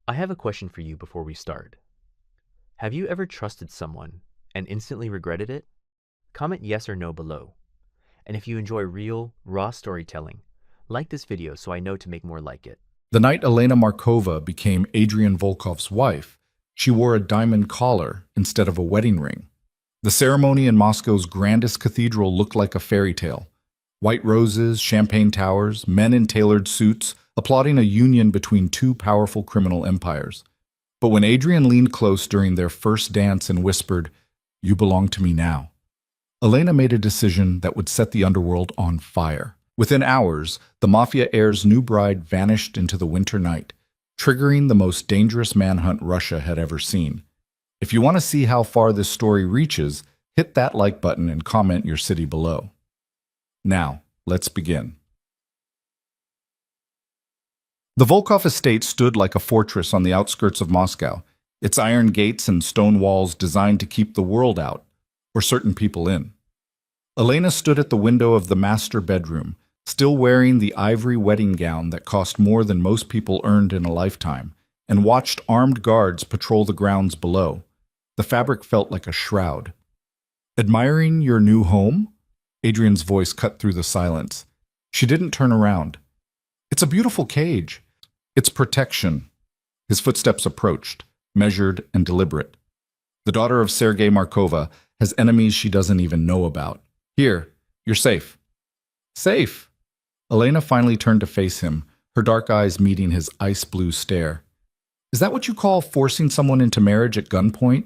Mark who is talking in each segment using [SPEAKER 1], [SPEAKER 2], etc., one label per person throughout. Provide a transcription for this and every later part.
[SPEAKER 1] I have a question for you before we start. Have you ever trusted someone and instantly regretted it? Comment yes or no below. And if you enjoy real, raw storytelling, like this video so I know to make more like it.
[SPEAKER 2] The night Elena Markova became Adrian Volkov's wife, she wore a diamond collar instead of a wedding ring. The ceremony in Moscow's grandest cathedral looked like a fairy tale. White roses, champagne towers, men in tailored suits, applauding a union between two powerful criminal empires. But when Adrian leaned close during their first dance and whispered, "You belong to me now," Elena made a decision that would set the underworld on fire. Within hours, the Mafia heir's new bride vanished into the winter night, triggering the most dangerous manhunt Russia had ever seen. If you want to see how far this story reaches, hit that like button and comment your city below. Now, let's begin. The Volkov estate stood like a fortress on the outskirts of Moscow, its iron gates and stone walls designed to keep the world out, or certain people in. Elena stood at the window of the master bedroom, still wearing the ivory wedding gown that cost more than most people earned in a lifetime, and watched armed guards patrol the grounds below. The fabric felt like a shroud. "Admiring your new home?" Adrian's voice cut through the silence. She didn't turn around. "It's a beautiful cage. It's protection." His footsteps approached, measured and deliberate. The daughter of Sergei Markova has enemies she doesn't even know about. "Here, you're safe." "Safe?" Elena finally turned to face him, her dark eyes meeting his ice-blue stare. "Is that what you call forcing someone into marriage at gunpoint?"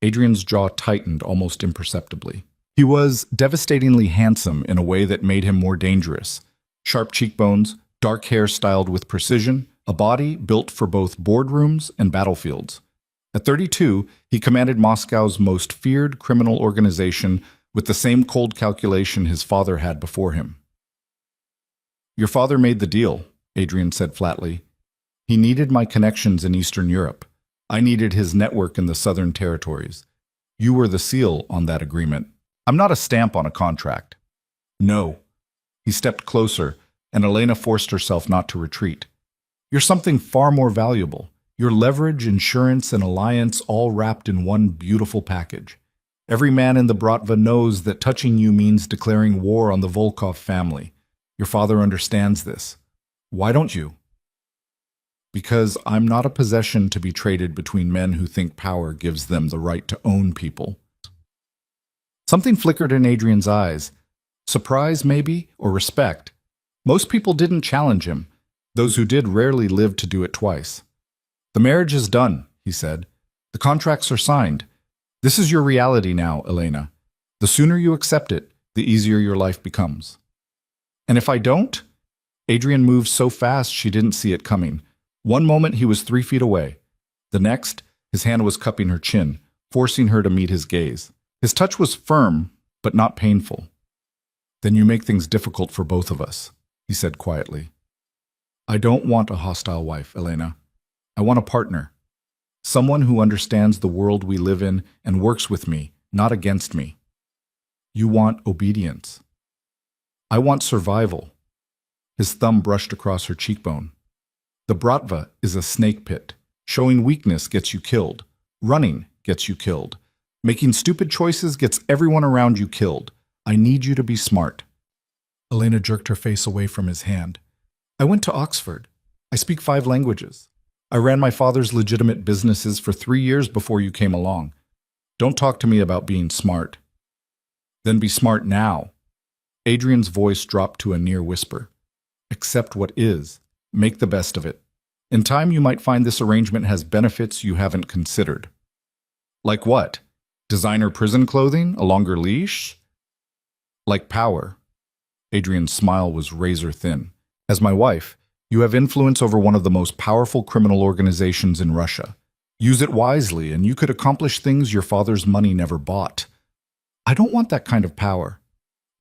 [SPEAKER 2] Adrian's jaw tightened almost imperceptibly. He was devastatingly handsome in a way that made him more dangerous. Sharp cheekbones, dark hair styled with precision, a body built for both boardrooms and battlefields. At 32, he commanded Moscow's most feared criminal organization with the same cold calculation his father had before him. "Your father made the deal," Adrian said flatly. "He needed my connections in Eastern Europe. I needed his network in the Southern Territories. You were the seal on that agreement. I'm not a stamp on a contract." "No." He stepped closer, and Elena forced herself not to retreat. "You're something far more valuable. Your leverage, insurance, and alliance all wrapped in one beautiful package. Every man in the Bratva knows that touching you means declaring war on the Volkov family. Your father understands this. Why don't you?" "Because I'm not a possession to be traded between men who think power gives them the right to own people." Something flickered in Adrian's eyes. Surprise, maybe, or respect. Most people didn't challenge him. Those who did rarely lived to do it twice. "The marriage is done," he said. "The contracts are signed. This is your reality now, Elena. The sooner you accept it, the easier your life becomes." "And if I don't?" Adrian moved so fast she didn't see it coming. One moment he was 3 feet away. The next, his hand was cupping her chin, forcing her to meet his gaze. His touch was firm, but not painful. "Then you make things difficult for both of us," he said quietly. "I don't want a hostile wife, Elena. I want a partner. Someone who understands the world we live in and works with me, not against me. You want obedience. I want survival." His thumb brushed across her cheekbone. "The Bratva is a snake pit. Showing weakness gets you killed. Running gets you killed. Making stupid choices gets everyone around you killed. I need you to be smart." Elena jerked her face away from his hand. "I went to Oxford. I speak 5 languages. I ran my father's legitimate businesses for 3 years before you came along. Don't talk to me about being smart." "Then be smart now." Adrian's voice dropped to a near whisper. "Accept what is. Make the best of it. In time you might find this arrangement has benefits you haven't considered." "Like what? Designer prison clothing? A longer leash?" "Like power." Adrian's smile was razor thin. "As my wife, you have influence over one of the most powerful criminal organizations in Russia. Use it wisely, and you could accomplish things your father's money never bought." "I don't want that kind of power."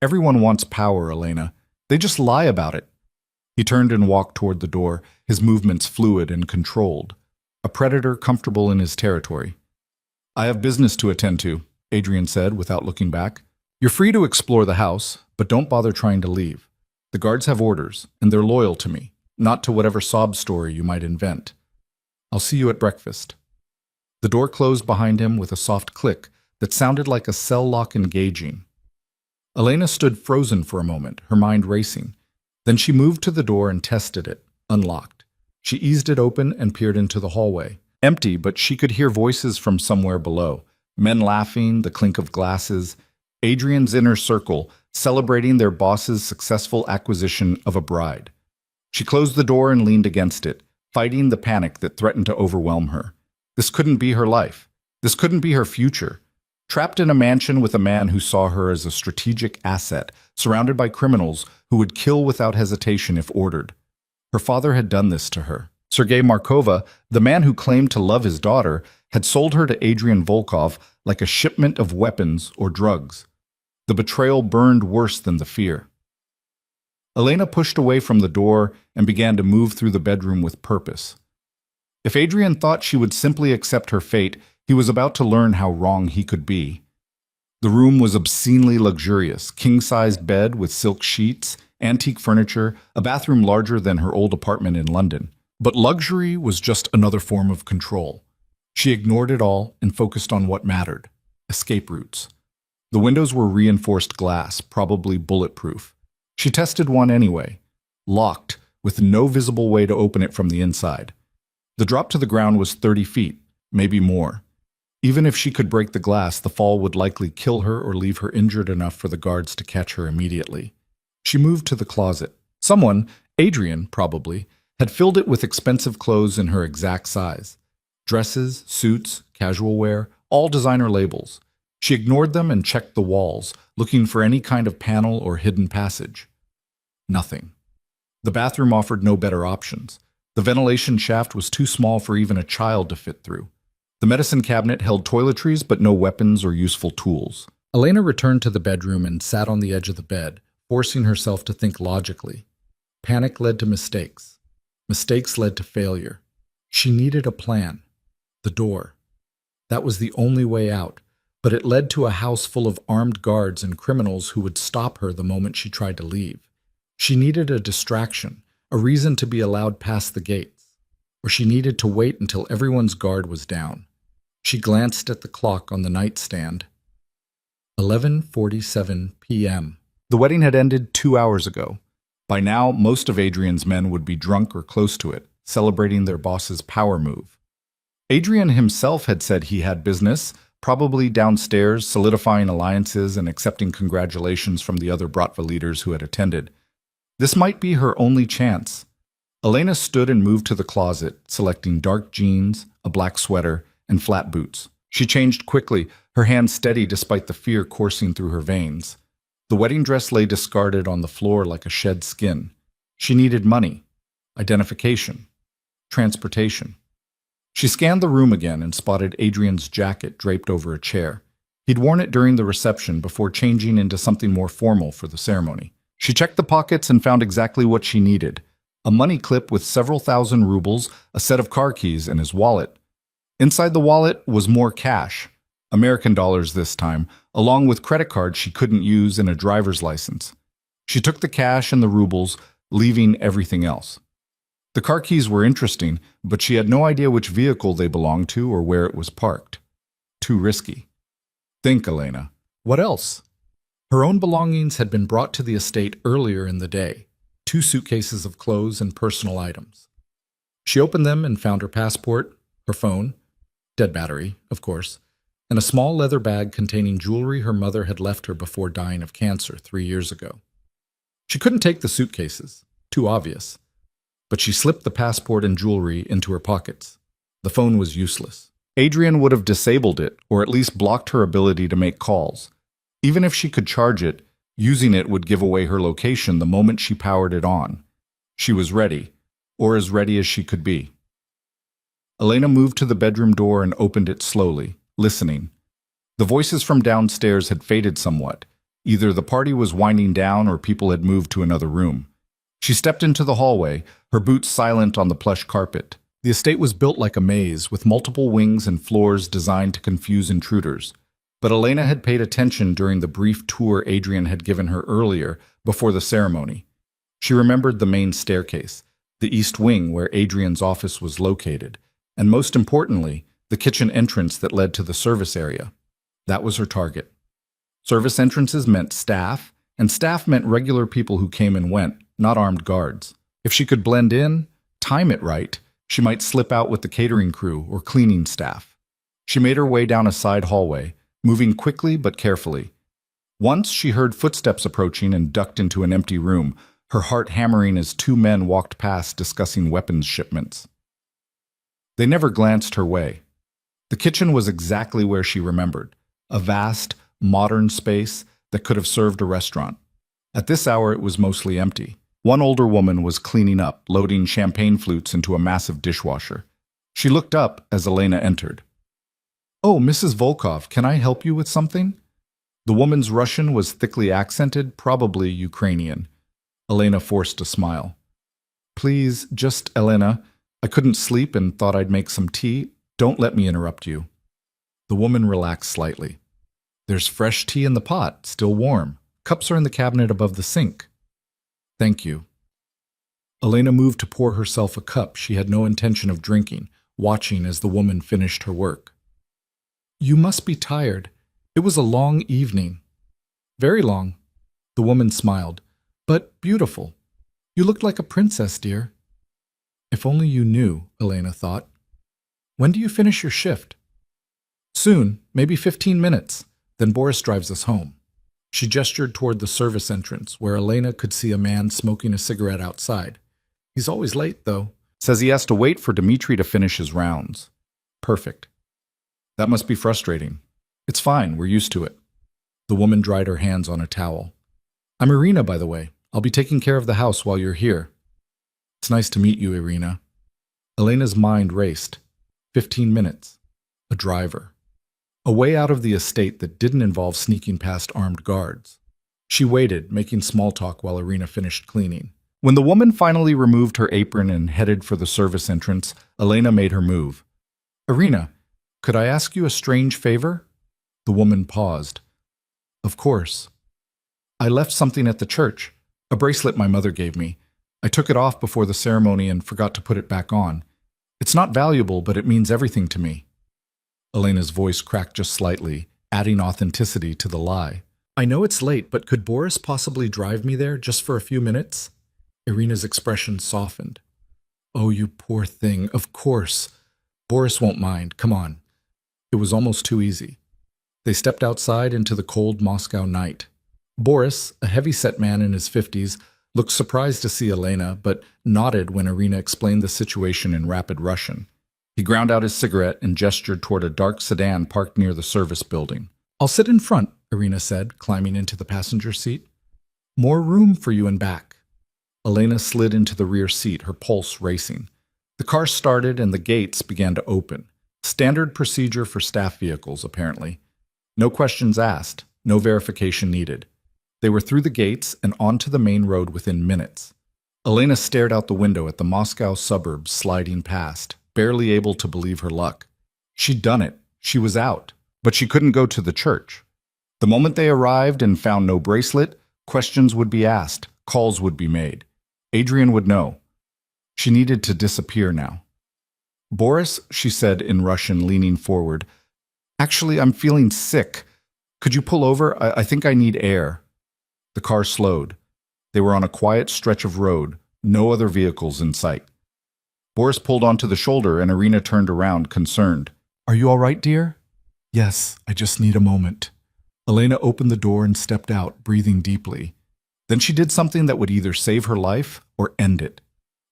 [SPEAKER 2] "Everyone wants power, Elena. They just lie about it." He turned and walked toward the door, his movements fluid and controlled. A predator comfortable in his territory. "I have business to attend to," Adrian said without looking back. "You're free to explore the house, but don't bother trying to leave. The guards have orders, and they're loyal to me, not to whatever sob story you might invent." I'll see you at breakfast. The door closed behind him with a soft click that sounded like a cell lock engaging. Elena stood frozen for a moment, her mind racing. Then she moved to the door and tested it, unlocked. She eased it open and peered into the hallway. Empty, but she could hear voices from somewhere below. Men laughing, the clink of glasses. Adrian's inner circle, celebrating their boss's successful acquisition of a bride. She closed the door and leaned against it, fighting the panic that threatened to overwhelm her. This couldn't be her life. This couldn't be her future. Trapped in a mansion with a man who saw her as a strategic asset, surrounded by criminals who would kill without hesitation if ordered. Her father had done this to her. Sergei Markova, the man who claimed to love his daughter, had sold her to Adrian Volkov like a shipment of weapons or drugs. The betrayal burned worse than the fear. Elena pushed away from the door and began to move through the bedroom with purpose. If Adrian thought she would simply accept her fate, he was about to learn how wrong he could be. The room was obscenely luxurious, king-sized bed with silk sheets, antique furniture, a bathroom larger than her old apartment in London. But luxury was just another form of control. She ignored it all and focused on what mattered: escape routes. The windows were reinforced glass, probably bulletproof. She tested one anyway, locked, with no visible way to open it from the inside. The drop to the ground was 30 feet, maybe more. Even if she could break the glass, the fall would likely kill her or leave her injured enough for the guards to catch her immediately. She moved to the closet. Someone, Adrian probably, had filled it with expensive clothes in her exact size. Dresses, suits, casual wear, all designer labels. She ignored them and checked the walls, looking for any kind of panel or hidden passage. Nothing. The bathroom offered no better options. The ventilation shaft was too small for even a child to fit through. The medicine cabinet held toiletries but no weapons or useful tools. Elena returned to the bedroom and sat on the edge of the bed, forcing herself to think logically. Panic led to mistakes. Mistakes led to failure. She needed a plan. The door. That was the only way out, but it led to a house full of armed guards and criminals who would stop her the moment she tried to leave. She needed a distraction, a reason to be allowed past the gates, or she needed to wait until everyone's guard was down. She glanced at the clock on the nightstand. 11:47 p.m. The wedding had ended 2 hours ago. By now, most of Adrian's men would be drunk or close to it, celebrating their boss's power move. Adrian himself had said he had business, probably downstairs, solidifying alliances and accepting congratulations from the other Bratva leaders who had attended. This might be her only chance. Elena stood and moved to the closet, selecting dark jeans, a black sweater, and flat boots. She changed quickly, her hand steady despite the fear coursing through her veins. The wedding dress lay discarded on the floor like a shed skin. She needed money, identification, transportation. She scanned the room again and spotted Adrian's jacket draped over a chair. He'd worn it during the reception before changing into something more formal for the ceremony. She checked the pockets and found exactly what she needed: a money clip with several thousand rubles, a set of car keys, and his wallet. Inside the wallet was more cash, American dollars this time, along with credit cards she couldn't use and a driver's license. She took the cash and the rubles, leaving everything else. The car keys were interesting, but she had no idea which vehicle they belonged to or where it was parked. Too risky. Think, Elena. What else? Her own belongings had been brought to the estate earlier in the day, 2 suitcases of clothes and personal items. She opened them and found her passport, her phone, dead battery, of course, and a small leather bag containing jewelry her mother had left her before dying of cancer 3 years ago. She couldn't take the suitcases, too obvious, but she slipped the passport and jewelry into her pockets. The phone was useless. Adrian would have disabled it, or at least blocked her ability to make calls. Even if she could charge it, using it would give away her location the moment she powered it on. She was ready, or as ready as she could be. Elena moved to the bedroom door and opened it slowly, listening. The voices from downstairs had faded somewhat. Either the party was winding down or people had moved to another room. She stepped into the hallway, her boots silent on the plush carpet. The estate was built like a maze, with multiple wings and floors designed to confuse intruders. But Elena had paid attention during the brief tour Adrian had given her earlier, before the ceremony. She remembered the main staircase, the east wing where Adrian's office was located, and most importantly, the kitchen entrance that led to the service area. That was her target. Service entrances meant staff, and staff meant regular people who came and went, not armed guards. If she could blend in, time it right, she might slip out with the catering crew or cleaning staff. She made her way down a side hallway, moving quickly but carefully. Once she heard footsteps approaching and ducked into an empty room, her heart hammering as two men walked past discussing weapons shipments. They never glanced her way. The kitchen was exactly where she remembered, a vast, modern space that could have served a restaurant. At this hour, it was mostly empty. One older woman was cleaning up, loading champagne flutes into a massive dishwasher. She looked up as Elena entered. "Oh, Mrs. Volkov, can I help you with something?" The woman's Russian was thickly accented, probably Ukrainian. Elena forced a smile. "Please, just Elena. I couldn't sleep and thought I'd make some tea. Don't let me interrupt you." The woman relaxed slightly. "There's fresh tea in the pot, still warm. Cups are in the cabinet above the sink." "Thank you." Elena moved to pour herself a cup she had no intention of drinking, watching as the woman finished her work. "You must be tired. It was a long evening." "Very long." The woman smiled. "But beautiful. You looked like a princess, dear." If only you knew, Elena thought. "When do you finish your shift?" "Soon, maybe 15 minutes. Then Boris drives us home." She gestured toward the service entrance, where Elena could see a man smoking a cigarette outside. "He's always late, though. Says he has to wait for Dmitri to finish his rounds." "Perfect." "That must be frustrating." "It's fine, we're used to it." The woman dried her hands on a towel. "I'm Irina, by the way. I'll be taking care of the house while you're here." "It's nice to meet you, Irina." Elena's mind raced. 15 minutes. A driver. A way out of the estate that didn't involve sneaking past armed guards. She waited, making small talk while Irina finished cleaning. When the woman finally removed her apron and headed for the service entrance, Elena made her move. "Irina, could I ask you a strange favor?" The woman paused. "Of course." "I left something at the church, a bracelet my mother gave me. I took it off before the ceremony and forgot to put it back on. It's not valuable, but it means everything to me." Elena's voice cracked just slightly, adding authenticity to the lie. "I know it's late, but could Boris possibly drive me there just for a few minutes?" Irina's expression softened. "Oh, you poor thing, of course. Boris won't mind, come on." It was almost too easy. They stepped outside into the cold Moscow night. Boris, a heavy-set man in his 50s, looked surprised to see Elena, but nodded when Irina explained the situation in rapid Russian. He ground out his cigarette and gestured toward a dark sedan parked near the service building. "I'll sit in front," Irina said, climbing into the passenger seat. "More room for you in back." Elena slid into the rear seat, her pulse racing. The car started and the gates began to open. Standard procedure for staff vehicles, apparently. No questions asked, no verification needed. They were through the gates and onto the main road within minutes. Elena stared out the window at the Moscow suburbs sliding past, barely able to believe her luck. She'd done it. She was out. But she couldn't go to the church. The moment they arrived and found no bracelet, questions would be asked, calls would be made. Adrian would know. She needed to disappear now. "Boris," she said in Russian, leaning forward. "Actually, I'm feeling sick. Could you pull over? I think I need air." The car slowed. They were on a quiet stretch of road, no other vehicles in sight. Boris pulled onto the shoulder and Irina turned around, concerned. "Are you all right, dear?" "Yes, I just need a moment." Elena opened the door and stepped out, breathing deeply. Then she did something that would either save her life or end it.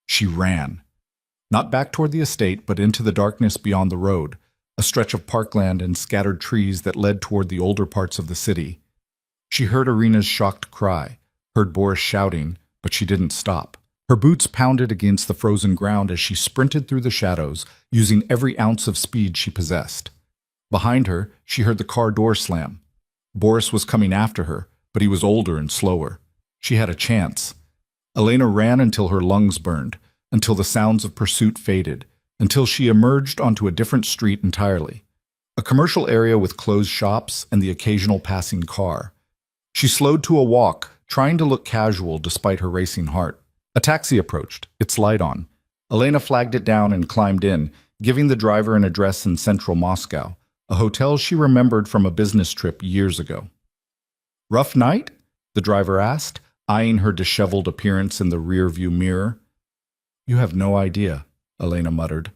[SPEAKER 2] She ran. Not back toward the estate, but into the darkness beyond the road, a stretch of parkland and scattered trees that led toward the older parts of the city. She heard Irina's shocked cry, heard Boris shouting, but she didn't stop. Her boots pounded against the frozen ground as she sprinted through the shadows, using every ounce of speed she possessed. Behind her, she heard the car door slam. Boris was coming after her, but he was older and slower. She had a chance. Elena ran until her lungs burned, until the sounds of pursuit faded, until she emerged onto a different street entirely. A commercial area with closed shops and the occasional passing car. She slowed to a walk, trying to look casual despite her racing heart. A taxi approached, its light on. Elena flagged it down and climbed in, giving the driver an address in central Moscow, a hotel she remembered from a business trip years ago. "Rough night?" the driver asked, eyeing her disheveled appearance in the rearview mirror. "You have no idea," Elena muttered.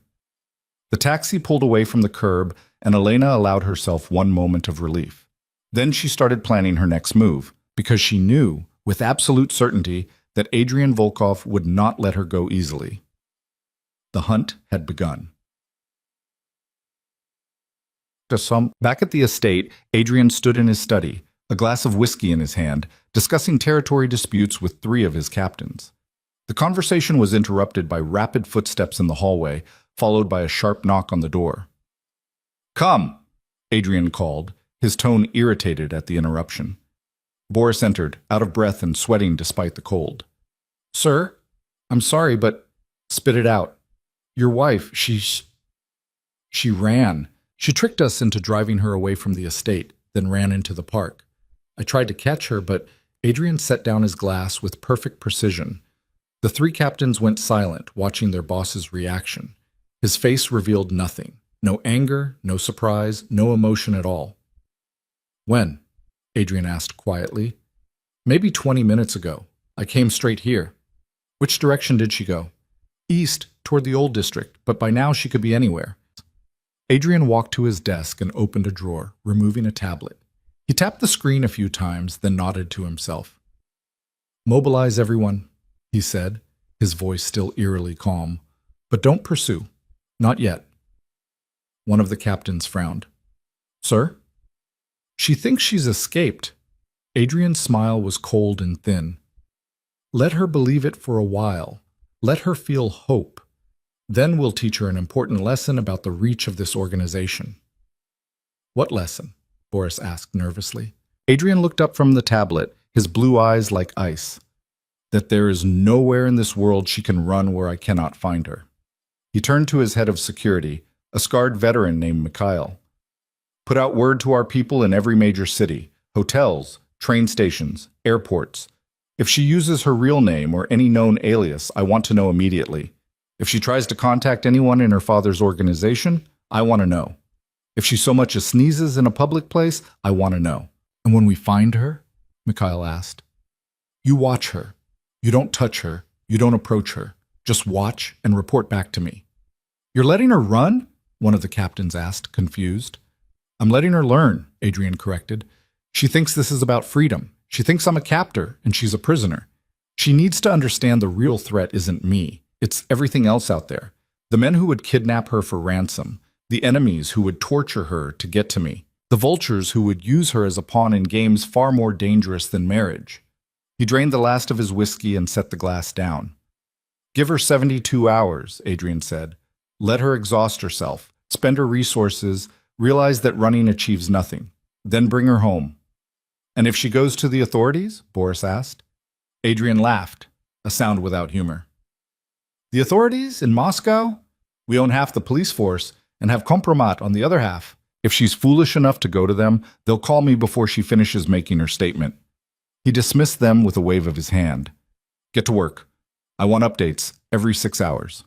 [SPEAKER 2] The taxi pulled away from the curb, and Elena allowed herself one moment of relief. Then she started planning her next move, because she knew, with absolute certainty, that Adrian Volkov would not let her go easily. The hunt had begun. Back at the estate, Adrian stood in his study, a glass of whiskey in his hand, discussing territory disputes with 3 of his captains. The conversation was interrupted by rapid footsteps in the hallway, followed by a sharp knock on the door. "Come!" Adrian called, his tone irritated at the interruption. Boris entered, out of breath and sweating despite the cold. "Sir, I'm sorry, but—" "Spit it out. Your wife, she ran. She tricked us into driving her away from the estate, then ran into the park. I tried to catch her, but—" Adrian set down his glass with perfect precision. The 3 captains went silent, watching their boss's reaction. His face revealed nothing. No anger, no surprise, no emotion at all. "When?" Adrian asked quietly. "Maybe 20 minutes ago. I came straight here." "Which direction did she go?" "East, toward the old district, but by now she could be anywhere." Adrian walked to his desk and opened a drawer, removing a tablet. He tapped the screen a few times, then nodded to himself. "Mobilize everyone," he said, his voice still eerily calm. "But don't pursue. Not yet." One of the captains frowned. "Sir?" "She thinks she's escaped." Adrian's smile was cold and thin. "Let her believe it for a while. Let her feel hope. Then we'll teach her an important lesson about the reach of this organization." "What lesson?" Boris asked nervously. Adrian looked up from the tablet, his blue eyes like ice. "That there is nowhere in this world she can run where I cannot find her." He turned to his head of security, a scarred veteran named Mikhail. "Put out word to our people in every major city, hotels, train stations, airports. If she uses her real name or any known alias, I want to know immediately. If she tries to contact anyone in her father's organization, I want to know. If she so much as sneezes in a public place, I want to know." "And when we find her?" Mikhail asked. "You watch her. You don't touch her. You don't approach her. Just watch and report back to me." "You're letting her run?" one of the captains asked, confused. "I'm letting her learn," Adrian corrected. "She thinks this is about freedom. She thinks I'm a captor and she's a prisoner. She needs to understand the real threat isn't me. It's everything else out there. The men who would kidnap her for ransom, the enemies who would torture her to get to me, the vultures who would use her as a pawn in games far more dangerous than marriage." He drained the last of his whiskey and set the glass down. "Give her 72 hours, Adrian said. Let her exhaust herself, spend her resources, realize that running achieves nothing. Then bring her home." "And if she goes to the authorities?" Boris asked. Adrian laughed, a sound without humor. "The authorities in Moscow? We own half the police force and have Kompromat on the other half. If she's foolish enough to go to them, they'll call me before she finishes making her statement." He dismissed them with a wave of his hand. "Get to work. I want updates every 6 hours."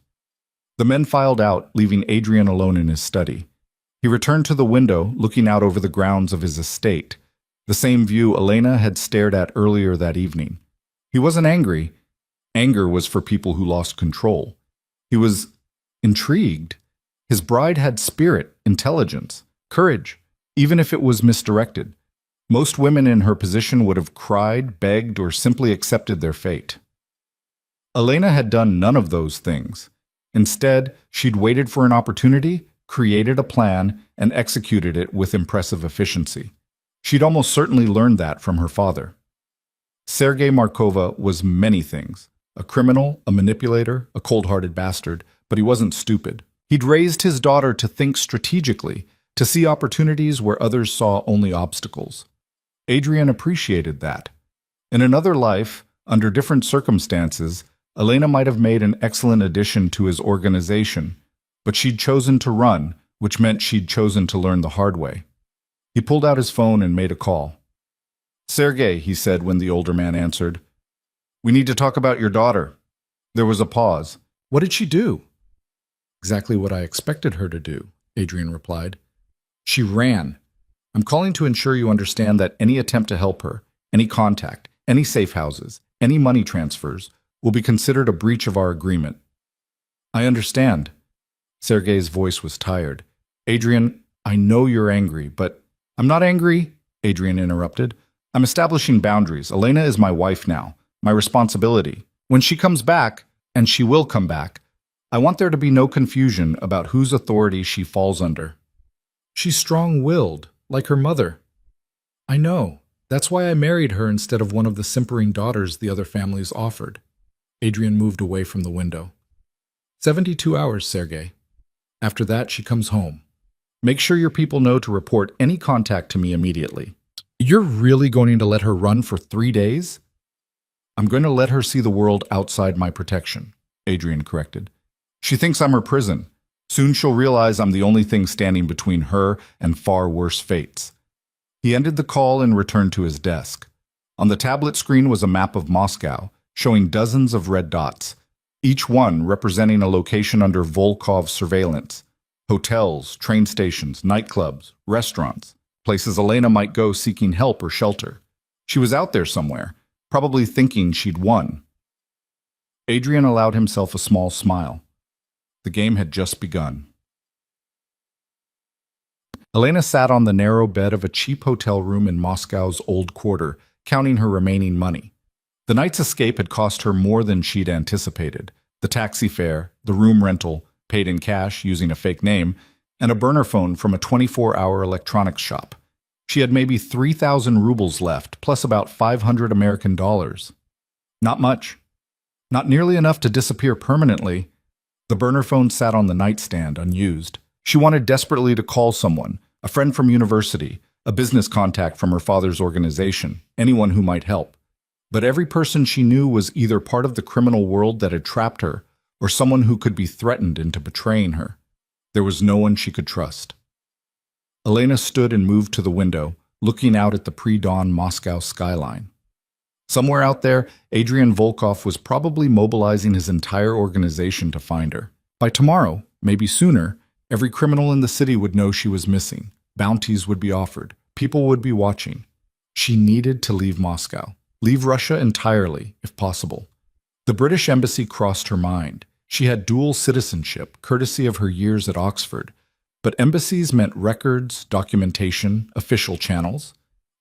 [SPEAKER 2] The men filed out, leaving Adrian alone in his study. He returned to the window, looking out over the grounds of his estate, the same view Elena had stared at earlier that evening. He wasn't angry. Anger was for people who lost control. He was intrigued. His bride had spirit, intelligence, courage, even if it was misdirected. Most women in her position would have cried, begged, or simply accepted their fate. Elena had done none of those things. Instead, she'd waited for an opportunity, created a plan, and executed it with impressive efficiency. She'd almost certainly learned that from her father. Sergei Markova was many things: a criminal, a manipulator, a cold-hearted bastard, but he wasn't stupid. He'd raised his daughter to think strategically, to see opportunities where others saw only obstacles. Adrian appreciated that. In another life, under different circumstances, Elena might have made an excellent addition to his organization, but she'd chosen to run, which meant she'd chosen to learn the hard way. He pulled out his phone and made a call. "Sergei," he said when the older man answered. "We need to talk about your daughter." There was a pause. "What did she do?" Exactly what I expected her to do, Adrian replied. She ran. I'm calling to ensure you understand that any attempt to help her, any contact, any safe houses, any money transfers, will be considered a breach of our agreement. I understand. Sergei's voice was tired. Adrian, I know you're angry, but I'm not angry, Adrian interrupted. I'm establishing boundaries. Elena is my wife now, my responsibility. When she comes back, and she will come back, I want there to be no confusion about whose authority she falls under. She's strong-willed, like her mother. I know. That's why I married her instead of one of the simpering daughters the other families offered. Adrian moved away from the window. 72 hours, Sergei. After that, she comes home. Make sure your people know to report any contact to me immediately. You're really going to let her run for 3 days? I'm going to let her see the world outside my protection, Adrian corrected. She thinks I'm her prison. Soon she'll realize I'm the only thing standing between her and far worse fates. He ended the call and returned to his desk. On the tablet screen was a map of Moscow, showing dozens of red dots, each one representing a location under Volkov surveillance. Hotels, train stations, nightclubs, restaurants, places Elena might go seeking help or shelter. She was out there somewhere, probably thinking she'd won. Adrian allowed himself a small smile. The game had just begun. Elena sat on the narrow bed of a cheap hotel room in Moscow's old quarter, counting her remaining money. The night's escape had cost her more than she'd anticipated. The taxi fare, the room rental, paid in cash using a fake name, and a burner phone from a 24-hour electronics shop. She had maybe 3,000 rubles left, plus about 500 American dollars. Not much. Not nearly enough to disappear permanently. The burner phone sat on the nightstand, unused. She wanted desperately to call someone, a friend from university, a business contact from her father's organization, anyone who might help. But every person she knew was either part of the criminal world that had trapped her, or someone who could be threatened into betraying her. There was no one she could trust. Elena stood and moved to the window, looking out at the pre-dawn Moscow skyline. Somewhere out there, Adrian Volkov was probably mobilizing his entire organization to find her. By tomorrow, maybe sooner, every criminal in the city would know she was missing. Bounties would be offered. People would be watching. She needed to leave Moscow. Leave Russia entirely, if possible. The British embassy crossed her mind. She had dual citizenship, courtesy of her years at Oxford. But embassies meant records, documentation, official channels.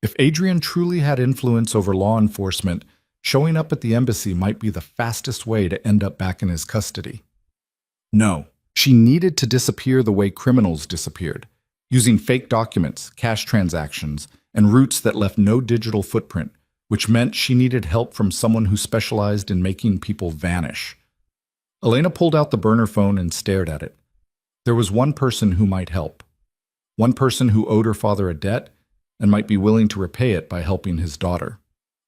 [SPEAKER 2] If Adrian truly had influence over law enforcement, showing up at the embassy might be the fastest way to end up back in his custody. No, she needed to disappear the way criminals disappeared, using fake documents, cash transactions, and routes that left no digital footprint, which meant she needed help from someone who specialized in making people vanish. Elena pulled out the burner phone and stared at it. There was one person who might help. One person who owed her father a debt and might be willing to repay it by helping his daughter.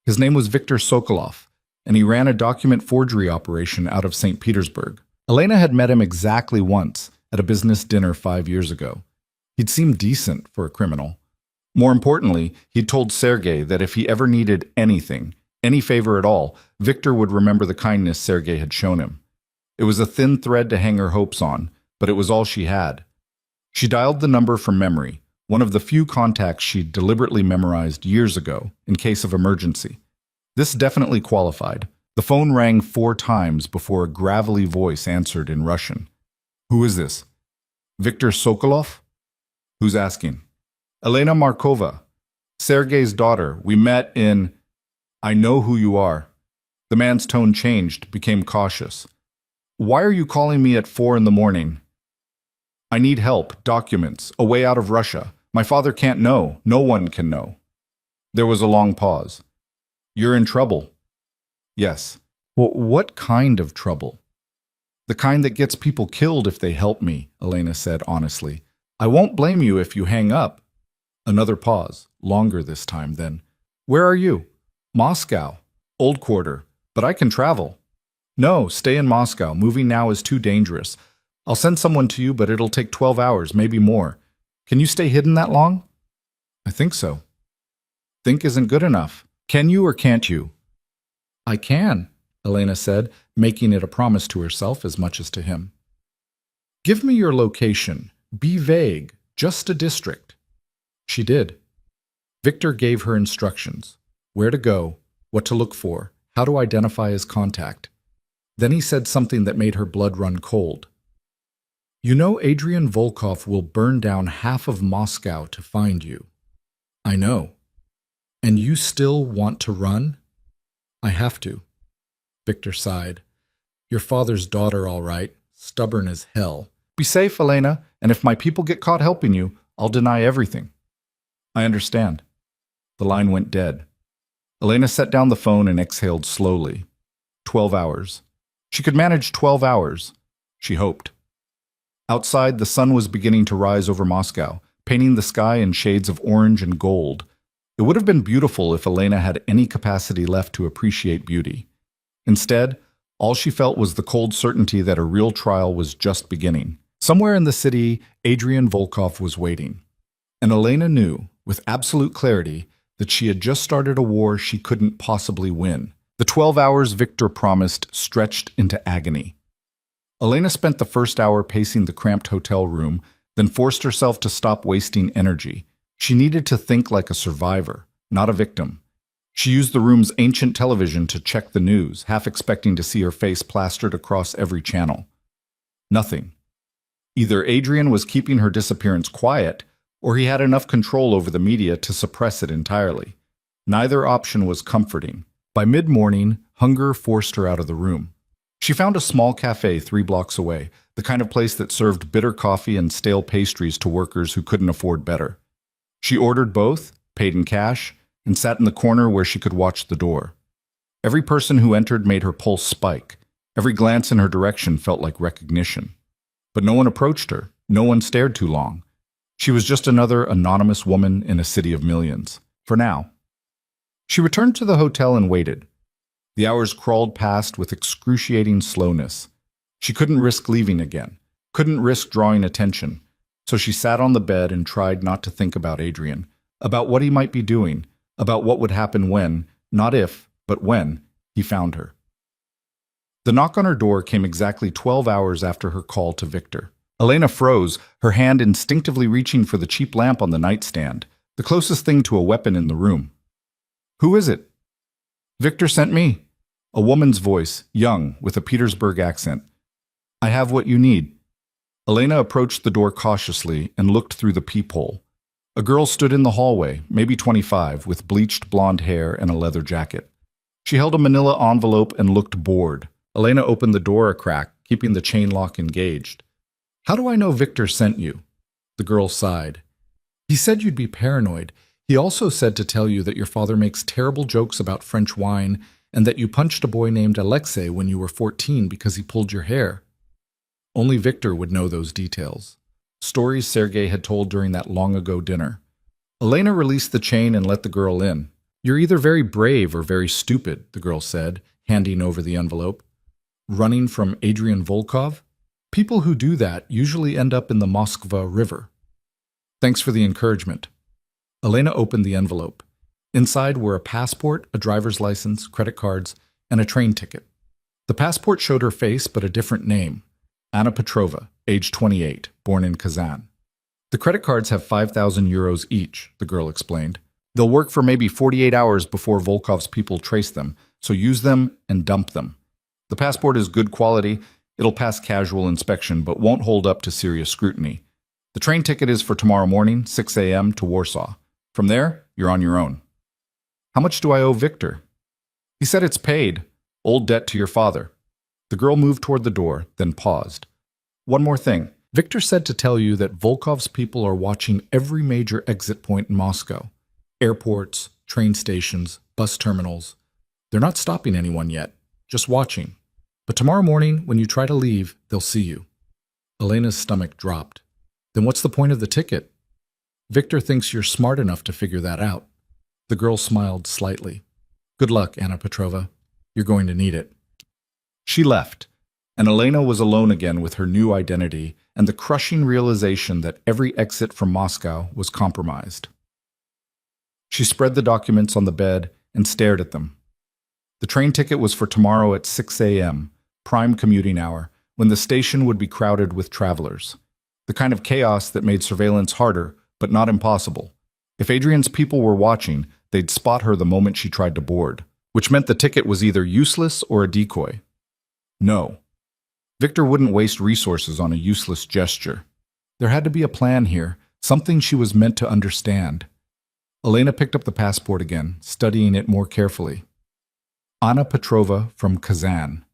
[SPEAKER 2] His name was Viktor Sokolov, and he ran a document forgery operation out of St. Petersburg. Elena had met him exactly once at a business dinner 5 years ago. He'd seemed decent for a criminal. More importantly, he'd told Sergei that if he ever needed anything, any favor at all, Viktor would remember the kindness Sergei had shown him. It was a thin thread to hang her hopes on, but it was all she had. She dialed the number from memory, one of the few contacts she'd deliberately memorized years ago in case of emergency. This definitely qualified. The phone rang 4 times before a gravelly voice answered in Russian. Who is this? Viktor Sokolov? Who's asking? Elena Markova, Sergei's daughter. We met in... I know who you are. The man's tone changed, became cautious. Why are you calling me at 4 in the morning? I need help, documents, a way out of Russia. My father can't know. No one can know. There was a long pause. You're in trouble. Yes. Well, what kind of trouble? The kind that gets people killed if they help me, Elena said honestly. I won't blame you if you hang up. Another pause, longer this time then. Where are you? Moscow. Old quarter. But I can travel. No, stay in Moscow. Moving now is too dangerous. I'll send someone to you, but it'll take 12 hours, maybe more. Can you stay hidden that long? I think so. Think isn't good enough. Can you or can't you? I can, Elena said, making it a promise to herself as much as to him. Give me your location. Be vague. Just a district. She did. Victor gave her instructions. Where to go, what to look for, how to identify his contact. Then he said something that made her blood run cold. You know Adrian Volkov will burn down half of Moscow to find you. I know. And you still want to run? I have to. Victor sighed. Your father's daughter, all right. Stubborn as hell. Be safe, Elena, and if my people get caught helping you, I'll deny everything. I understand. The line went dead. Elena set down the phone and exhaled slowly. 12 hours. She could manage 12 hours. She hoped. Outside, the sun was beginning to rise over Moscow, painting the sky in shades of orange and gold. It would have been beautiful if Elena had any capacity left to appreciate beauty. Instead, all she felt was the cold certainty that her real trial was just beginning. Somewhere in the city, Adrian Volkov was waiting. And Elena knew, with absolute clarity, that she had just started a war she couldn't possibly win. The 12 hours Victor promised stretched into agony. Elena spent the first hour pacing the cramped hotel room, then forced herself to stop wasting energy. She needed to think like a survivor, not a victim. She used the room's ancient television to check the news, half expecting to see her face plastered across every channel. Nothing. Either Adrian was keeping her disappearance quiet, or he had enough control over the media to suppress it entirely. Neither option was comforting. By mid-morning, hunger forced her out of the room. She found a small cafe 3 blocks away, the kind of place that served bitter coffee and stale pastries to workers who couldn't afford better. She ordered both, paid in cash, and sat in the corner where she could watch the door. Every person who entered made her pulse spike. Every glance in her direction felt like recognition. But no one approached her. No one stared too long. She was just another anonymous woman in a city of millions. For now. She returned to the hotel and waited. The hours crawled past with excruciating slowness. She couldn't risk leaving again, couldn't risk drawing attention. So she sat on the bed and tried not to think about Adrian, about what he might be doing, about what would happen when, not if, but when, he found her. The knock on her door came exactly 12 hours after her call to Victor. Elena froze, her hand instinctively reaching for the cheap lamp on the nightstand, the closest thing to a weapon in the room. Who is it? Victor sent me. A woman's voice, young, with a Petersburg accent. I have what you need. Elena approached the door cautiously and looked through the peephole. A girl stood in the hallway, maybe 25, with bleached blonde hair and a leather jacket. She held a manila envelope and looked bored. Elena opened the door a crack, keeping the chain lock engaged. How do I know Victor sent you? The girl sighed. He said you'd be paranoid. He also said to tell you that your father makes terrible jokes about French wine and that you punched a boy named Alexei when you were 14 because he pulled your hair. Only Victor would know those details. Stories Sergei had told during that long-ago dinner. Elena released the chain and let the girl in. You're either very brave or very stupid, the girl said, handing over the envelope. Running from Adrian Volkov? People who do that usually end up in the Moskva River. Thanks for the encouragement. Elena opened the envelope. Inside were a passport, a driver's license, credit cards, and a train ticket. The passport showed her face but a different name. Anna Petrova, age 28, born in Kazan. The credit cards have 5,000 euros each, the girl explained. They'll work for maybe 48 hours before Volkov's people trace them, so use them and dump them. The passport is good quality. It'll pass casual inspection, but won't hold up to serious scrutiny. The train ticket is for tomorrow morning, 6 a.m. to Warsaw. From there, you're on your own. How much do I owe Victor? He said it's paid. Old debt to your father. The girl moved toward the door, then paused. One more thing. Victor said to tell you that Volkov's people are watching every major exit point in Moscow. Airports, train stations, bus terminals. They're not stopping anyone yet, just watching. But tomorrow morning, when you try to leave, they'll see you. Elena's stomach dropped. Then what's the point of the ticket? Victor thinks you're smart enough to figure that out. The girl smiled slightly. Good luck, Anna Petrova. You're going to need it. She left, and Elena was alone again with her new identity and the crushing realization that every exit from Moscow was compromised. She spread the documents on the bed and stared at them. The train ticket was for tomorrow at 6 a.m., prime commuting hour, when the station would be crowded with travelers. The kind of chaos that made surveillance harder, but not impossible. If Adrian's people were watching, they'd spot her the moment she tried to board, which meant the ticket was either useless or a decoy. No. Victor wouldn't waste resources on a useless gesture. There had to be a plan here, something she was meant to understand. Elena picked up the passport again, studying it more carefully. Anna Petrova from Kazan.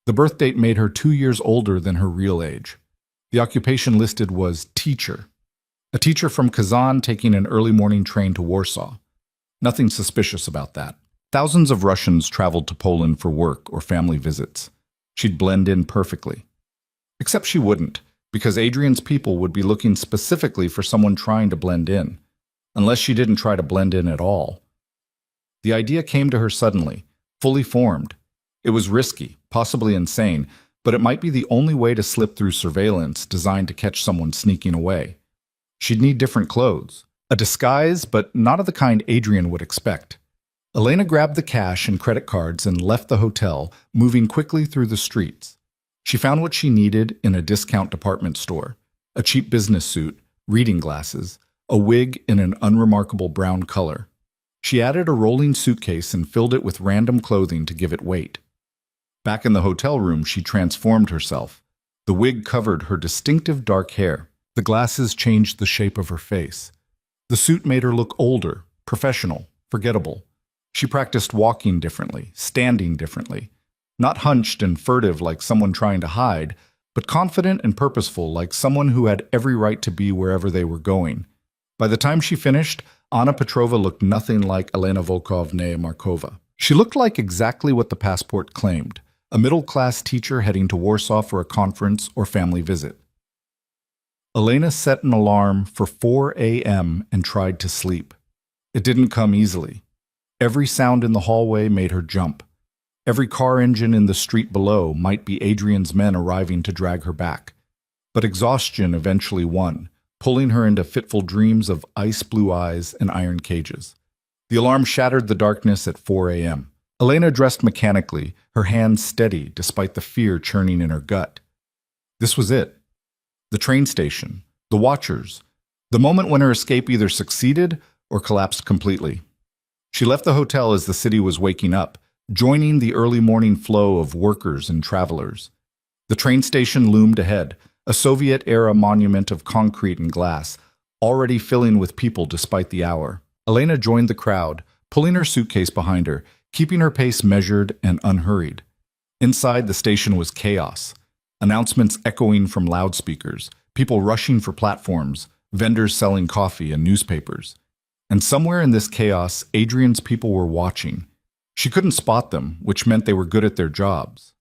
[SPEAKER 2] The birth date made her 2 years older than her real age. The occupation listed was teacher. A teacher from Kazan taking an early morning train to Warsaw. Nothing suspicious about that. Thousands of Russians traveled to Poland for work or family visits. She'd blend in perfectly. Except she wouldn't, because Adrian's people would be looking specifically for someone trying to blend in, unless she didn't try to blend in at all. The idea came to her suddenly, fully formed. It was risky, possibly insane, but it might be the only way to slip through surveillance designed to catch someone sneaking away. She'd need different clothes, a disguise, but not of the kind Adrian would expect. Elena grabbed the cash and credit cards and left the hotel, moving quickly through the streets. She found what she needed in a discount department store: a cheap business suit, reading glasses, a wig in an unremarkable brown color. She added a rolling suitcase and filled it with random clothing to give it weight. Back in the hotel room, she transformed herself. The wig covered her distinctive dark hair. The glasses changed the shape of her face. The suit made her look older, professional, forgettable. She practiced walking differently, standing differently. Not hunched and furtive like someone trying to hide, but confident and purposeful like someone who had every right to be wherever they were going. By the time she finished, Anna Petrova looked nothing like Elena Volkovna Markova. She looked like exactly what the passport claimed: a middle-class teacher heading to Warsaw for a conference or family visit. Elena set an alarm for 4 a.m. and tried to sleep. It didn't come easily. Every sound in the hallway made her jump. Every car engine in the street below might be Adrian's men arriving to drag her back. But exhaustion eventually won, pulling her into fitful dreams of ice-blue eyes and iron cages. The alarm shattered the darkness at 4 a.m. Elena dressed mechanically, her hands steady despite the fear churning in her gut. This was it. The train station, the watchers, the moment when her escape either succeeded or collapsed completely. She left the hotel as the city was waking up, joining the early morning flow of workers and travelers. The train station loomed ahead, a Soviet-era monument of concrete and glass, already filling with people despite the hour. Elena joined the crowd, pulling her suitcase behind her, keeping her pace measured and unhurried. Inside, the station was chaos. Announcements echoing from loudspeakers, people rushing for platforms, vendors selling coffee and newspapers. And somewhere in this chaos, Adrian's people were watching. She couldn't spot them, which meant they were good at their jobs.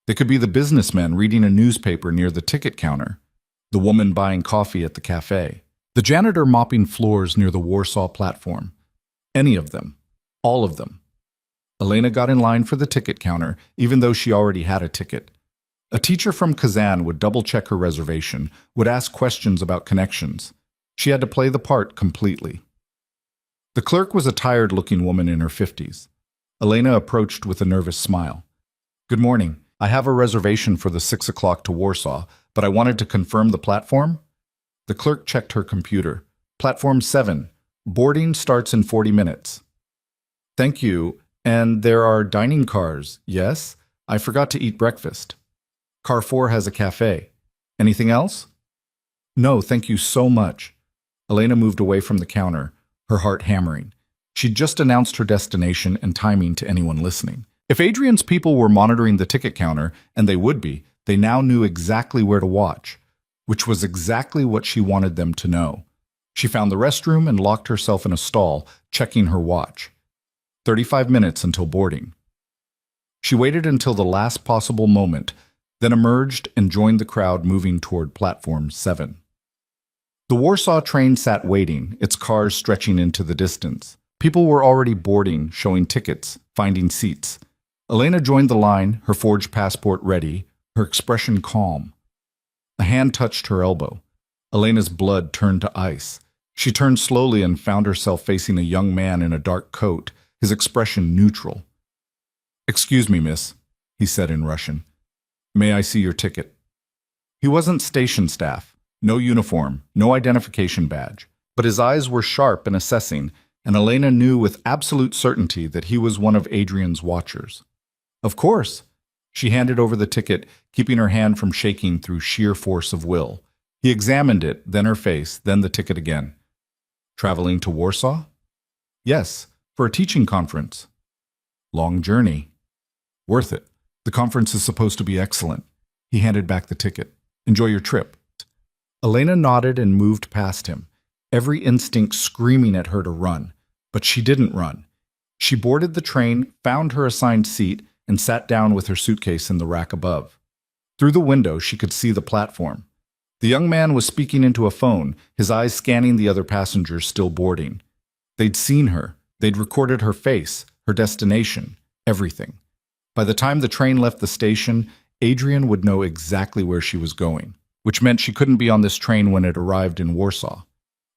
[SPEAKER 2] They could be the businessmen reading a newspaper near the ticket counter, the woman buying coffee at the cafe, the janitor mopping floors near the Warsaw platform. Any of them. All of them. Elena got in line for the ticket counter, even though she already had a ticket. A teacher from Kazan would double-check her reservation, would ask questions about connections. She had to play the part completely. The clerk was a tired-looking woman in her 50s. Elena approached with a nervous smile. "Good morning. I have a reservation for the 6 o'clock to Warsaw, but I wanted to confirm the platform." The clerk checked her computer. "Platform 7. Boarding starts in 40 minutes. "Thank you. And there are dining cars, yes? I forgot to eat breakfast. Car 4 has a cafe. Anything else?" "No, thank you so much." Elena moved away from the counter, her heart hammering. She'd just announced her destination and timing to anyone listening. If Adrian's people were monitoring the ticket counter, and they would be, they now knew exactly where to watch, which was exactly what she wanted them to know. She found the restroom and locked herself in a stall, checking her watch. 35 minutes until boarding. She waited until the last possible moment, then emerged and joined the crowd moving toward platform 7. The Warsaw train sat waiting, its cars stretching into the distance. People were already boarding, showing tickets, finding seats. Elena joined the line, her forged passport ready, her expression calm. A hand touched her elbow. Elena's blood turned to ice. She turned slowly and found herself facing a young man in a dark coat, his expression neutral. "Excuse me, miss," he said in Russian. May I see your ticket? He wasn't station staff, no uniform, no identification badge, but his eyes were sharp and assessing, and Elena knew with absolute certainty that he was one of Adrian's watchers. Of course. She handed over the ticket, keeping her hand from shaking through sheer force of will. He examined it, then her face, then the ticket again. Traveling to Warsaw? Yes, for a teaching conference. Long journey. Worth it. The conference is supposed to be excellent. He handed back the ticket. Enjoy your trip. Elena nodded and moved past him, every instinct screaming at her to run. But she didn't run. She boarded the train, found her assigned seat, and sat down with her suitcase in the rack above. Through the window, she could see the platform. The young man was speaking into a phone, his eyes scanning the other passengers still boarding. They'd seen her. They'd recorded her face, her destination, everything. By the time the train left the station, Adrian would know exactly where she was going, which meant she couldn't be on this train when it arrived in Warsaw.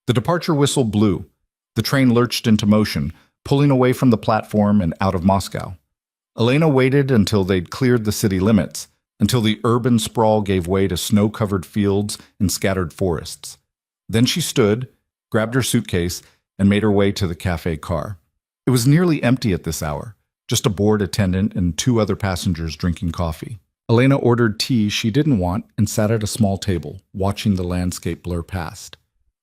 [SPEAKER 2] The departure whistle blew. The train lurched into motion, pulling away from the platform and out of Moscow. Elena waited until they'd cleared the city limits, until the urban sprawl gave way to snow-covered fields and scattered forests. Then she stood, grabbed her suitcase, and made her way to the cafe car. It was nearly empty at this hour, just a bored attendant and 2 other passengers drinking coffee. Elena ordered tea she didn't want and sat at a small table, watching the landscape blur past.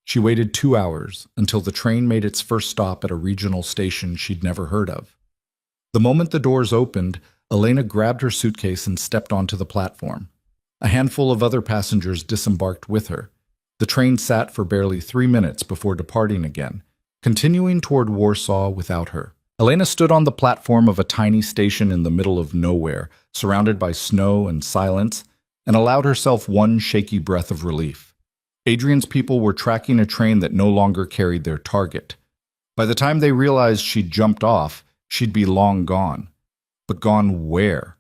[SPEAKER 2] She waited 2 hours until the train made its first stop at a regional station she'd never heard of. The moment the doors opened, Elena grabbed her suitcase and stepped onto the platform. A handful of other passengers disembarked with her. The train sat for barely 3 minutes before departing again, continuing toward Warsaw without her. Elena stood on the platform of a tiny station in the middle of nowhere, surrounded by snow and silence, and allowed herself one shaky breath of relief. Adrian's people were tracking a train that no longer carried their target. By the time they realized she'd jumped off, she'd be long gone. But gone where?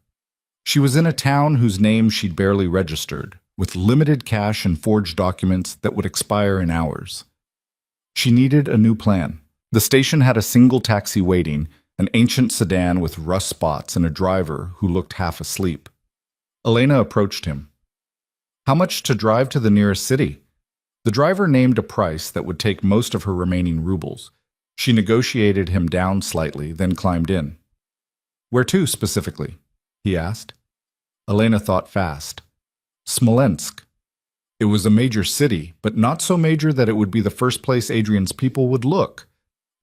[SPEAKER 2] She was in a town whose name she'd barely registered, with limited cash and forged documents that would expire in hours. She needed a new plan. The station had a single taxi waiting, an ancient sedan with rust spots and a driver who looked half asleep. Elena approached him. How much to drive to the nearest city? The driver named a price that would take most of her remaining rubles. She negotiated him down slightly, then climbed in. Where to, specifically? He asked. Elena thought fast. Smolensk. It was a major city, but not so major that it would be the first place Adrian's people would look.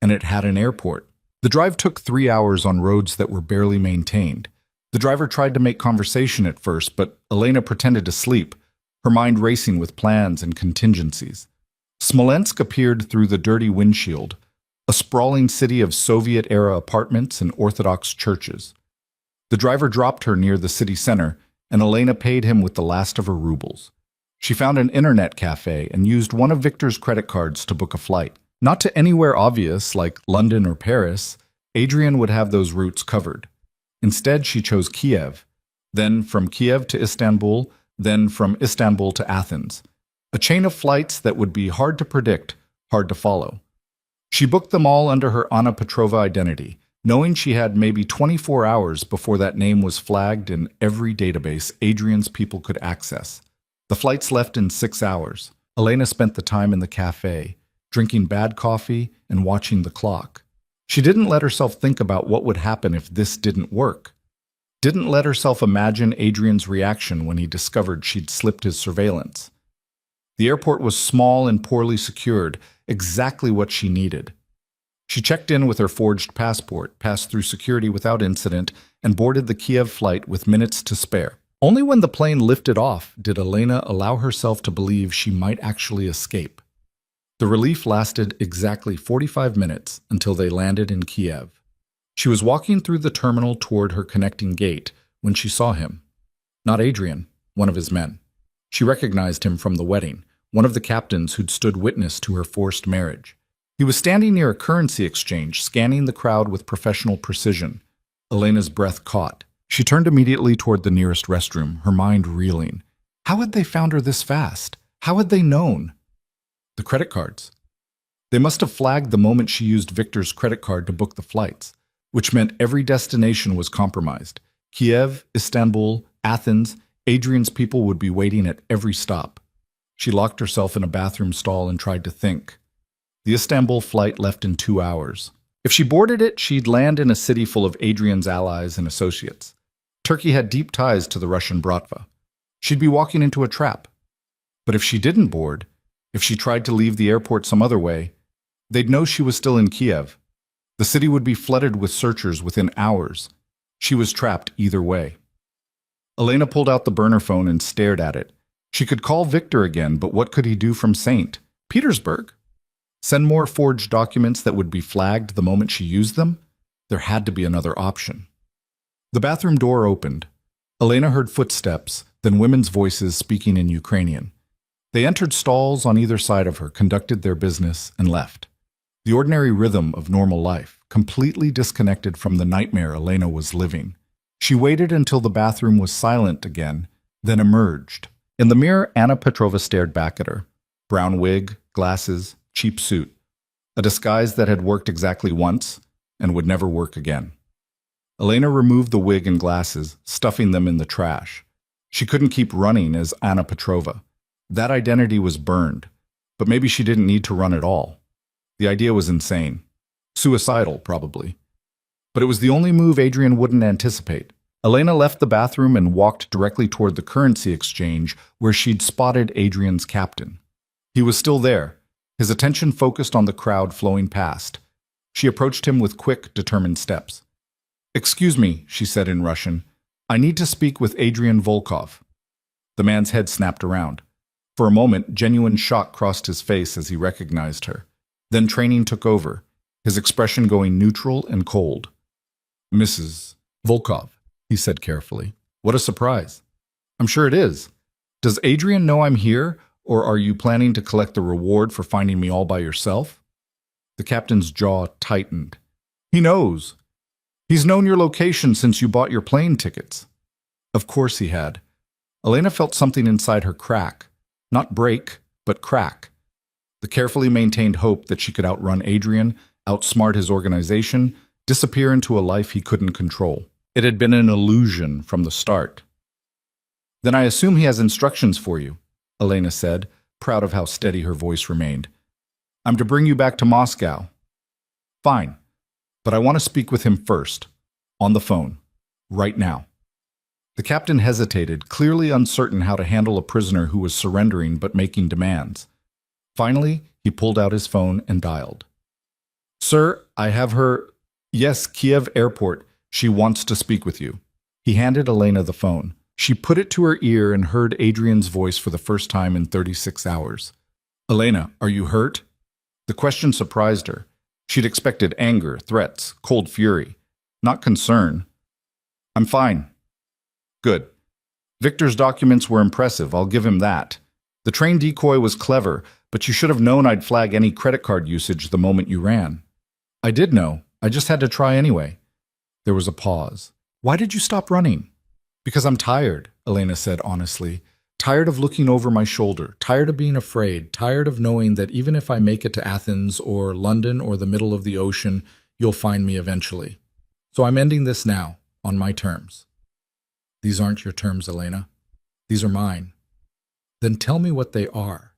[SPEAKER 2] And it had an airport. The drive took 3 hours on roads that were barely maintained. The driver tried to make conversation at first, but Elena pretended to sleep, her mind racing with plans and contingencies. Smolensk appeared through the dirty windshield, a sprawling city of Soviet-era apartments and Orthodox churches. The driver dropped her near the city center, and Elena paid him with the last of her rubles. She found an internet cafe and used one of Victor's credit cards to book a flight. Not to anywhere obvious like London or Paris. Adrian would have those routes covered. Instead, she chose Kiev, then from Kiev to Istanbul, then from Istanbul to Athens. A chain of flights that would be hard to predict, hard to follow. She booked them all under her Anna Petrova identity, knowing she had maybe 24 hours before that name was flagged in every database Adrian's people could access. The flights left in 6 hours. Elena spent the time in the cafe, drinking bad coffee and watching the clock. She didn't let herself think about what would happen if this didn't work. Didn't let herself imagine Adrian's reaction when he discovered she'd slipped his surveillance. The airport was small and poorly secured, exactly what she needed. She checked in with her forged passport, passed through security without incident, and boarded the Kiev flight with minutes to spare. Only when the plane lifted off did Elena allow herself to believe she might actually escape. The relief lasted exactly 45 minutes until they landed in Kiev. She was walking through the terminal toward her connecting gate when she saw him. Not Adrian, one of his men. She recognized him from the wedding, one of the captains who'd stood witness to her forced marriage. He was standing near a currency exchange, scanning the crowd with professional precision. Elena's breath caught. She turned immediately toward the nearest restroom, her mind reeling. How had they found her this fast? How had they known? The credit cards. They must have flagged the moment she used Victor's credit card to book the flights, which meant every destination was compromised. Kiev, Istanbul, Athens, Adrian's people would be waiting at every stop. She locked herself in a bathroom stall and tried to think. The Istanbul flight left in 2 hours. If she boarded it, she'd land in a city full of Adrian's allies and associates. Turkey had deep ties to the Russian Bratva. She'd be walking into a trap. But if she didn't board, if she tried to leave the airport some other way, they'd know she was still in Kiev. The city would be flooded with searchers within hours. She was trapped either way. Elena pulled out the burner phone and stared at it. She could call Victor again, but what could he do from St. Petersburg? Send more forged documents that would be flagged the moment she used them? There had to be another option. The bathroom door opened. Elena heard footsteps, then women's voices speaking in Ukrainian. They entered stalls on either side of her, conducted their business, and left. The ordinary rhythm of normal life, completely disconnected from the nightmare Elena was living. She waited until the bathroom was silent again, then emerged. In the mirror, Anna Petrova stared back at her. Brown wig, glasses, cheap suit. A disguise that had worked exactly once and would never work again. Elena removed the wig and glasses, stuffing them in the trash. She couldn't keep running as Anna Petrova. That identity was burned, but maybe she didn't need to run at all. The idea was insane. Suicidal, probably. But it was the only move Adrian wouldn't anticipate. Elena left the bathroom and walked directly toward the currency exchange where she'd spotted Adrian's captain. He was still there, his attention focused on the crowd flowing past. She approached him with quick, determined steps. "Excuse me," she said in Russian. "I need to speak with Adrian Volkov." The man's head snapped around. For a moment, genuine shock crossed his face as he recognized her. Then training took over, his expression going neutral and cold. "Mrs. Volkov," he said carefully. "What a surprise." "I'm sure it is. Does Adrian know I'm here, or are you planning to collect the reward for finding me all by yourself?" The captain's jaw tightened. "He knows. He's known your location since you bought your plane tickets." Of course he had. Elena felt something inside her crack. Not break, but crack. The carefully maintained hope that she could outrun Adrian, outsmart his organization, disappear into a life he couldn't control. It had been an illusion from the start. "Then I assume he has instructions for you," Elena said, proud of how steady her voice remained. "I'm to bring you back to Moscow." "Fine, but I want to speak with him first. On the phone. Right now." The captain hesitated, clearly uncertain how to handle a prisoner who was surrendering but making demands. Finally, he pulled out his phone and dialed. "Sir, I have her. Yes, Kiev Airport. She wants to speak with you." He handed Elena the phone. She put it to her ear and heard Adrian's voice for the first time in 36 hours. "Elena, are you hurt?" The question surprised her. She'd expected anger, threats, cold fury, not concern. "I'm fine." "Good. Victor's documents were impressive, I'll give him that. The train decoy was clever, but you should have known I'd flag any credit card usage the moment you ran." "I did know. I just had to try anyway." There was a pause. "Why did you stop running?" "Because I'm tired," Elena said honestly. "Tired of looking over my shoulder, tired of being afraid, tired of knowing that even if I make it to Athens or London or the middle of the ocean, you'll find me eventually. So I'm ending this now, on my terms." "These aren't your terms, Elena. These are mine." "Then tell me what they are.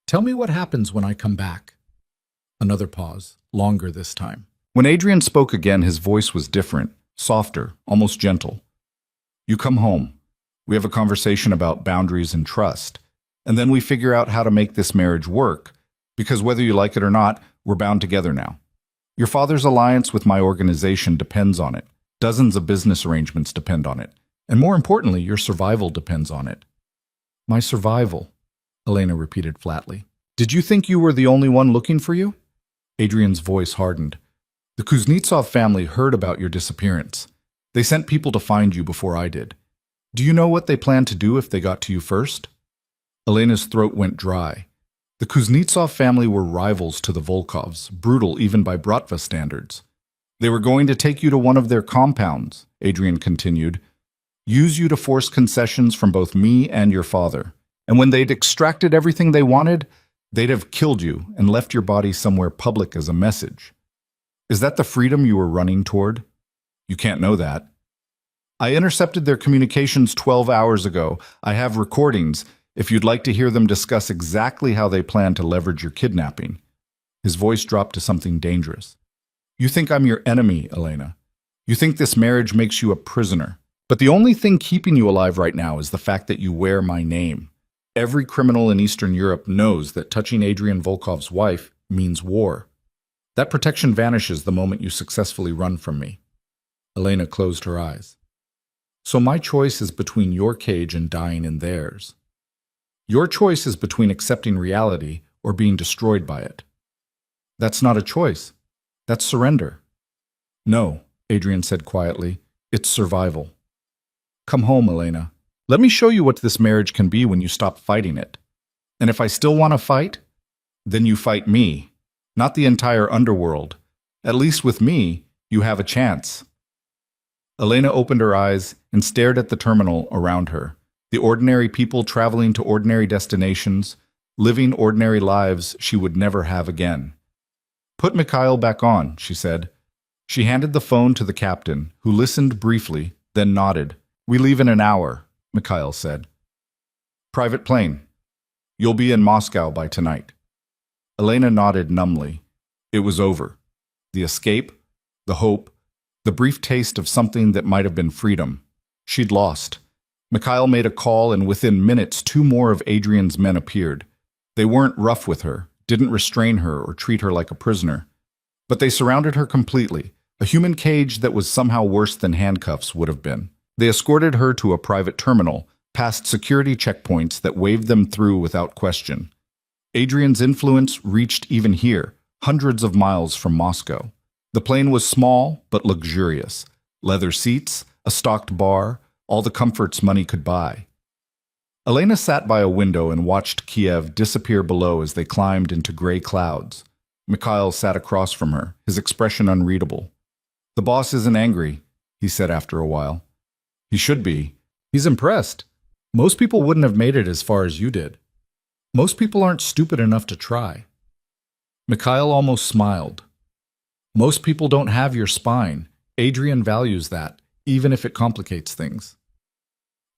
[SPEAKER 2] Tell me what happens when I come back." Another pause, longer this time. When Adrian spoke again, his voice was different, softer, almost gentle. "You come home. We have a conversation about boundaries and trust, and then we figure out how to make this marriage work, because whether you like it or not, we're bound together now. Your father's alliance with my organization depends on it. Dozens of business arrangements depend on it. And more importantly, your survival depends on it." "My survival," Elena repeated flatly. "Did you think you were the only one looking for you?" Adrian's voice hardened. "The Kuznetsov family heard about your disappearance. They sent people to find you before I did. Do you know what they planned to do if they got to you first?" Elena's throat went dry. The Kuznetsov family were rivals to the Volkovs, brutal even by Bratva standards. "They were going to take you to one of their compounds," Adrian continued, "use you to force concessions from both me and your father. And when they'd extracted everything they wanted, they'd have killed you and left your body somewhere public as a message. Is that the freedom you were running toward? You can't know that." I intercepted their communications 12 hours ago. I have recordings, if you'd like to hear them discuss exactly how they plan to leverage your kidnapping. His voice dropped to something dangerous. You think I'm your enemy, Elena. You think this marriage makes you a prisoner. But the only thing keeping you alive right now is the fact that you wear my name. Every criminal in Eastern Europe knows that touching Adrian Volkov's wife means war. That protection vanishes the moment you successfully run from me. Elena closed her eyes. So my choice is between your cage and dying in theirs. Your choice is between accepting reality or being destroyed by it. That's not a choice. That's surrender. No, Adrian said quietly. It's survival. Come home, Elena. Let me show you what this marriage can be when you stop fighting it. And if I still want to fight, then you fight me, not the entire underworld. At least with me, you have a chance. Elena opened her eyes and stared at the terminal around her. The ordinary people traveling to ordinary destinations, living ordinary lives she would never have again. Put Mikhail back on, she said. She handed the phone to the captain, who listened briefly, then nodded. We leave in an hour, Mikhail said. Private plane. You'll be in Moscow by tonight. Elena nodded numbly. It was over. The escape, the hope, the brief taste of something that might have been freedom. She'd lost. Mikhail made a call, and within minutes 2 more of Adrian's men appeared. They weren't rough with her, didn't restrain her or treat her like a prisoner. But they surrounded her completely, a human cage that was somehow worse than handcuffs would have been. They escorted her to a private terminal, past security checkpoints that waved them through without question. Adrian's influence reached even here, hundreds of miles from Moscow. The plane was small but luxurious. Leather seats, a stocked bar, all the comforts money could buy. Elena sat by a window and watched Kiev disappear below as they climbed into gray clouds. Mikhail sat across from her, his expression unreadable. The boss isn't angry, he said after a while. He should be. He's impressed. Most people wouldn't have made it as far as you did. Most people aren't stupid enough to try. Mikhail almost smiled. Most people don't have your spine. Adrian values that, even if it complicates things.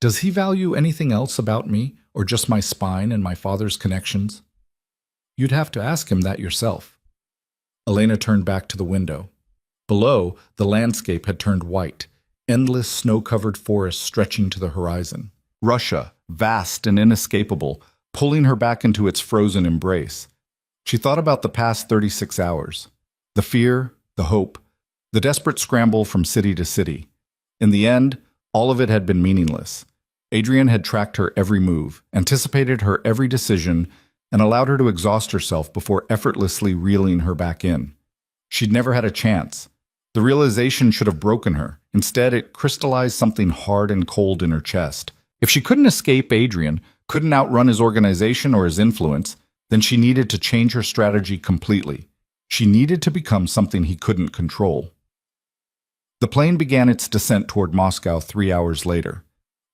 [SPEAKER 2] Does he value anything else about me, or just my spine and my father's connections? You'd have to ask him that yourself. Elena turned back to the window. Below, the landscape had turned white, endless snow-covered forests stretching to the horizon. Russia, vast and inescapable, pulling her back into its frozen embrace. She thought about the past 36 hours. The fear, the hope, the desperate scramble from city to city. In the end, all of it had been meaningless. Adrian had tracked her every move, anticipated her every decision, and allowed her to exhaust herself before effortlessly reeling her back in. She'd never had a chance. The realization should have broken her. Instead, it crystallized something hard and cold in her chest. If she couldn't escape Adrian, couldn't outrun his organization or his influence, then she needed to change her strategy completely. She needed to become something he couldn't control. The plane began its descent toward Moscow 3 hours later.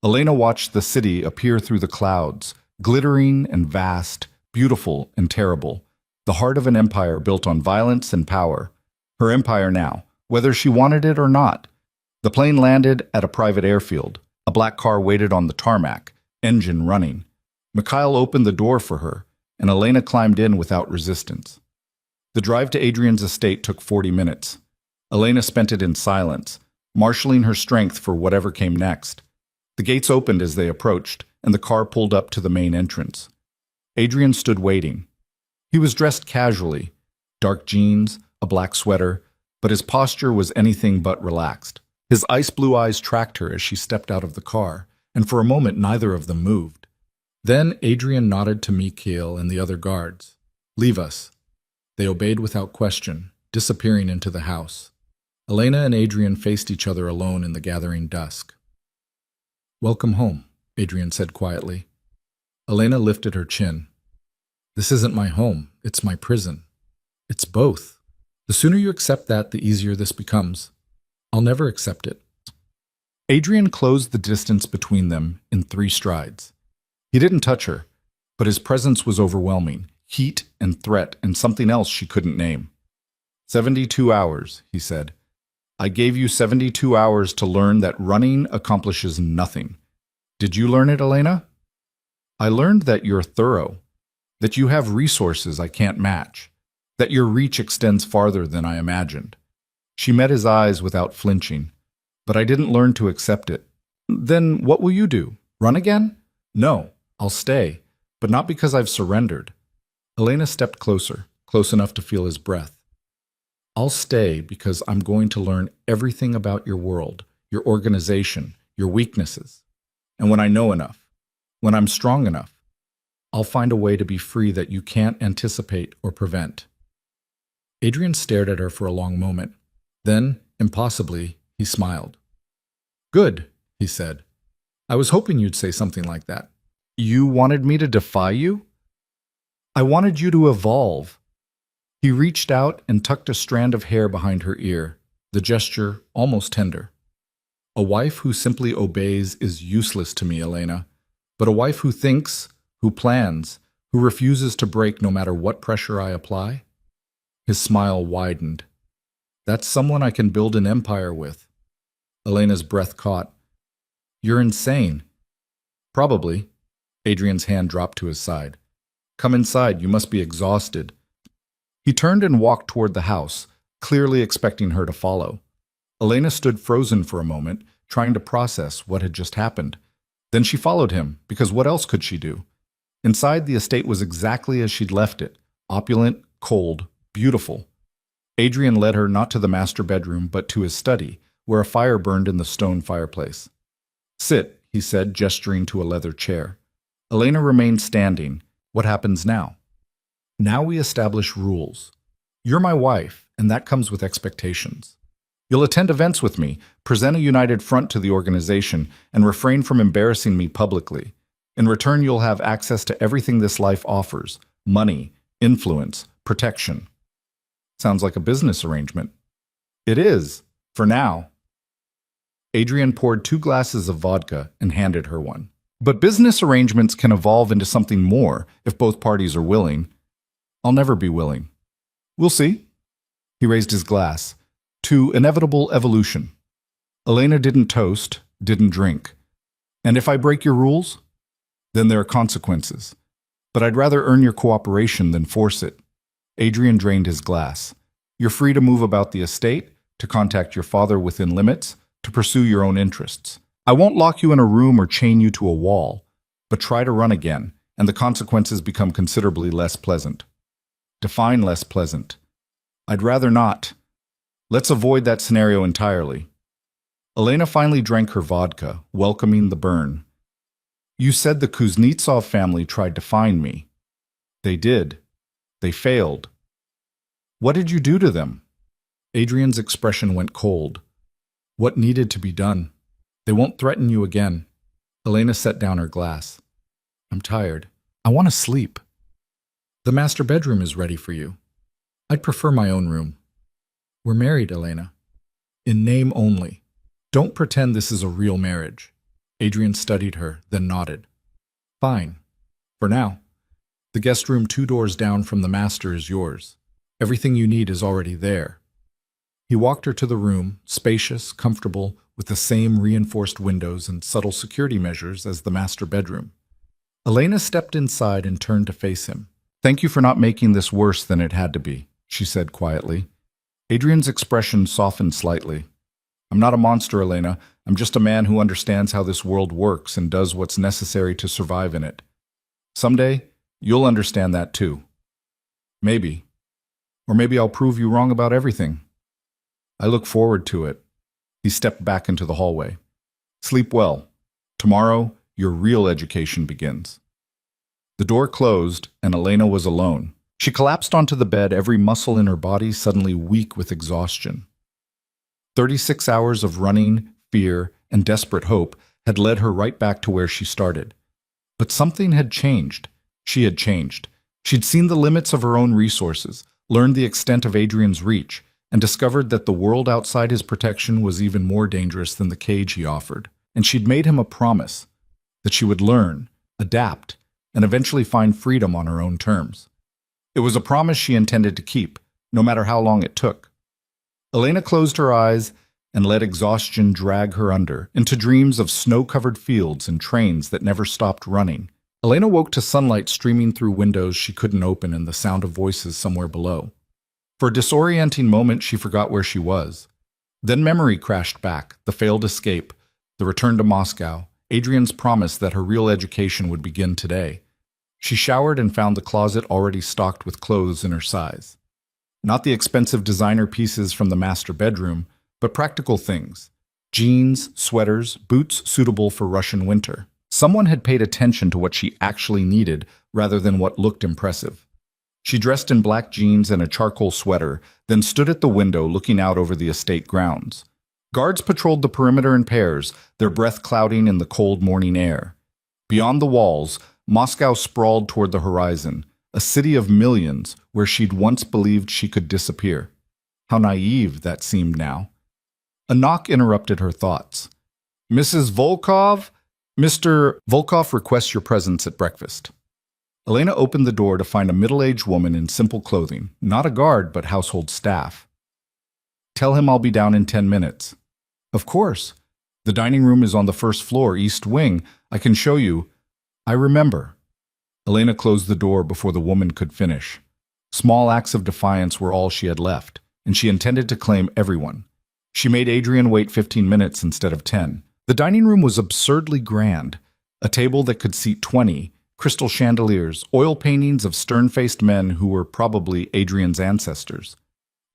[SPEAKER 2] Elena watched the city appear through the clouds, glittering and vast, beautiful and terrible, the heart of an empire built on violence and power. Her empire now, whether she wanted it or not. The plane landed at a private airfield. A black car waited on the tarmac, engine running. Mikhail opened the door for her, and Elena climbed in without resistance. The drive to Adrian's estate took 40 minutes. Elena spent it in silence, marshaling her strength for whatever came next. The gates opened as they approached, and the car pulled up to the main entrance. Adrian stood waiting. He was dressed casually, dark jeans, a black sweater, but his posture was anything but relaxed. His ice-blue eyes tracked her as she stepped out of the car, and for a moment neither of them moved. Then Adrian nodded to Mikhail and the other guards. "Leave us." They obeyed without question, disappearing into the house. Elena and Adrian faced each other alone in the gathering dusk. "Welcome home," Adrian said quietly. Elena lifted her chin. "This isn't my home, it's my prison. It's both. The sooner you accept that, the easier this becomes. I'll never accept it." Adrian closed the distance between them in 3 strides. He didn't touch her, but his presence was overwhelming, heat and threat and something else she couldn't name. 72 hours, he said. I gave you 72 hours to learn that running accomplishes nothing. Did you learn it, Elena? I learned that you're thorough, that you have resources I can't match, that your reach extends farther than I imagined. She met his eyes without flinching, but I didn't learn to accept it. Then what will you do? Run again? No, I'll stay, but not because I've surrendered. Elena stepped closer, close enough to feel his breath. I'll stay because I'm going to learn everything about your world, your organization, your weaknesses. And when I know enough, when I'm strong enough, I'll find a way to be free that you can't anticipate or prevent. Adrian stared at her for a long moment. Then, impossibly, he smiled. Good, he said. I was hoping you'd say something like that. You wanted me to defy you? I wanted you to evolve. He reached out and tucked a strand of hair behind her ear, the gesture almost tender. A wife who simply obeys is useless to me, Elena, but a wife who thinks, who plans, who refuses to break no matter what pressure I apply? His smile widened. That's someone I can build an empire with. Elena's breath caught. You're insane. Probably. Adrian's hand dropped to his side. Come inside, you must be exhausted. He turned and walked toward the house, clearly expecting her to follow. Elena stood frozen for a moment, trying to process what had just happened. Then she followed him, because what else could she do? Inside, the estate was exactly as she'd left it, opulent, cold, beautiful. Adrian led her not to the master bedroom, but to his study, where a fire burned in the stone fireplace. Sit, he said, gesturing to a leather chair. Elena remained standing. What happens now? Now we establish rules. You're my wife, and that comes with expectations. You'll attend events with me, present a united front to the organization, and refrain from embarrassing me publicly. In return, you'll have access to everything this life offers: money, influence, protection. Sounds like a business arrangement. It is, for now. Adrian poured 2 glasses of vodka and handed her one. But business arrangements can evolve into something more if both parties are willing. I'll never be willing. We'll see. He raised his glass. To inevitable evolution. Elena didn't toast, didn't drink. And if I break your rules? Then there are consequences. But I'd rather earn your cooperation than force it. Adrian drained his glass. You're free to move about the estate, to contact your father within limits, to pursue your own interests. I won't lock you in a room or chain you to a wall, but try to run again, and the consequences become considerably less pleasant. Define less pleasant. I'd rather not. Let's avoid that scenario entirely. Elena finally drank her vodka, welcoming the burn. You said the Kuznetsov family tried to find me. They did. They failed. What did you do to them? Adrian's expression went cold. What needed to be done? They won't threaten you again. Elena set down her glass. I'm tired. I want to sleep. The master bedroom is ready for you. I'd prefer my own room. We're married, Elena. In name only. Don't pretend this is a real marriage. Adrian studied her, then nodded. Fine. For now. The guest room 2 doors down from the master is yours. Everything you need is already there. He walked her to the room, spacious, comfortable, with the same reinforced windows and subtle security measures as the master bedroom. Elena stepped inside and turned to face him. Thank you for not making this worse than it had to be, she said quietly. Adrian's expression softened slightly. I'm not a monster, Elena. I'm just a man who understands how this world works and does what's necessary to survive in it. Someday, you'll understand that too. Maybe. Or maybe I'll prove you wrong about everything. I look forward to it. He stepped back into the hallway. Sleep well. Tomorrow, your real education begins. The door closed, and Elena was alone. She collapsed onto the bed, every muscle in her body suddenly weak with exhaustion. 36 hours of running, fear, and desperate hope had led her right back to where she started. But something had changed. She had changed. She'd seen the limits of her own resources, learned the extent of Adrian's reach, and discovered that the world outside his protection was even more dangerous than the cage he offered. And she'd made him a promise that she would learn, adapt, and eventually find freedom on her own terms. It was a promise she intended to keep, no matter how long it took. Elena closed her eyes and let exhaustion drag her under, into dreams of snow-covered fields and trains that never stopped running. Elena woke to sunlight streaming through windows she couldn't open and the sound of voices somewhere below. For a disorienting moment, she forgot where she was. Then memory crashed back, the failed escape, the return to Moscow, Adrian's promise that her real education would begin today. She showered and found the closet already stocked with clothes in her size. Not the expensive designer pieces from the master bedroom, but practical things. Jeans, sweaters, boots suitable for Russian winter. Someone had paid attention to what she actually needed rather than what looked impressive. She dressed in black jeans and a charcoal sweater, then stood at the window looking out over the estate grounds. Guards patrolled the perimeter in pairs, their breath clouding in the cold morning air. Beyond the walls, Moscow sprawled toward the horizon, a city of millions where she'd once believed she could disappear. How naive that seemed now. A knock interrupted her thoughts. "Mrs. Volkov? Mr. Volkov requests your presence at breakfast." Elena opened the door to find a middle-aged woman in simple clothing, not a guard but household staff. "Tell him I'll be down in 10 minutes. "Of course. The dining room is on the first floor, east wing. I can show you." "I remember." Elena closed the door before the woman could finish. Small acts of defiance were all she had left, and she intended to claim everyone. She made Adrian wait 15 minutes instead of 10. The dining room was absurdly grand. A table that could seat 20, crystal chandeliers, oil paintings of stern-faced men who were probably Adrian's ancestors.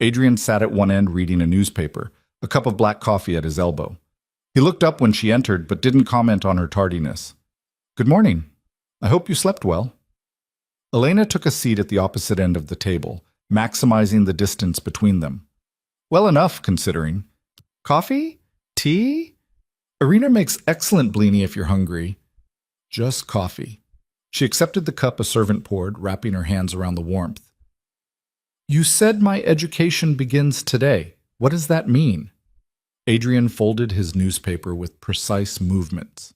[SPEAKER 2] Adrian sat at one end reading a newspaper, a cup of black coffee at his elbow. He looked up when she entered but didn't comment on her tardiness. "Good morning. I hope you slept well." Elena took a seat at the opposite end of the table, maximizing the distance between them. "Well enough, considering. Coffee? Tea? Irina makes excellent blini if you're hungry." "Just coffee." She accepted the cup a servant poured, wrapping her hands around the warmth. "You said my education begins today. What does that mean?" Adrian folded his newspaper with precise movements.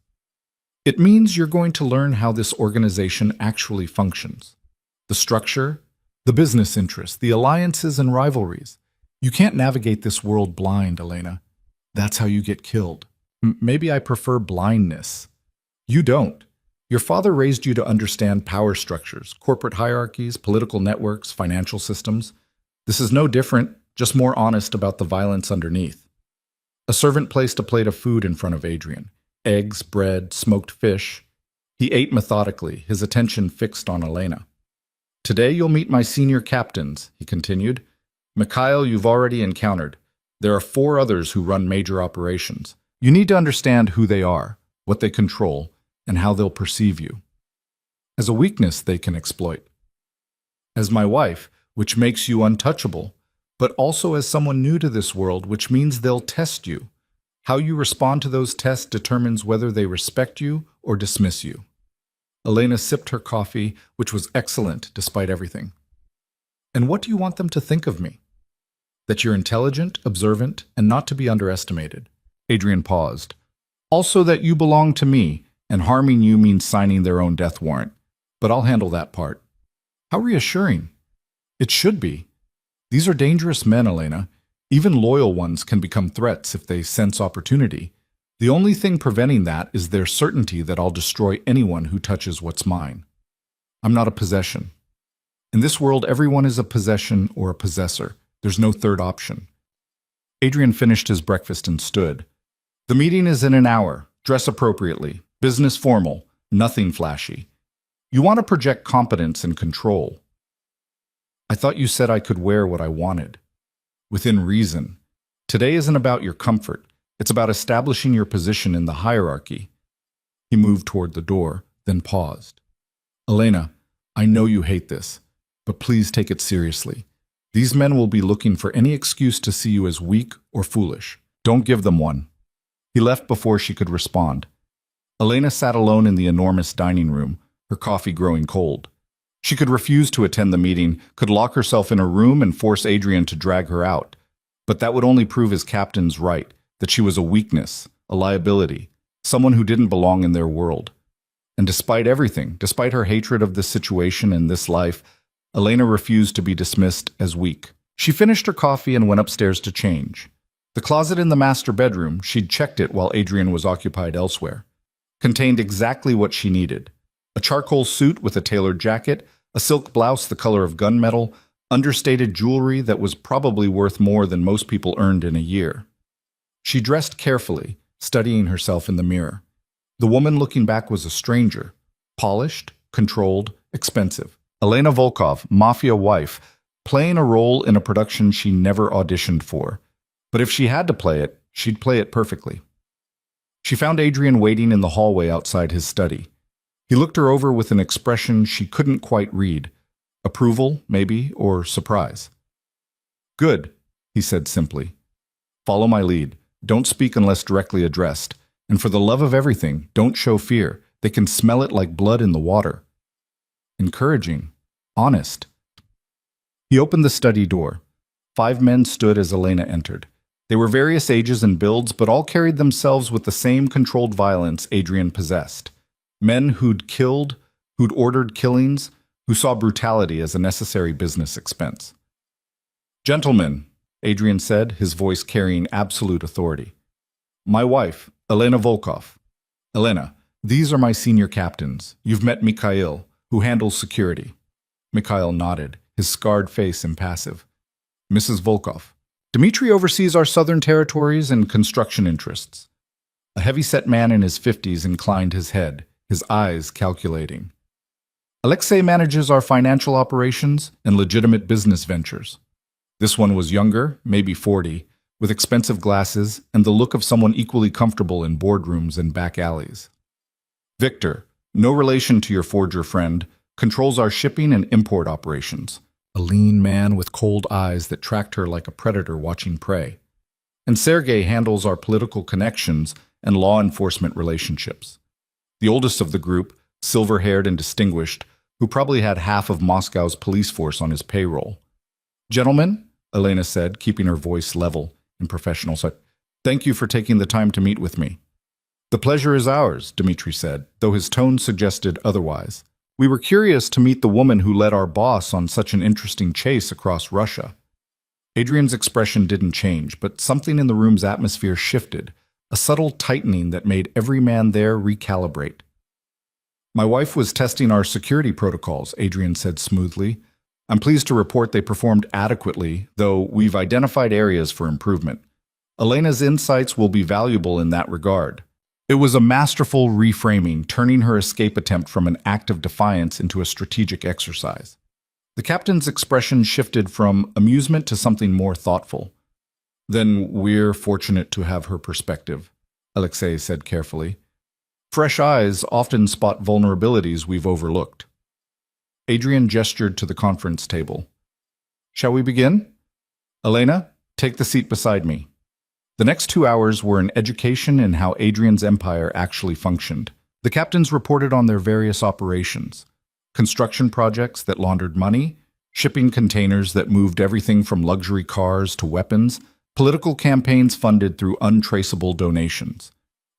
[SPEAKER 2] "It means you're going to learn how this organization actually functions. The structure, the business interests, the alliances and rivalries. You can't navigate this world blind, Elena. That's how you get killed. Maybe I prefer blindness. You don't. Your father raised you to understand power structures, corporate hierarchies, political networks, financial systems. This is no different, just more honest about the violence underneath." A servant placed a plate of food in front of Adrian. Eggs, bread, smoked fish. He ate methodically, his attention fixed on Elena. "Today you'll meet my senior captains," he continued. "Mikhail you've already encountered. There are 4 others who run major operations. You need to understand who they are, what they control, and how they'll perceive you. As a weakness they can exploit. As my wife, which makes you untouchable, but also as someone new to this world, which means they'll test you. How you respond to those tests determines whether they respect you or dismiss you." Elena sipped her coffee, which was excellent despite everything. "And what do you want them to think of me?" "That you're intelligent, observant, and not to be underestimated." Adrian paused. "Also that you belong to me, and harming you means signing their own death warrant. But I'll handle that part." "How reassuring." "It should be. These are dangerous men, Elena. Even loyal ones can become threats if they sense opportunity. The only thing preventing that is their certainty that I'll destroy anyone who touches what's mine. I'm not a possession. In this world, everyone is a possession or a possessor. There's no third option." Adrian finished his breakfast and stood. "The meeting is in an hour. Dress appropriately. Business formal. Nothing flashy. You want to project competence and control." "I thought you said I could wear what I wanted." "Within reason. Today isn't about your comfort. It's about establishing your position in the hierarchy." He moved toward the door, then paused. "Elena, I know you hate this, but please take it seriously. These men will be looking for any excuse to see you as weak or foolish. Don't give them one." He left before she could respond. Elena sat alone in the enormous dining room, her coffee growing cold. She could refuse to attend the meeting, could lock herself in a room and force Adrian to drag her out. But that would only prove his captain's right, that she was a weakness, a liability, someone who didn't belong in their world. And despite everything, despite her hatred of this situation and this life, Elena refused to be dismissed as weak. She finished her coffee and went upstairs to change. The closet in the master bedroom, she'd checked it while Adrian was occupied elsewhere, contained exactly what she needed: a charcoal suit with a tailored jacket, a silk blouse the color of gunmetal, understated jewelry that was probably worth more than most people earned in a year. She dressed carefully, studying herself in the mirror. The woman looking back was a stranger, polished, controlled, expensive. Elena Volkov, mafia wife, playing a role in a production she never auditioned for. But if she had to play it, she'd play it perfectly. She found Adrian waiting in the hallway outside his study. He looked her over with an expression she couldn't quite read. Approval, maybe, or surprise. "Good," he said simply. "Follow my lead. Don't speak unless directly addressed. And for the love of everything, don't show fear. They can smell it like blood in the water." Encouraging. Honest. He opened the study door. 5 men stood as Elena entered. They were various ages and builds, but all carried themselves with the same controlled violence Adrian possessed. Men who'd killed, who'd ordered killings, who saw brutality as a necessary business expense. "Gentlemen," Adrian said, his voice carrying absolute authority. "My wife, Elena Volkov. Elena, these are my senior captains. You've met Mikhail, who handles security." Mikhail nodded, his scarred face impassive. "Mrs. Volkov. Dmitry oversees our southern territories and construction interests." A heavy-set man in his 50s inclined his head, his eyes calculating. "Alexei manages our financial operations and legitimate business ventures." This one was younger, maybe 40, with expensive glasses and the look of someone equally comfortable in boardrooms and back alleys. "Victor, no relation to your forger friend, controls our shipping and import operations." A lean man with cold eyes that tracked her like a predator watching prey. "And Sergei handles our political connections and law enforcement relationships." The oldest of the group, silver-haired and distinguished, who probably had half of Moscow's police force on his payroll. "Gentlemen," Elena said, keeping her voice level and professional, "thank you for taking the time to meet with me." "The pleasure is ours," Dmitry said, though his tone suggested otherwise. "We were curious to meet the woman who led our boss on such an interesting chase across Russia." Adrian's expression didn't change, but something in the room's atmosphere shifted, a subtle tightening that made every man there recalibrate. "My wife was testing our security protocols," Adrian said smoothly. "I'm pleased to report they performed adequately, though we've identified areas for improvement. Elena's insights will be valuable in that regard." It was a masterful reframing, turning her escape attempt from an act of defiance into a strategic exercise. The captain's expression shifted from amusement to something more thoughtful. "Then we're fortunate to have her perspective," Alexei said carefully. "Fresh eyes often spot vulnerabilities we've overlooked." Adrian gestured to the conference table. "Shall we begin? Elena, take the seat beside me." The next 2 hours were an education in how Adrian's empire actually functioned. The captains reported on their various operations: construction projects that laundered money, shipping containers that moved everything from luxury cars to weapons, political campaigns funded through untraceable donations.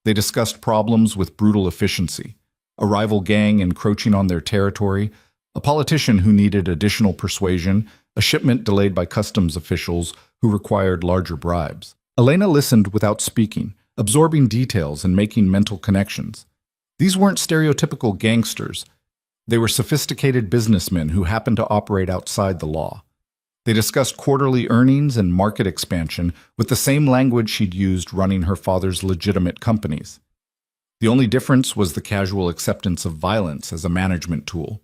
[SPEAKER 2] They discussed problems with brutal efficiency: a rival gang encroaching on their territory, a politician who needed additional persuasion, a shipment delayed by customs officials who required larger bribes. Elena listened without speaking, absorbing details and making mental connections. These weren't stereotypical gangsters. They were sophisticated businessmen who happened to operate outside the law. They discussed quarterly earnings and market expansion with the same language she'd used running her father's legitimate companies. The only difference was the casual acceptance of violence as a management tool.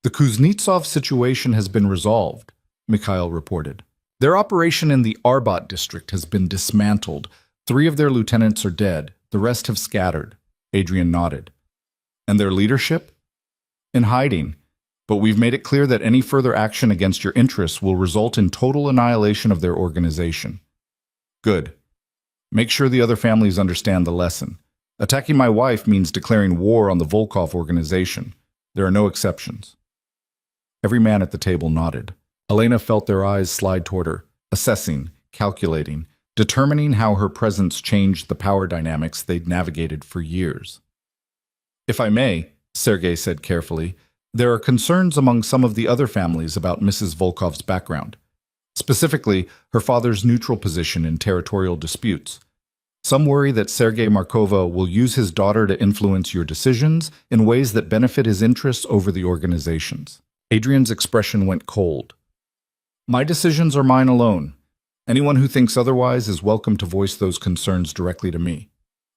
[SPEAKER 2] "The Kuznetsov situation has been resolved," Mikhail reported. "Their operation in the Arbat district has been dismantled. 3 of their lieutenants are dead. The rest have scattered." Adrian nodded. "And their leadership?" "In hiding. But we've made it clear that any further action against your interests will result in total annihilation of their organization." "Good. Make sure the other families understand the lesson. Attacking my wife means declaring war on the Volkov organization. There are no exceptions." Every man at the table nodded. Elena felt their eyes slide toward her, assessing, calculating, determining how her presence changed the power dynamics they'd navigated for years. "If I may," Sergei said carefully, "there are concerns among some of the other families about Mrs. Volkov's background. Specifically, her father's neutral position in territorial disputes. Some worry that Sergei Markova will use his daughter to influence your decisions in ways that benefit his interests over the organization's. Adrian's expression went cold. My decisions are mine alone. Anyone who thinks otherwise is welcome to voice those concerns directly to me.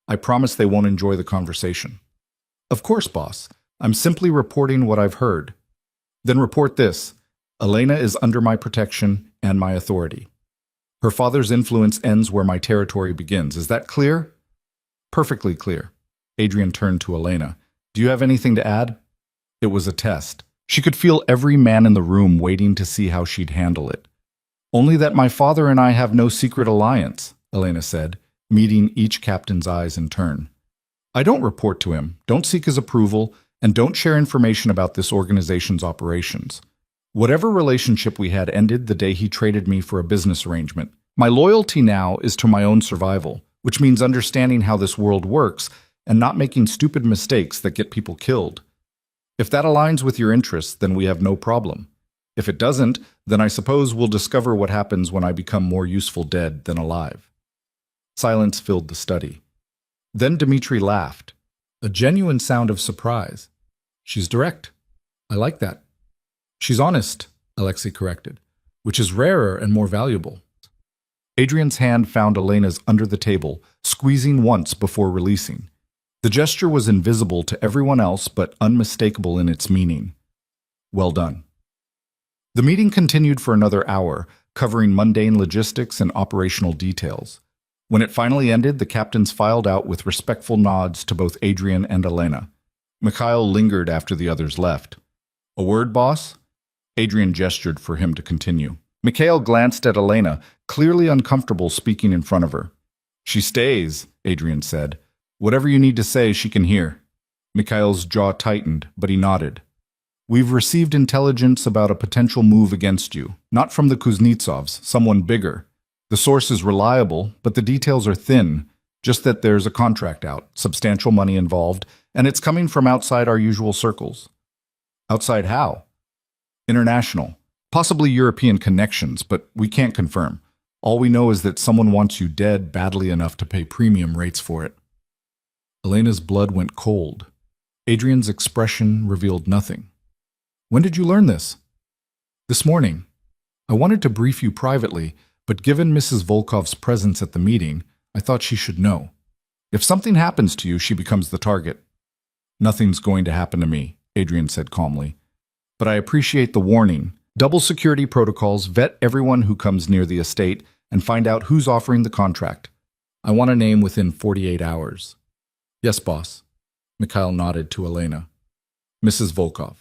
[SPEAKER 2] I promise they won't enjoy the conversation. Of course, boss. I'm simply reporting what I've heard. Then report this. Elena is under my protection and my authority. Her father's influence ends where my territory begins. Is that clear? Perfectly clear. Adrian turned to Elena. Do you have anything to add? It was a test. She could feel every man in the room waiting to see how she'd handle it. Only that my father and I have no secret alliance, Elena said, meeting each captain's eyes in turn. I don't report to him, don't seek his approval, and don't share information about this organization's operations. Whatever relationship we had ended the day he traded me for a business arrangement. My loyalty now is to my own survival, which means understanding how this world works and not making stupid mistakes that get people killed. If that aligns with your interests, then we have no problem. If it doesn't, then I suppose we'll discover what happens when I become more useful dead than alive. Silence filled the study. Then Dmitri laughed, a genuine sound of surprise. She's direct. I like that. She's honest, Alexei corrected, which is rarer and more valuable. Adrian's hand found Elena's under the table, squeezing once before releasing. The gesture was invisible to everyone else but unmistakable in its meaning. Well done. The meeting continued for another hour, covering mundane logistics and operational details. When it finally ended, the captains filed out with respectful nods to both Adrian and Elena. Mikhail lingered after the others left. A word, boss? Adrian gestured for him to continue. Mikhail glanced at Elena, clearly uncomfortable speaking in front of her. She stays, Adrian said. Whatever you need to say, she can hear. Mikhail's jaw tightened, but he nodded. We've received intelligence about a potential move against you, not from the Kuznetsovs, someone bigger. The source is reliable, but the details are thin, just that there's a contract out, substantial money involved, and it's coming from outside our usual circles. Outside how? International. Possibly European connections, but we can't confirm. All we know is that someone wants you dead badly enough to pay premium rates for it. Elena's blood went cold. Adrian's expression revealed nothing. When did you learn this? This morning. I wanted to brief you privately, but given Mrs. Volkov's presence at the meeting, I thought she should know. If something happens to you, she becomes the target. Nothing's going to happen to me, Adrian said calmly. But I appreciate the warning. Double security protocols, vet everyone who comes near the estate, and find out who's offering the contract. I want a name within 48 hours. Yes, boss. Mikhail nodded to Elena. Mrs. Volkov.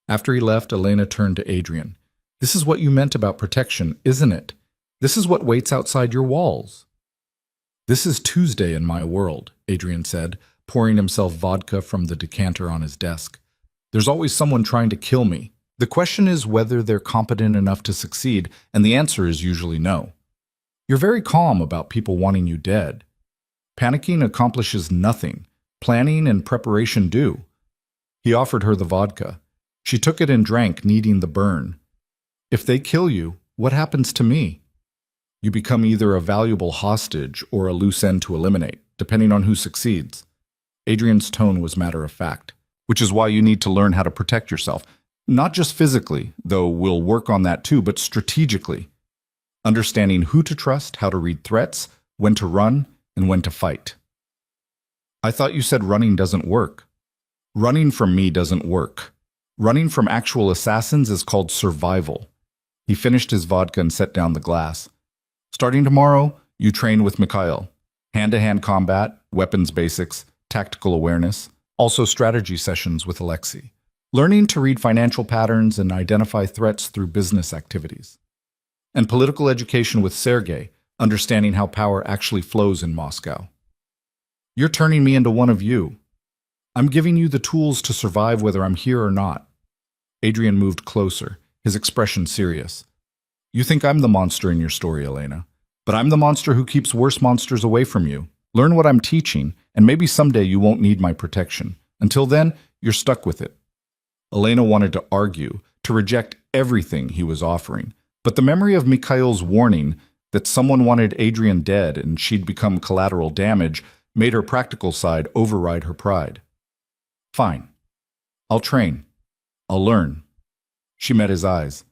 [SPEAKER 2] After he left, Elena turned to Adrian. This is what you meant about protection, isn't it? This is what waits outside your walls. This is Tuesday in my world, Adrian said, pouring himself vodka from the decanter on his desk. There's always someone trying to kill me. The question is whether they're competent enough to succeed, and the answer is usually no. You're very calm about people wanting you dead. Panicking accomplishes nothing. Planning and preparation do. He offered her the vodka. She took it and drank, needing the burn. If they kill you, what happens to me? You become either a valuable hostage or a loose end to eliminate, depending on who succeeds. Adrian's tone was matter of fact, which is why you need to learn how to protect yourself. Not just physically, though we'll work on that too, but strategically. Understanding who to trust, how to read threats, when to run, and when to fight. I thought you said running doesn't work. Running from me doesn't work. Running from actual assassins is called survival. He finished his vodka and set down the glass. Starting tomorrow, you train with Mikhail. Hand-to-hand combat, weapons basics, tactical awareness, also strategy sessions with Alexei. Learning to read financial patterns and identify threats through business activities. And political education with Sergei, understanding how power actually flows in Moscow. You're turning me into one of you. I'm giving you the tools to survive whether I'm here or not. Adrian moved closer, his expression serious. You think I'm the monster in your story, Elena, but I'm the monster who keeps worse monsters away from you. Learn what I'm teaching, and maybe someday you won't need my protection. Until then, you're stuck with it. Elena wanted to argue, to reject everything he was offering, But the memory of Mikhail's warning that someone wanted Adrian dead and she'd become collateral damage made her practical side override her pride. Fine. I'll train. I'll learn. She met his eyes.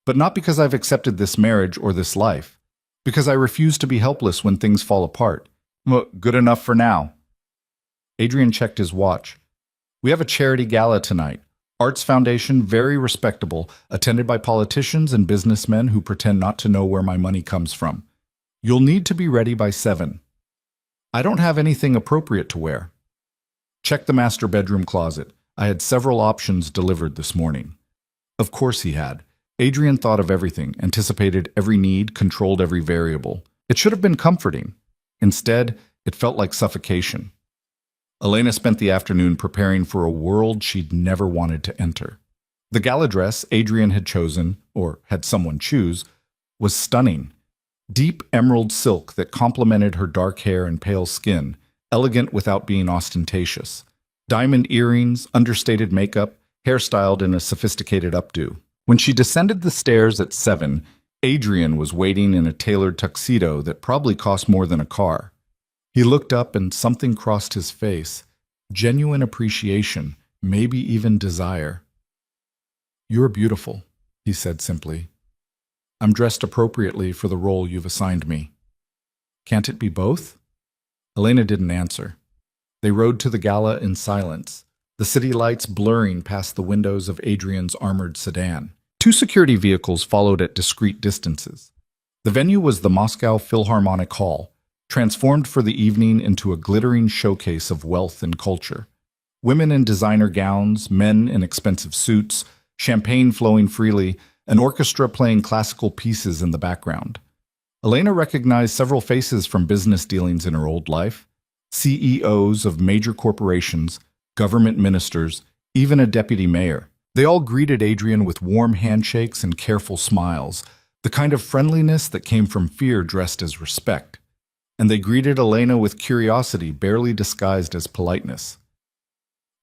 [SPEAKER 2] But not because I've accepted this marriage or this life. Because I refuse to be helpless when things fall apart. Well, good enough for now. Adrian checked his watch. We have a charity gala tonight. Arts Foundation, very respectable, attended by politicians and businessmen who pretend not to know where my money comes from. You'll need to be ready by 7. I don't have anything appropriate to wear. Check the master bedroom closet. I had several options delivered this morning. Of course he had. Adrian thought of everything, anticipated every need, controlled every variable. It should have been comforting. Instead, it felt like suffocation. Elena spent the afternoon preparing for a world she'd never wanted to enter. The gala dress Adrian had chosen, or had someone choose, was stunning. Deep emerald silk that complemented her dark hair and pale skin, elegant without being ostentatious. Diamond earrings, understated makeup, hairstyled in a sophisticated updo. When she descended the stairs at 7, Adrian was waiting in a tailored tuxedo that probably cost more than a car. He looked up and something crossed his face. Genuine appreciation, maybe even desire. You're beautiful, he said simply. I'm dressed appropriately for the role you've assigned me. Can't it be both? Elena didn't answer. They rode to the gala in silence, the city lights blurring past the windows of Adrian's armored sedan. 2 security vehicles followed at discreet distances. The venue was the Moscow Philharmonic Hall, transformed for the evening into a glittering showcase of wealth and culture. Women in designer gowns, men in expensive suits, champagne flowing freely, an orchestra playing classical pieces in the background. Elena recognized several faces from business dealings in her old life. CEOs of major corporations, government ministers, even a deputy mayor. They all greeted Adrian with warm handshakes and careful smiles, the kind of friendliness that came from fear dressed as respect. And they greeted Elena with curiosity barely disguised as politeness.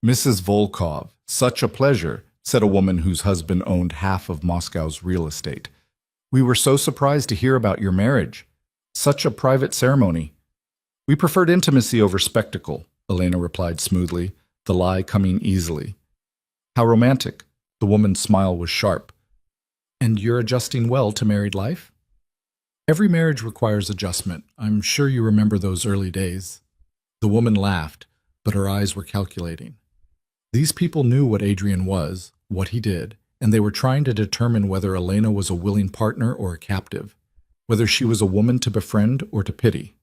[SPEAKER 2] Mrs. Volkov, such a pleasure, said a woman whose husband owned half of Moscow's real estate. We were so surprised to hear about your marriage. Such a private ceremony. We preferred intimacy over spectacle, Elena replied smoothly, the lie coming easily. How romantic. The woman's smile was sharp. And you're adjusting well to married life? Every marriage requires adjustment. I'm sure you remember those early days. The woman laughed, but her eyes were calculating. These people knew what Adrian was, what he did, and they were trying to determine whether Elena was a willing partner or a captive, whether she was a woman to befriend or to pity.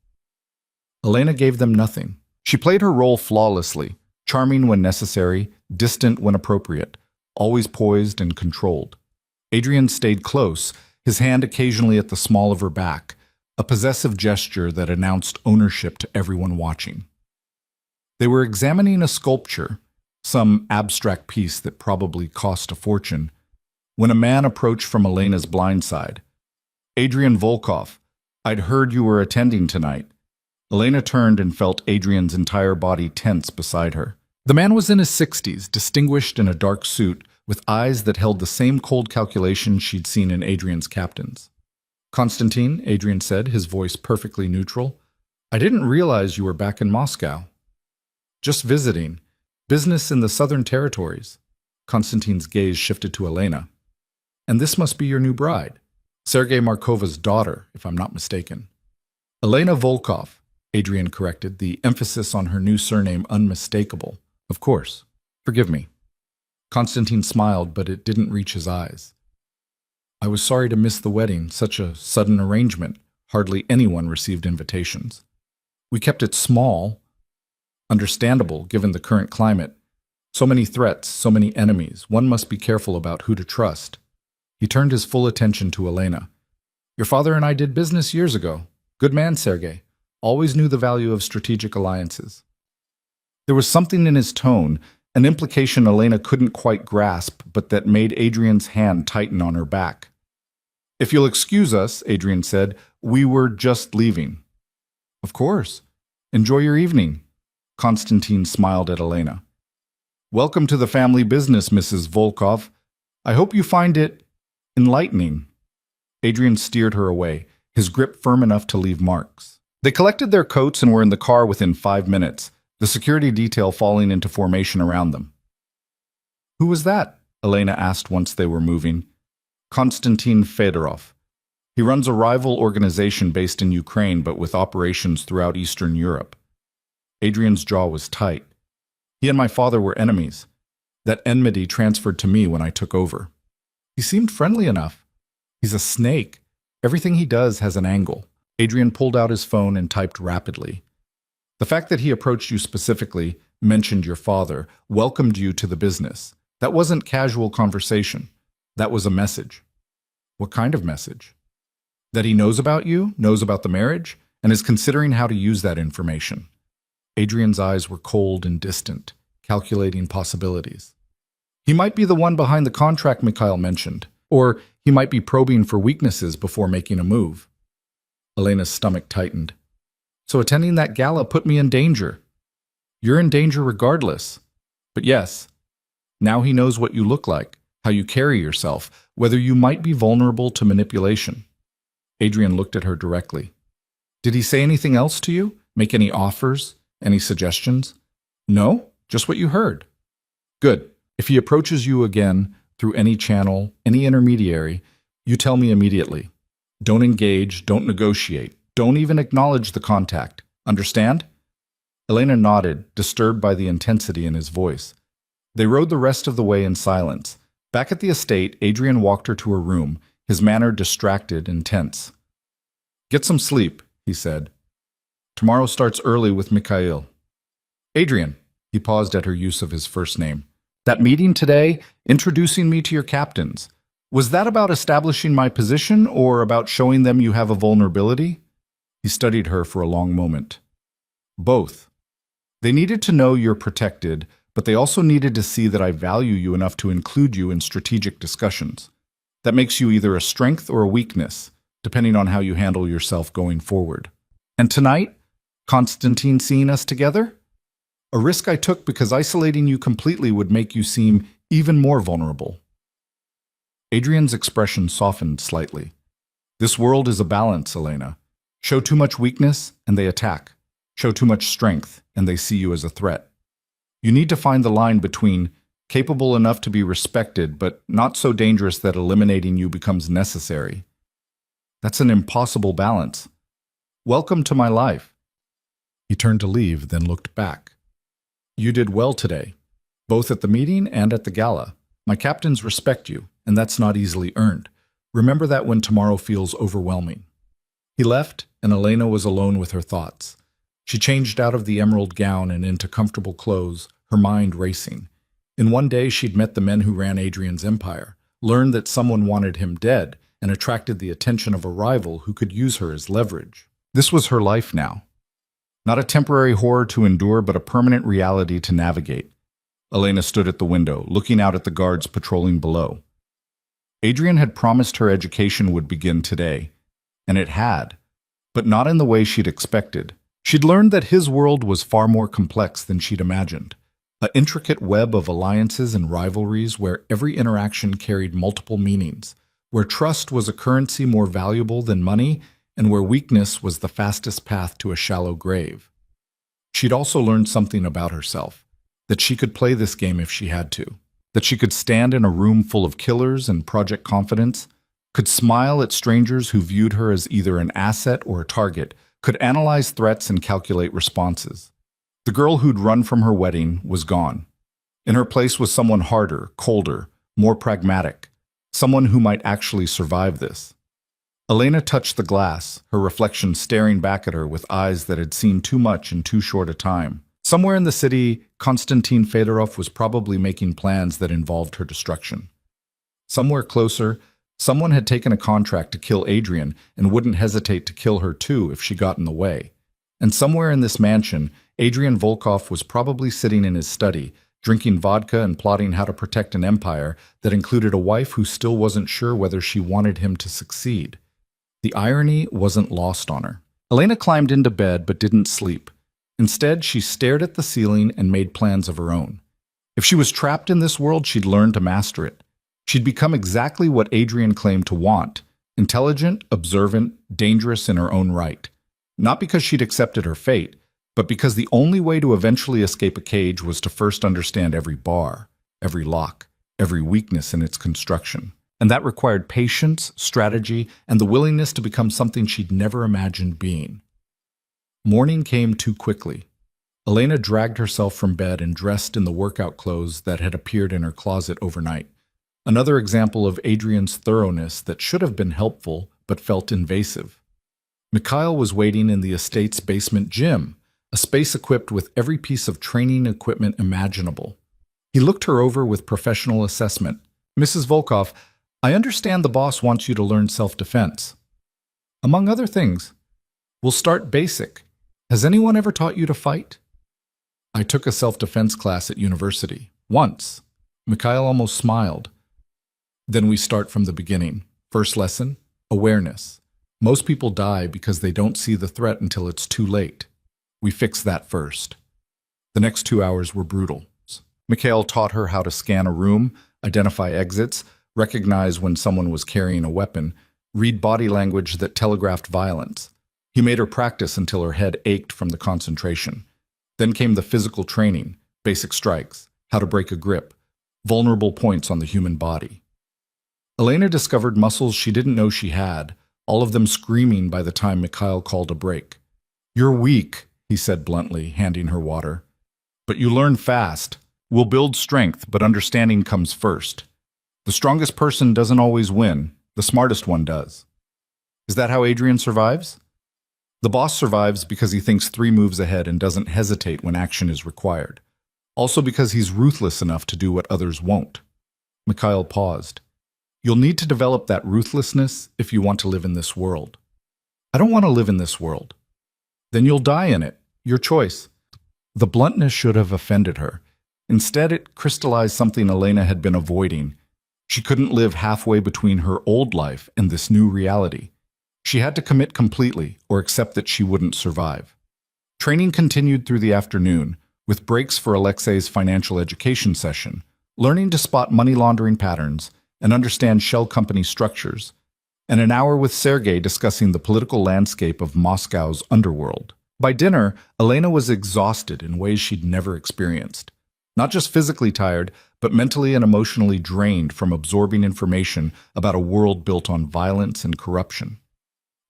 [SPEAKER 2] Elena gave them nothing. She played her role flawlessly, charming when necessary, distant when appropriate, always poised and controlled. Adrian stayed close, his hand occasionally at the small of her back, a possessive gesture that announced ownership to everyone watching. They were examining a sculpture, some abstract piece that probably cost a fortune, when a man approached from Elena's blind side. Adrian Volkov, I'd heard you were attending tonight. Elena turned and felt Adrian's entire body tense beside her. The man was in his 60s, distinguished in a dark suit, with eyes that held the same cold calculation she'd seen in Adrian's captains. Konstantin, Adrian said, his voice perfectly neutral, I didn't realize you were back in Moscow. Just visiting. Business in the southern territories. Konstantin's gaze shifted to Elena. And this must be your new bride. Sergei Markova's daughter, if I'm not mistaken. Elena Volkov, Adrian corrected, the emphasis on her new surname unmistakable. Of course. Forgive me. Konstantin smiled, but it didn't reach his eyes. I was sorry to miss the wedding, such a sudden arrangement. Hardly anyone received invitations. We kept it small, understandable given the current climate. So many threats, so many enemies. One must be careful about who to trust. He turned his full attention to Elena. Your father and I did business years ago. Good man, Sergei. Always knew the value of strategic alliances. There was something in his tone, an implication Elena couldn't quite grasp, but that made Adrian's hand tighten on her back. If you'll excuse us, Adrian said, we were just leaving. Of course. Enjoy your evening. Konstantin smiled at Elena. Welcome to the family business, Mrs. Volkov. I hope you find it enlightening. Adrian steered her away, his grip firm enough to leave marks. They collected their coats and were in the car within 5 minutes, the security detail falling into formation around them. "Who was that?" Elena asked once they were moving. "Konstantin Fedorov. He runs a rival organization based in Ukraine but with operations throughout Eastern Europe." Adrian's jaw was tight. "He and my father were enemies. That enmity transferred to me when I took over. He seemed friendly enough. He's a snake. Everything he does has an angle." Adrian pulled out his phone and typed rapidly. "The fact that he approached you specifically, mentioned your father, welcomed you to the business. That wasn't casual conversation. That was a message." "What kind of message?" "That he knows about you, knows about the marriage, and is considering how to use that information." Adrian's eyes were cold and distant, calculating possibilities. "He might be the one behind the contract Mikhail mentioned, or he might be probing for weaknesses before making a move." Elena's stomach tightened. "So attending that gala put me in danger." "You're in danger regardless. But yes, now he knows what you look like, how you carry yourself, whether you might be vulnerable to manipulation." Adrian looked at her directly. "Did he say anything else to you? Make any offers? Any suggestions?" "No, just what you heard." "Good. If he approaches you again, through any channel, any intermediary, you tell me immediately. Don't engage, don't negotiate, don't even acknowledge the contact. Understand?" Elena nodded, disturbed by the intensity in his voice. They rode the rest of the way in silence. Back at the estate, Adrian walked her to her room, his manner distracted and tense. "Get some sleep," he said. "Tomorrow starts early with Mikhail." "Adrian," he paused at her use of his first name. "That meeting today, introducing me to your captains, was that about establishing my position or about showing them you have a vulnerability?" He studied her for a long moment. "Both. They needed to know you're protected, but they also needed to see that I value you enough to include you in strategic discussions. That makes you either a strength or a weakness, depending on how you handle yourself going forward. And tonight, Konstantin seeing us together? A risk I took because isolating you completely would make you seem even more vulnerable." Adrian's expression softened slightly. "This world is a balance, Elena. Show too much weakness, and they attack. Show too much strength, and they see you as a threat. You need to find the line between capable enough to be respected, but not so dangerous that eliminating you becomes necessary. That's an impossible balance. Welcome to my life." He turned to leave, then looked back. "You did well today, both at the meeting and at the gala. My captains respect you, and that's not easily earned. Remember that when tomorrow feels overwhelming." He left, and Elena was alone with her thoughts. She changed out of the emerald gown and into comfortable clothes, her mind racing. In one day she'd met the men who ran Adrian's empire, learned that someone wanted him dead, and attracted the attention of a rival who could use her as leverage. This was her life now. Not a temporary horror to endure, but a permanent reality to navigate. Elena stood at the window, looking out at the guards patrolling below. Adrian had promised her education would begin today, and it had, but not in the way she'd expected. She'd learned that his world was far more complex than she'd imagined. An intricate web of alliances and rivalries where every interaction carried multiple meanings, where trust was a currency more valuable than money, and where weakness was the fastest path to a shallow grave. She'd also learned something about herself, that she could play this game if she had to, that she could stand in a room full of killers and Project Confidence, could smile at strangers who viewed her as either an asset or a target, could analyze threats and calculate responses. The girl who'd run from her wedding was gone. In her place was someone harder, colder, more pragmatic, someone who might actually survive this. Elena touched the glass, her reflection staring back at her with eyes that had seen too much in too short a time. Somewhere in the city, Konstantin Fedorov was probably making plans that involved her destruction. Somewhere closer, someone had taken a contract to kill Adrian and wouldn't hesitate to kill her too if she got in the way. And somewhere in this mansion, Adrian Volkov was probably sitting in his study, drinking vodka and plotting how to protect an empire that included a wife who still wasn't sure whether she wanted him to succeed. The irony wasn't lost on her. Elena climbed into bed but didn't sleep. Instead, she stared at the ceiling and made plans of her own. If she was trapped in this world, she'd learn to master it. She'd become exactly what Adrian claimed to want, Intelligent, observant, dangerous in her own right. Not because she'd accepted her fate, but because the only way to eventually escape a cage was to first understand every bar, every lock, every weakness in its construction. And that required patience, strategy, and the willingness to become something she'd never imagined being. Morning came too quickly. Elena dragged herself from bed and dressed in the workout clothes that had appeared in her closet overnight. Another example of Adrian's thoroughness that should have been helpful but felt invasive. Mikhail was waiting in the estate's basement gym, a space equipped with every piece of training equipment imaginable. He looked her over with professional assessment. "Mrs. Volkov, I understand the boss wants you to learn self-defense. Among other things, we'll start basic. Has anyone ever taught you to fight?" "I took a self-defense class at university. Once." Mikhail almost smiled. "Then we start from the beginning. First lesson, awareness. Most people die because they don't see the threat until it's too late. We fix that first." The next 2 hours were brutal. Mikhail taught her how to scan a room, identify exits, recognize when someone was carrying a weapon, read body language that telegraphed violence. He made her practice until her head ached from the concentration. Then came the physical training, basic strikes, how to break a grip, vulnerable points on the human body. Elena discovered muscles she didn't know she had, all of them screaming by the time Mikhail called a break. "You're weak," he said bluntly, handing her water. "But you learn fast. We'll build strength, but understanding comes first. The strongest person doesn't always win. The smartest one does." Is that how Adrian survives? The boss survives because he thinks 3 moves ahead and doesn't hesitate when action is required. Also because he's ruthless enough to do what others won't. Mikhail paused. "You'll need to develop that ruthlessness if you want to live in this world." "I don't want to live in this world." "Then you'll die in it. Your choice." The bluntness should have offended her. Instead, it crystallized something Elena had been avoiding. She couldn't live halfway between her old life and this new reality. She had to commit completely or accept that she wouldn't survive. Training continued through the afternoon, with breaks for Alexei's financial education session, learning to spot money laundering patterns and understand shell company structures, and an hour with Sergei discussing the political landscape of Moscow's underworld. By dinner, Elena was exhausted in ways she'd never experienced. Not just physically tired, but mentally and emotionally drained from absorbing information about a world built on violence and corruption.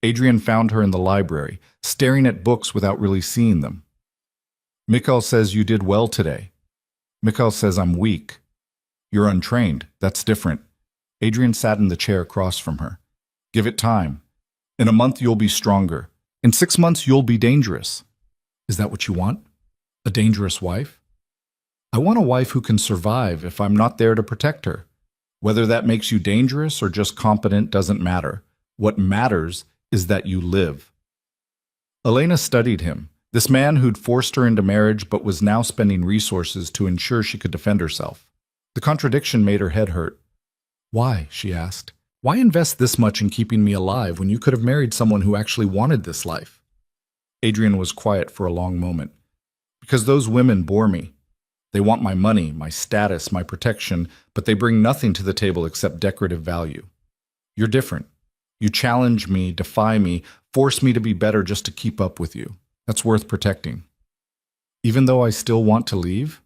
[SPEAKER 2] Adrian found her in the library, staring at books without really seeing them. "Mikhail says you did well today." "Mikhail says I'm weak." "You're untrained. That's different." Adrian sat in the chair across from her. "Give it time. In a month you'll be stronger. In 6 months you'll be dangerous." "Is that what you want? A dangerous wife?" "I want a wife who can survive if I'm not there to protect her. Whether that makes you dangerous or just competent doesn't matter. What matters is that you live." Elena studied him, this man who'd forced her into marriage but was now spending resources to ensure she could defend herself. The contradiction made her head hurt. "Why?" she asked. "Why invest this much in keeping me alive when you could have married someone who actually wanted this life?" Adrian was quiet for a long moment. "Because those women bore me. They want my money, my status, my protection, but they bring nothing to the table except decorative value. You're different. You challenge me, defy me, force me to be better just to keep up with you. That's worth protecting." "Even though I still want to leave?"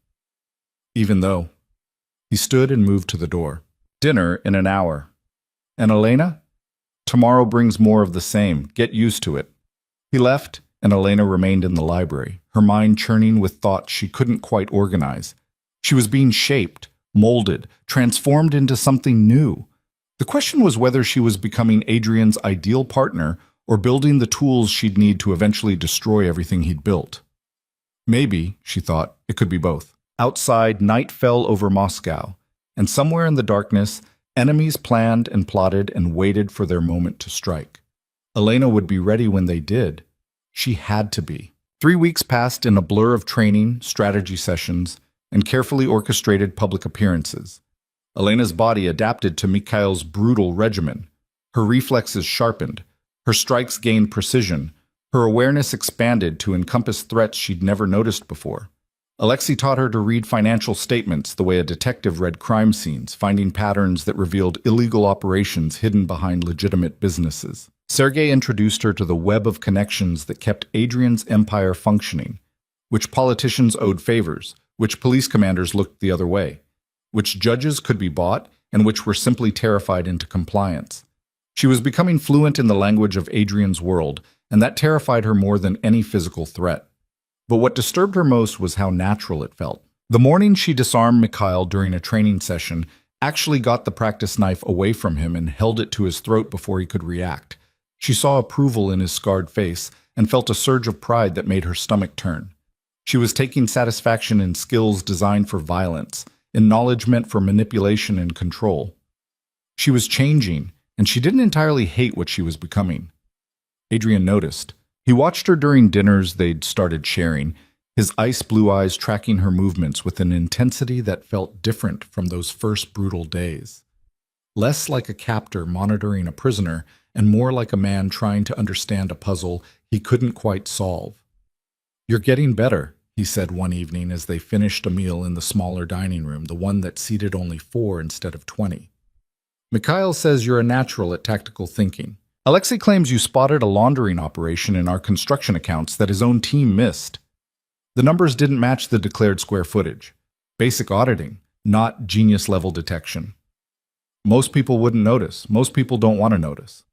[SPEAKER 2] "Even though." He stood and moved to the door. "Dinner in an hour." "And Elena?" "Tomorrow brings more of the same. Get used to it." He left, and Elena remained in the library, her mind churning with thoughts she couldn't quite organize. She was being shaped, molded, transformed into something new. The question was whether she was becoming Adrian's ideal partner or building the tools she'd need to eventually destroy everything he'd built. Maybe, she thought, it could be both. Outside, night fell over Moscow, and somewhere in the darkness, enemies planned and plotted and waited for their moment to strike. Elena would be ready when they did. She had to be. 3 weeks passed in a blur of training, strategy sessions, and carefully orchestrated public appearances. Elena's body adapted to Mikhail's brutal regimen. Her reflexes sharpened. Her strikes gained precision. Her awareness expanded to encompass threats she'd never noticed before. Alexei taught her to read financial statements the way a detective read crime scenes, finding patterns that revealed illegal operations hidden behind legitimate businesses. Sergei introduced her to the web of connections that kept Adrian's empire functioning, which politicians owed favors, which police commanders looked the other way, which judges could be bought, and which were simply terrified into compliance. She was becoming fluent in the language of Adrian's world, and that terrified her more than any physical threat. But what disturbed her most was how natural it felt. The morning she disarmed Mikhail during a training session actually got the practice knife away from him and held it to his throat before he could react. She saw approval in his scarred face and felt a surge of pride that made her stomach turn. She was taking satisfaction in skills designed for violence, in knowledge meant for manipulation and control. She was changing, and she didn't entirely hate what she was becoming. Adrian noticed. He watched her during dinners they'd started sharing, his ice blue eyes tracking her movements with an intensity that felt different from those first brutal days. Less like a captor monitoring a prisoner, and more like a man trying to understand a puzzle he couldn't quite solve. "You're getting better," he said one evening as they finished a meal in the smaller dining room, the one that seated only 4 instead of 20. "Mikhail says you're a natural at tactical thinking. Alexei claims you spotted a laundering operation in our construction accounts that his own team missed. The numbers didn't match the declared square footage. Basic auditing, not genius-level detection. Most people wouldn't notice. Most people don't want to notice."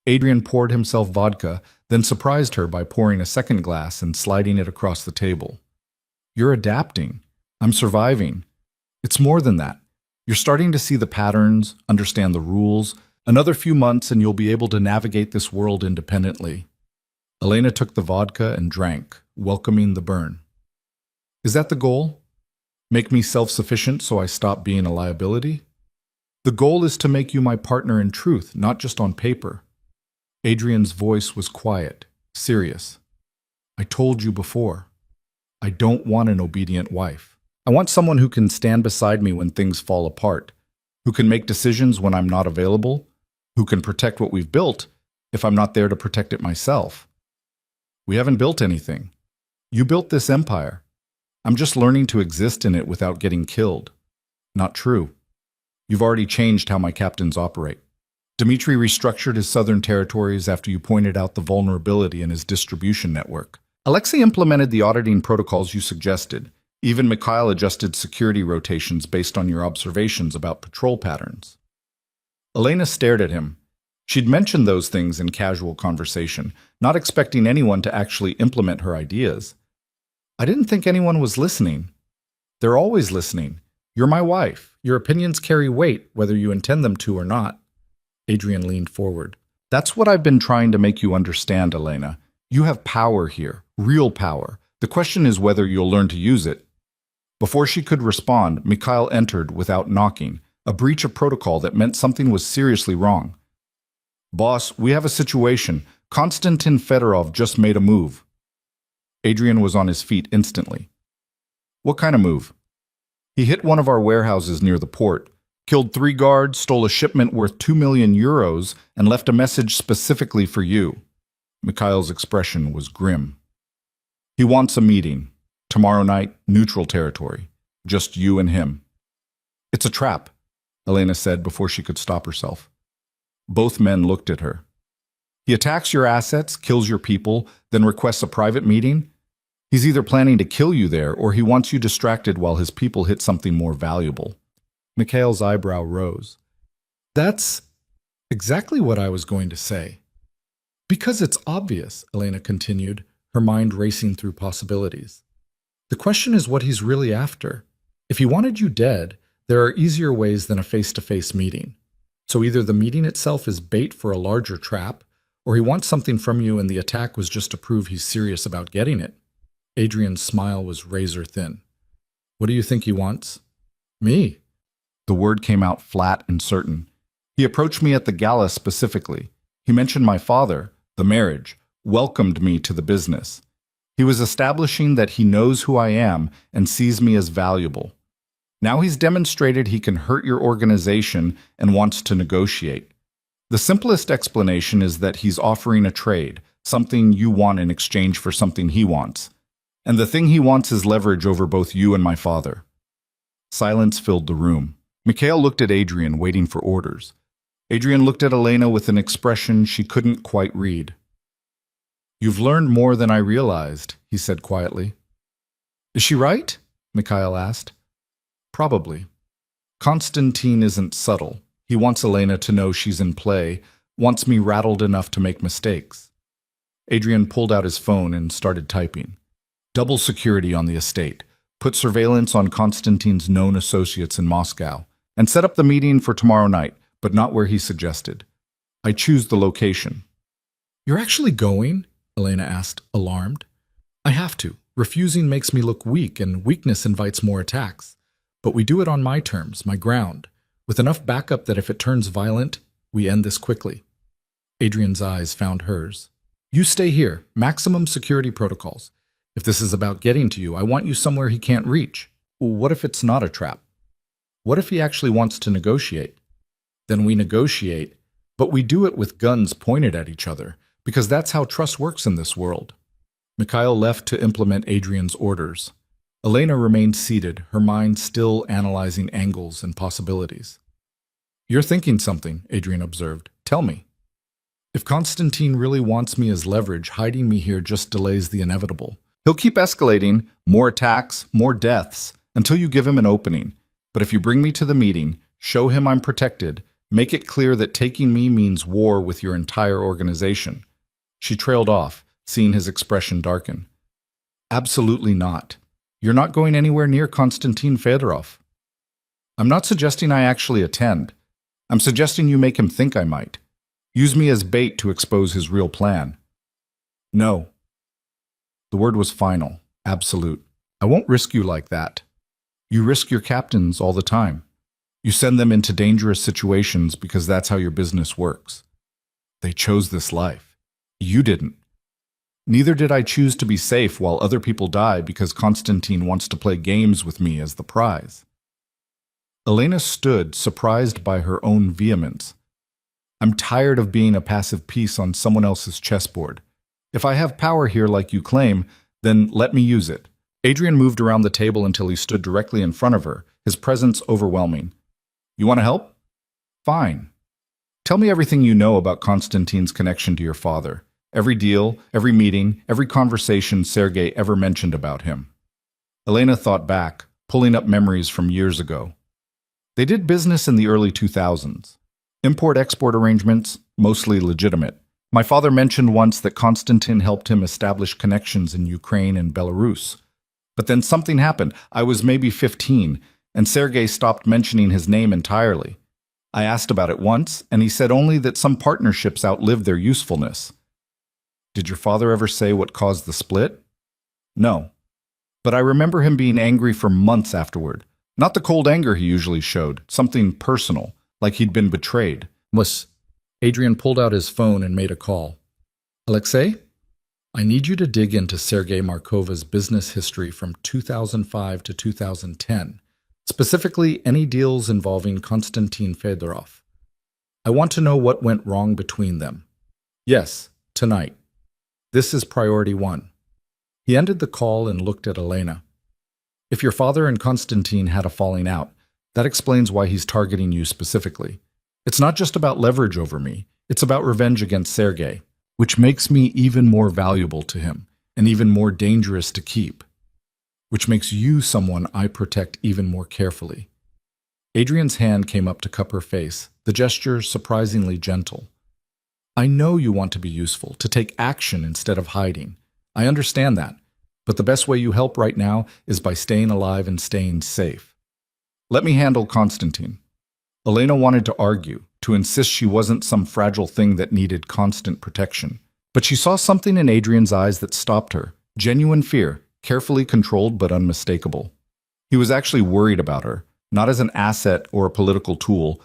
[SPEAKER 2] Adrian poured himself vodka, then surprised her by pouring a second glass and sliding it across the table. "You're adapting. I'm surviving. It's more than that. You're starting to see the patterns, understand the rules. Another few months and you'll be able to navigate this world independently." Elena took the vodka and drank, welcoming the burn. "Is that the goal? Make me self-sufficient so I stop being a liability? The goal is to make you my partner in truth, not just on paper." Adrian's voice was quiet, serious. "I told you before. I don't want an obedient wife. I want someone who can stand beside me when things fall apart, who can make decisions when I'm not available, who can protect what we've built if I'm not there to protect it myself. We haven't built anything. You built this empire. I'm just learning to exist in it without getting killed." "Not true. You've already changed how my captains operate. Dmitry restructured his southern territories after you pointed out the vulnerability in his distribution network. Alexei implemented the auditing protocols you suggested. Even Mikhail adjusted security rotations based on your observations about patrol patterns." Elena stared at him. She'd mentioned those things in casual conversation, not expecting anyone to actually implement her ideas. "I didn't think anyone was listening." "They're always listening. You're my wife. Your opinions carry weight, whether you intend them to or not." Adrian leaned forward. "That's what I've been trying to make you understand, Elena. You have power here, real power. The question is whether you'll learn to use it." Before she could respond, Mikhail entered without knocking, a breach of protocol that meant something was seriously wrong. "Boss, we have a situation. Konstantin Fedorov just made a move." Adrian was on his feet instantly. "What kind of move?" "He hit one of our warehouses near the port, killed 3 guards, stole a shipment worth 2 million euros, and left a message specifically for you." Mikhail's expression was grim. "He wants a meeting. Tomorrow night, neutral territory. Just you and him." "It's a trap," Elena said before she could stop herself. Both men looked at her. "He attacks your assets, kills your people, then requests a private meeting? He's either planning to kill you there, or he wants you distracted while his people hit something more valuable." Mikhail's eyebrow rose. "That's exactly what I was going to say." "Because it's obvious," Elena continued, her mind racing through possibilities. "The question is what he's really after. If he wanted you dead, there are easier ways than a face-to-face meeting. So either the meeting itself is bait for a larger trap, or he wants something from you and the attack was just to prove he's serious about getting it." Adrian's smile was razor-thin. "What do you think he wants?" "Me." The word came out flat and certain. "He approached me at the gala specifically. He mentioned my father, the marriage, welcomed me to the business. He was establishing that he knows who I am and sees me as valuable. Now he's demonstrated he can hurt your organization and wants to negotiate. The simplest explanation is that he's offering a trade, something you want in exchange for something he wants. And the thing he wants is leverage over both you and my father. Silence filled the room. Mikhail looked at Adrian, waiting for orders. Adrian looked at Elena with an expression she couldn't quite read. "You've learned more than I realized," he said quietly. "Is she right?" Mikhail asked. "Probably. Konstantin isn't subtle. He wants Elena to know she's in play, wants me rattled enough to make mistakes." Adrian pulled out his phone and started typing. "Double security on the estate. Put surveillance on Konstantin's known associates in Moscow. And set up the meeting for tomorrow night, but not where he suggested. I choose the location." "You're actually going?" Elena asked, alarmed. "I have to. Refusing makes me look weak, and weakness invites more attacks. But we do it on my terms, my ground, with enough backup that if it turns violent, we end this quickly." Adrian's eyes found hers. "You stay here. Maximum security protocols. If this is about getting to you, I want you somewhere he can't reach." "What if it's not a trap? What if he actually wants to negotiate?" "Then we negotiate, but we do it with guns pointed at each other, because that's how trust works in this world." Mikhail left to implement Adrian's orders. Elena remained seated, her mind still analyzing angles and possibilities. "You're thinking something," Adrian observed. "Tell me." "If Konstantin really wants me as leverage, hiding me here just delays the inevitable. He'll keep escalating, more attacks, more deaths, until you give him an opening. But if you bring me to the meeting, show him I'm protected, make it clear that taking me means war with your entire organization." She trailed off, seeing his expression darken. "Absolutely not. You're not going anywhere near Konstantin Fedorov. I'm not suggesting I actually attend. I'm suggesting you make him think I might. Use me as bait to expose his real plan." "No." The word was final, absolute. "I won't risk you like that. You risk your captains all the time. You send them into dangerous situations because that's how your business works. They chose this life. You didn't. Neither did I choose to be safe while other people die because Konstantin wants to play games with me as the prize." Elena stood, surprised by her own vehemence. "I'm tired of being a passive piece on someone else's chessboard. If I have power here like you claim, then let me use it." Adrian moved around the table until he stood directly in front of her, his presence overwhelming. "You want to help? Fine. Tell me everything you know about Konstantin's connection to your father. Every deal, every meeting, every conversation Sergei ever mentioned about him." Elena thought back, pulling up memories from years ago. They did business in the early 2000s. Import-export arrangements, mostly legitimate. My father mentioned once that Konstantin helped him establish connections in Ukraine and Belarus. But then something happened. I was maybe 15, and Sergei stopped mentioning his name entirely. I asked about it once, and he said only that some partnerships outlived their usefulness. Did your father ever say what caused the split? No. But I remember him being angry for months afterward. Not the cold anger he usually showed, something personal, like he'd been betrayed. Adrian pulled out his phone and made a call. "Alexei? I need you to dig into Sergei Markova's business history from 2005 to 2010, specifically any deals involving Konstantin Fedorov. I want to know what went wrong between them. Yes, tonight. This is priority 1. He ended the call and looked at Elena. "If your father and Konstantin had a falling out, that explains why he's targeting you specifically. It's not just about leverage over me, it's about revenge against Sergei, which makes me even more valuable to him, and even more dangerous to keep, which makes you someone I protect even more carefully." Adrian's hand came up to cup her face, the gesture surprisingly gentle. "I know you want to be useful, to take action instead of hiding. I understand that, but the best way you help right now is by staying alive and staying safe. Let me handle Konstantin." Elena wanted to argue, to insist she wasn't some fragile thing that needed constant protection. But she saw something in Adrian's eyes that stopped her. Genuine fear, carefully controlled but unmistakable. He was actually worried about her, not as an asset or a political tool,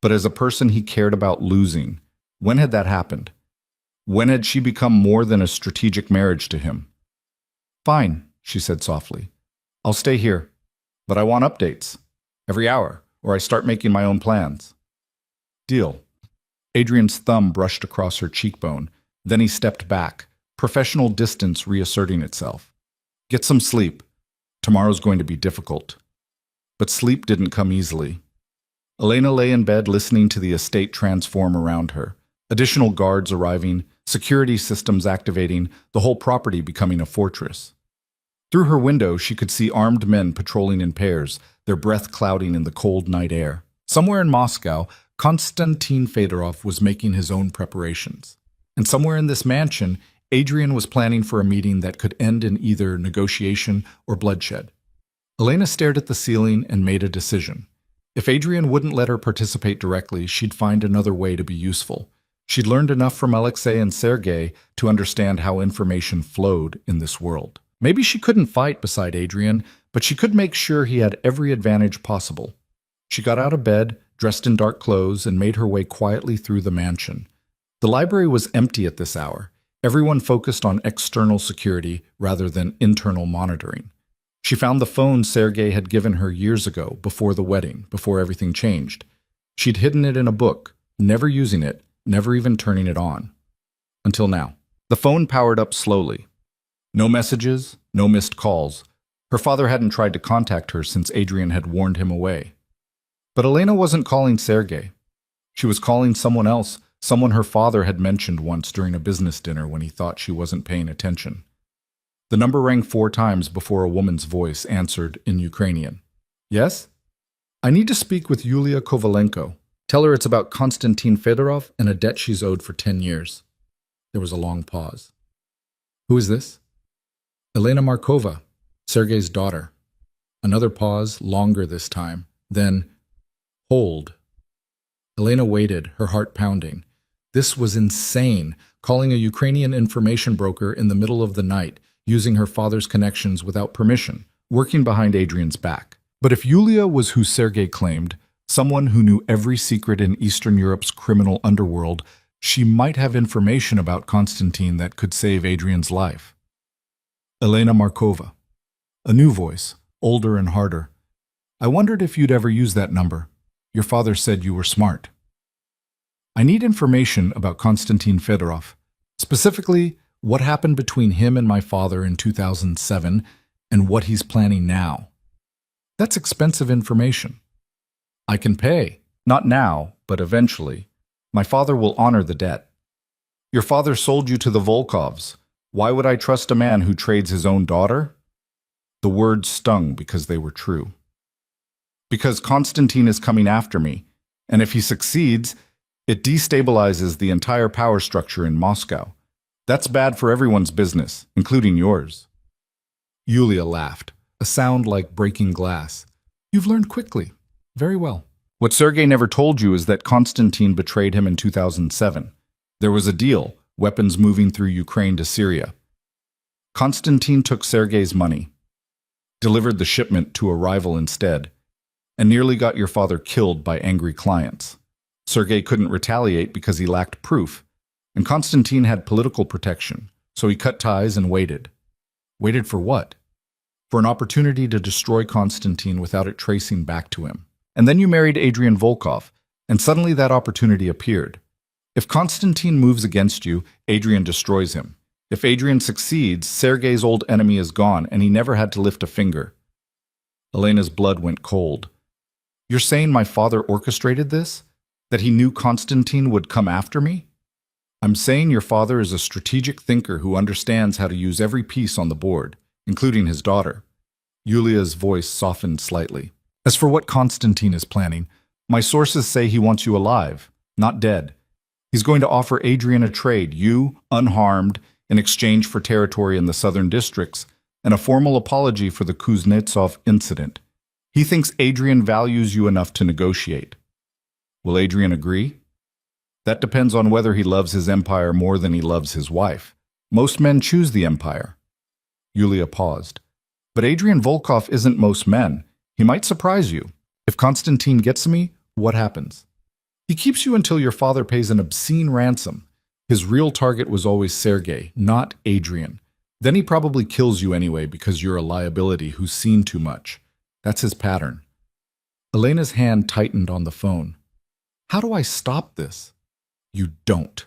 [SPEAKER 2] but as a person he cared about losing. When had that happened? When had she become more than a strategic marriage to him? "Fine," she said softly. "I'll stay here. But I want updates. Every hour, or I start making my own plans." "Deal." Adrian's thumb brushed across her cheekbone. Then he stepped back, professional distance reasserting itself. Get some sleep. Tomorrow's going to be difficult. But sleep didn't come easily. Elena lay in bed listening to the estate transform around her. Additional guards arriving, security systems activating, the whole property becoming a fortress. Through her window, she could see armed men patrolling in pairs, their breath clouding in the cold night air. Somewhere in Moscow, Konstantin Fedorov was making his own preparations. And somewhere in this mansion, Adrian was planning for a meeting that could end in either negotiation or bloodshed. Elena stared at the ceiling and made a decision. If Adrian wouldn't let her participate directly, she'd find another way to be useful. She'd learned enough from Alexei and Sergei to understand how information flowed in this world. Maybe she couldn't fight beside Adrian, but she could make sure he had every advantage possible. She got out of bed, dressed in dark clothes, and made her way quietly through the mansion. The library was empty at this hour. Everyone focused on external security rather than internal monitoring. She found the phone Sergei had given her years ago, before the wedding, before everything changed. She'd hidden it in a book, never using it, never even turning it on. Until now. The phone powered up slowly. No messages, no missed calls. Her father hadn't tried to contact her since Adrian had warned him away. But Elena wasn't calling Sergei. She was calling someone else, someone her father had mentioned once during a business dinner when he thought she wasn't paying attention. The number rang 4 times before a woman's voice answered in Ukrainian. Yes? I need to speak with Yulia Kovalenko. Tell her it's about Konstantin Fedorov and a debt she's owed for 10 years. There was a long pause. Who is this? Elena Markova, Sergei's daughter. Another pause, longer this time. Then, hold. Elena waited, her heart pounding. This was insane, calling a Ukrainian information broker in the middle of the night, using her father's connections without permission, working behind Adrian's back. But if Yulia was who Sergei claimed, someone who knew every secret in Eastern Europe's criminal underworld, she might have information about Konstantin that could save Adrian's life. Elena Markova. A new voice, older and harder. I wondered if you'd ever use that number. Your father said you were smart. I need information about Konstantin Fedorov. Specifically, what happened between him and my father in 2007 and what he's planning now. That's expensive information. I can pay. Not now, but eventually. My father will honor the debt. Your father sold you to the Volkovs. Why would I trust a man who trades his own daughter? The words stung because they were true. Because Konstantin is coming after me, and if he succeeds, it destabilizes the entire power structure in Moscow. That's bad for everyone's business, including yours. Yulia laughed, a sound like breaking glass. You've learned quickly. Very well. What Sergei never told you is that Konstantin betrayed him in 2007. There was a deal, weapons moving through Ukraine to Syria. Konstantin took Sergei's money, delivered the shipment to a rival instead, and nearly got your father killed by angry clients. Sergei couldn't retaliate because he lacked proof, and Konstantin had political protection, so he cut ties and waited. Waited for what? For an opportunity to destroy Konstantin without it tracing back to him. And then you married Adrian Volkov, and suddenly that opportunity appeared. If Konstantin moves against you, Adrian destroys him. If Adrian succeeds, Sergei's old enemy is gone, and he never had to lift a finger. Elena's blood went cold. You're saying my father orchestrated this? That he knew Konstantin would come after me? I'm saying your father is a strategic thinker who understands how to use every piece on the board, including his daughter. Yulia's voice softened slightly. As for what Konstantin is planning, my sources say he wants you alive, not dead. He's going to offer Adrian a trade, you, unharmed, in exchange for territory in the southern districts, and a formal apology for the Kuznetsov incident. He thinks Adrian values you enough to negotiate. Will Adrian agree? That depends on whether he loves his empire more than he loves his wife. Most men choose the empire. Yulia paused. But Adrian Volkov isn't most men. He might surprise you. If Konstantin gets me, what happens? He keeps you until your father pays an obscene ransom. His real target was always Sergei, not Adrian. Then he probably kills you anyway because you're a liability who's seen too much. That's his pattern. Elena's hand tightened on the phone. How do I stop this? You don't.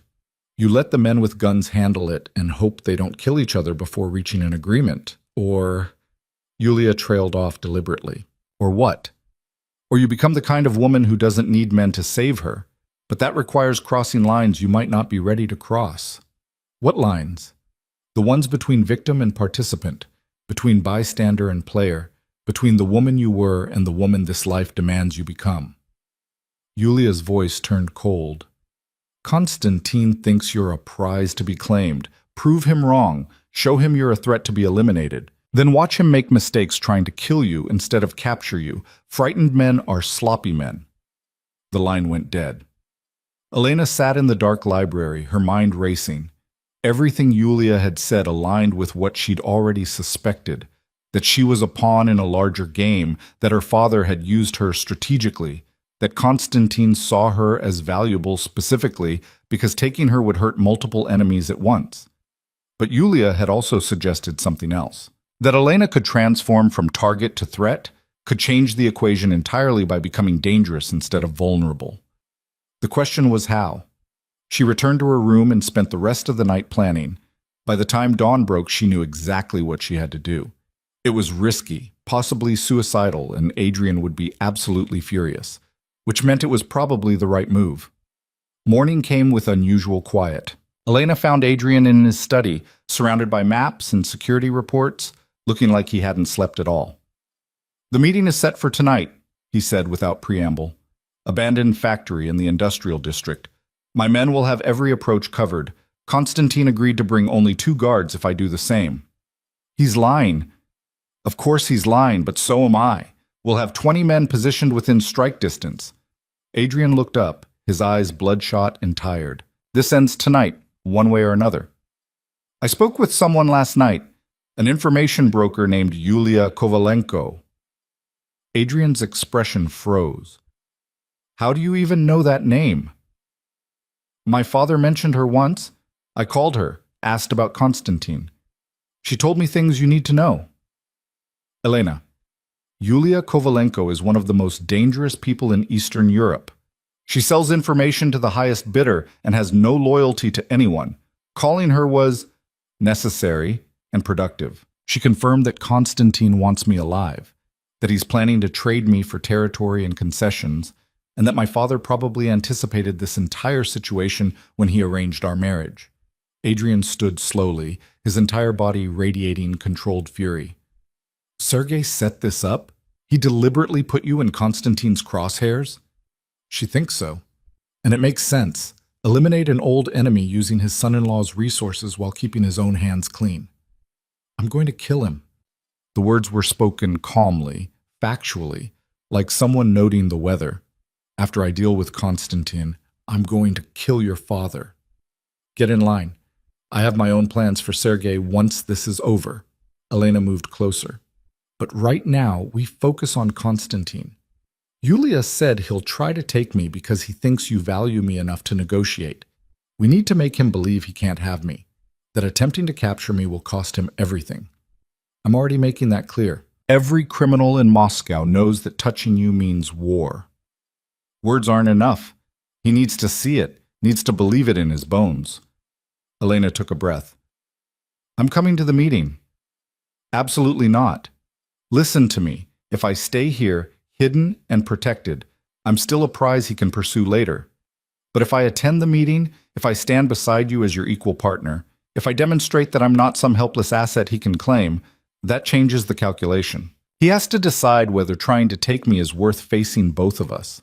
[SPEAKER 2] You let the men with guns handle it and hope they don't kill each other before reaching an agreement. Or Yulia trailed off deliberately. Or what? Or you become the kind of woman who doesn't need men to save her, but that requires crossing lines you might not be ready to cross. What lines? The ones between victim and participant, between bystander and player, between the woman you were and the woman this life demands you become. Yulia's voice turned cold. Constantine thinks you're a prize to be claimed. Prove him wrong. Show him you're a threat to be eliminated. Then watch him make mistakes trying to kill you instead of capture you. Frightened men are sloppy men. The line went dead. Elena sat in the dark library, her mind racing. Everything Yulia had said aligned with what she'd already suspected, that she was a pawn in a larger game, that her father had used her strategically, that Constantine saw her as valuable specifically because taking her would hurt multiple enemies at once. But Yulia had also suggested something else. That Elena could transform from target to threat, could change the equation entirely by becoming dangerous instead of vulnerable. The question was how. She returned to her room and spent the rest of the night planning. By the time dawn broke, she knew exactly what she had to do. It was risky, possibly suicidal, and Adrian would be absolutely furious, which meant it was probably the right move. Morning came with unusual quiet. Elena found Adrian in his study, surrounded by maps and security reports, looking like he hadn't slept at all. "The meeting is set for tonight," he said without preamble. "Abandoned factory in the industrial district. My men will have every approach covered. Constantine agreed to bring only 2 guards if I do the same." "He's lying." "Of course he's lying, but so am I. We'll have 20 men positioned within strike distance." Adrian looked up, his eyes bloodshot and tired. "This ends tonight, one way or another." "I spoke with someone last night, an information broker named Yulia Kovalenko." Adrian's expression froze. "How do you even know that name?" "My father mentioned her once. I called her, asked about Constantine. She told me things you need to know." "Elena, Yulia Kovalenko is one of the most dangerous people in Eastern Europe. She sells information to the highest bidder and has no loyalty to anyone. Calling her was necessary and productive. She confirmed that Constantine wants me alive, that he's planning to trade me for territory and concessions, and that my father probably anticipated this entire situation when he arranged our marriage." Adrian stood slowly, his entire body radiating controlled fury. "Sergei set this up? He deliberately put you in Constantine's crosshairs?" "She thinks so. And it makes sense. Eliminate an old enemy using his son-in-law's resources while keeping his own hands clean." "I'm going to kill him." The words were spoken calmly, factually, like someone noting the weather. "After I deal with Constantine, I'm going to kill your father. Get in line. I have my own plans for Sergei once this is over." Elena moved closer. "But right now, we focus on Constantine. Yulia said he'll try to take me because he thinks you value me enough to negotiate. We need to make him believe he can't have me, that attempting to capture me will cost him everything. I'm already making that clear. Every criminal in Moscow knows that touching you means war. Words aren't enough. He needs to see it, needs to believe it in his bones." Elena took a breath. "I'm coming to the meeting." "Absolutely not. Listen to me. If I stay here, hidden and protected, I'm still a prize he can pursue later. But if I attend the meeting, if I stand beside you as your equal partner, if I demonstrate that I'm not some helpless asset he can claim, that changes the calculation. He has to decide whether trying to take me is worth facing both of us.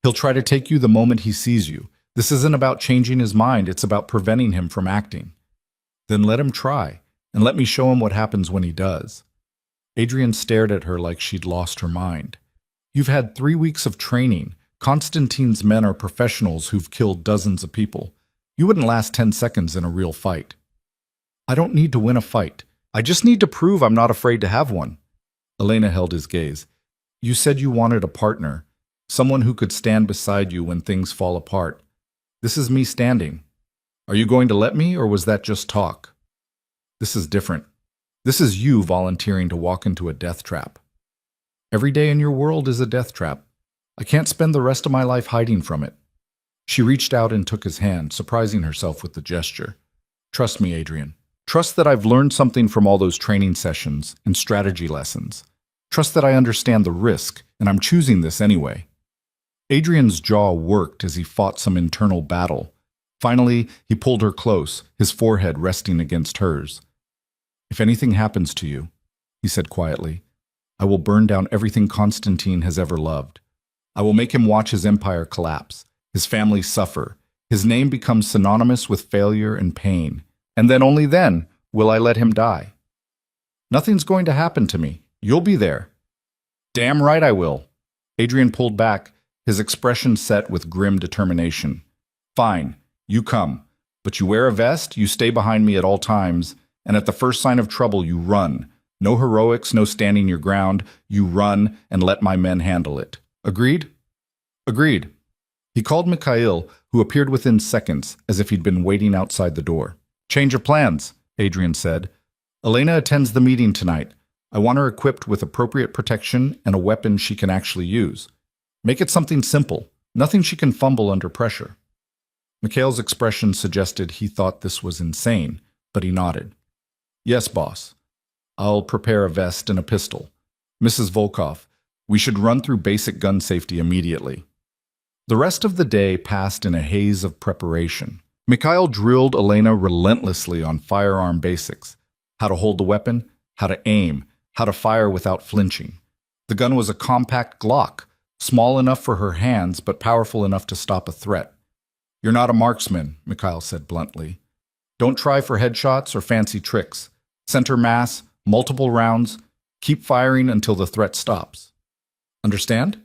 [SPEAKER 2] He'll try to take you the moment he sees you. This isn't about changing his mind, it's about preventing him from acting. Then let him try, and let me show him what happens when he does." Adrian stared at her like she'd lost her mind. "You've had 3 weeks of training. Constantine's men are professionals who've killed dozens of people. You wouldn't last 10 seconds in a real fight." "I don't need to win a fight. I just need to prove I'm not afraid to have one." Elena held his gaze. "You said you wanted a partner, someone who could stand beside you when things fall apart. This is me standing. Are you going to let me, or was that just talk?" "This is different. This is you volunteering to walk into a death trap. Every day in your world is a death trap. I can't spend the rest of my life hiding from it." She reached out and took his hand, surprising herself with the gesture. "Trust me, Adrian. Trust that I've learned something from all those training sessions and strategy lessons. Trust that I understand the risk, and I'm choosing this anyway. Adrian's jaw worked as he fought some internal battle. Finally, he pulled her close, his forehead resting against hers. "If anything happens to you," he said quietly, "I will burn down everything Constantine has ever loved. I will make him watch his empire collapse, his family suffer, his name become synonymous with failure and pain, and then only then will I let him die. Nothing's going to happen to me. You'll be there." "Damn right I will." Adrian pulled back, his expression set with grim determination. "Fine, you come, but you wear a vest, you stay behind me at all times, and at the first sign of trouble you run. No heroics, no standing your ground. You run and let my men handle it. Agreed?" "Agreed." He called Mikhail, who appeared within seconds, as if he'd been waiting outside the door. "Change of plans," Adrian said. "Elena attends the meeting tonight. I want her equipped with appropriate protection and a weapon she can actually use. Make it something simple, nothing she can fumble under pressure." Mikhail's expression suggested he thought this was insane, but he nodded. "Yes, boss. I'll prepare a vest and a pistol. Mrs. Volkov, we should run through basic gun safety immediately." The rest of the day passed in a haze of preparation. Mikhail drilled Elena relentlessly on firearm basics: how to hold the weapon, how to aim, how to fire without flinching. The gun was a compact Glock, small enough for her hands but powerful enough to stop a threat. "You're not a marksman," Mikhail said bluntly. "Don't try for headshots or fancy tricks. Center mass, multiple rounds. Keep firing until the threat stops. Understand?"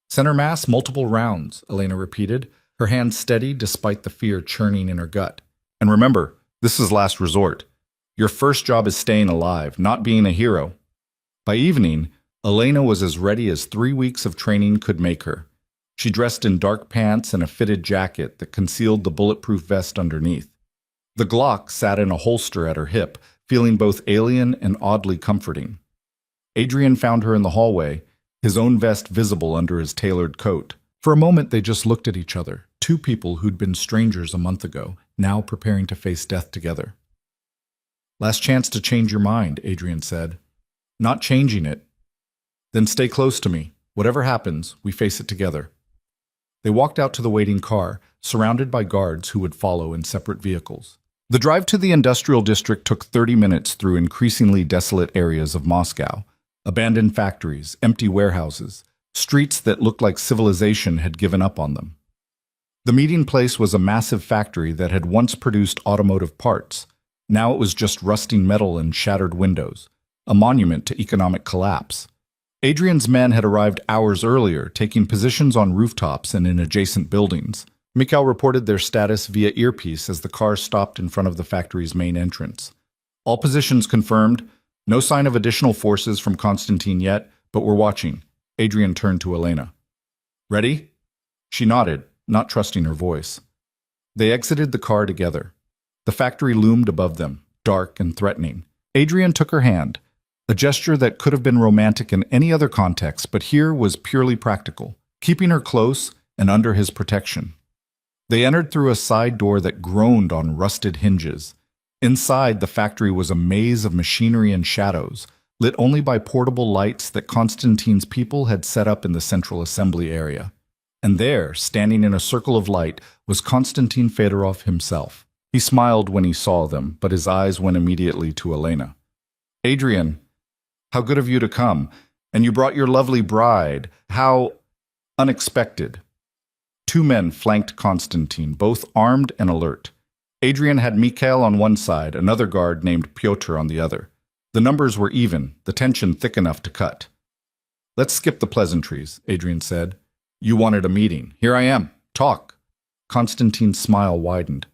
[SPEAKER 2] "Center mass, multiple rounds," Elena repeated, her hand steady despite the fear churning in her gut. "And remember, this is last resort. Your first job is staying alive, not being a hero." By evening, Elena was as ready as 3 weeks of training could make her. She dressed in dark pants and a fitted jacket that concealed the bulletproof vest underneath. The Glock sat in a holster at her hip, feeling both alien and oddly comforting. Adrian found her in the hallway, his own vest visible under his tailored coat. For a moment they just looked at each other, two people who'd been strangers a month ago, now preparing to face death together. "Last chance to change your mind," Adrian said. "Not changing it." "Then stay close to me. Whatever happens, we face it together." They walked out to the waiting car, surrounded by guards who would follow in separate vehicles. The drive to the industrial district took 30 minutes through increasingly desolate areas of Moscow. Abandoned factories, empty warehouses, streets that looked like civilization had given up on them. The meeting place was a massive factory that had once produced automotive parts. Now it was just rusting metal and shattered windows, a monument to economic collapse. Adrian's men had arrived hours earlier, taking positions on rooftops and in adjacent buildings. Mikhail reported their status via earpiece as the car stopped in front of the factory's main entrance. "All positions confirmed. No sign of additional forces from Constantine yet, but we're watching." Adrian turned to Elena. "Ready?" She nodded, not trusting her voice. They exited the car together. The factory loomed above them, dark and threatening. Adrian took her hand, a gesture that could have been romantic in any other context, but here was purely practical, keeping her close and under his protection. They entered through a side door that groaned on rusted hinges. Inside, the factory was a maze of machinery and shadows, lit only by portable lights that Constantine's people had set up in the central assembly area. And there, standing in a circle of light, was Konstantin Fedorov himself. He smiled when he saw them, but his eyes went immediately to Elena. "Adrian, how good of you to come. And you brought your lovely bride. How unexpected." Two men flanked Konstantin, both armed and alert. Adrian had Mikhail on one side, another guard named Pyotr on the other. The numbers were even, the tension thick enough to cut. "Let's skip the pleasantries," Adrian said. "You wanted a meeting. Here I am. Talk." Konstantin's smile widened.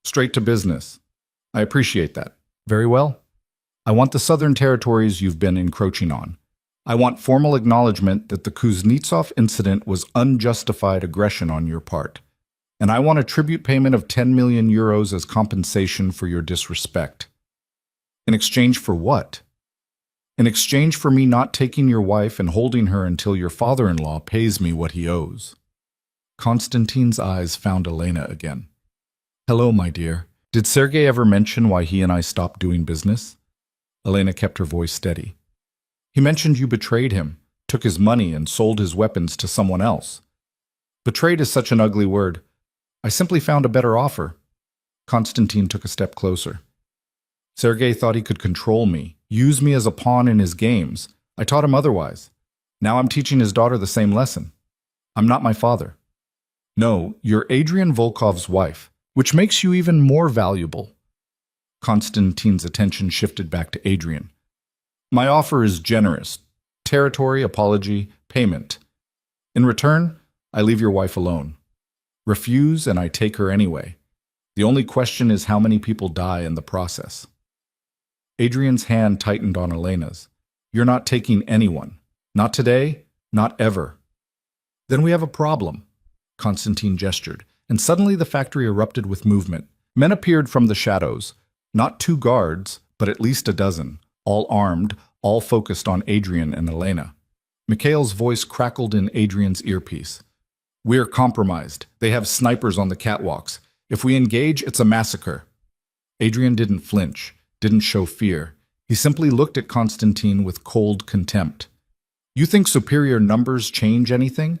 [SPEAKER 2] "Straight to business. I appreciate that. Very well. I want the southern territories you've been encroaching on. I want formal acknowledgement that the Kuznetsov incident was unjustified aggression on your part. And I want a tribute payment of 10 million euros as compensation for your disrespect." "In exchange for what?" "In exchange for me not taking your wife and holding her until your father-in-law pays me what he owes." Konstantin's eyes found Elena again. "Hello, my dear. Did Sergei ever mention why he and I stopped doing business? Elena kept her voice steady. He mentioned you betrayed him, took his money, and sold his weapons to someone else. Betrayed is such an ugly word. I simply found a better offer. Konstantin took a step closer. Sergei thought he could control me, use me as a pawn in his games. I taught him otherwise. Now I'm teaching his daughter the same lesson. I'm not my father. No, you're Adrian Volkov's wife, which makes you even more valuable. Konstantin's attention shifted back to Adrian. My offer is generous. Territory, apology, payment. In return, I leave your wife alone. Refuse and I take her anyway. The only question is how many people die in the process. Adrian's hand tightened on Elena's. You're not taking anyone. Not today, not ever. Then we have a problem. Konstantin gestured, and suddenly the factory erupted with movement. Men appeared from the shadows. Not 2 guards, but at least a dozen, all armed, all focused on Adrian and Elena. Mikhail's voice crackled in Adrian's earpiece. We're compromised. They have snipers on the catwalks. If we engage, it's a massacre. Adrian didn't flinch, didn't show fear. He simply looked at Konstantin with cold contempt. You think superior numbers change anything?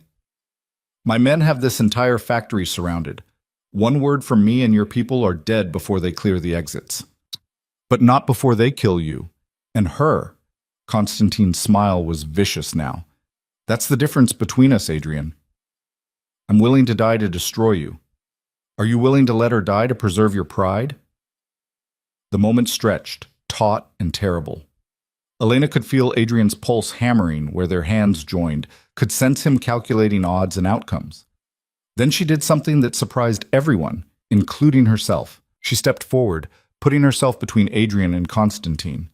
[SPEAKER 2] My men have this entire factory surrounded. One word from me and your people are dead before they clear the exits. But not before they kill you. And her. Konstantin's smile was vicious now. That's the difference between us, Adrian. I'm willing to die to destroy you. Are you willing to let her die to preserve your pride? The moment stretched, taut and terrible. Elena could feel Adrian's pulse hammering where their hands joined, could sense him calculating odds and outcomes. Then she did something that surprised everyone, including herself. She stepped forward, putting herself between Adrian and Konstantin.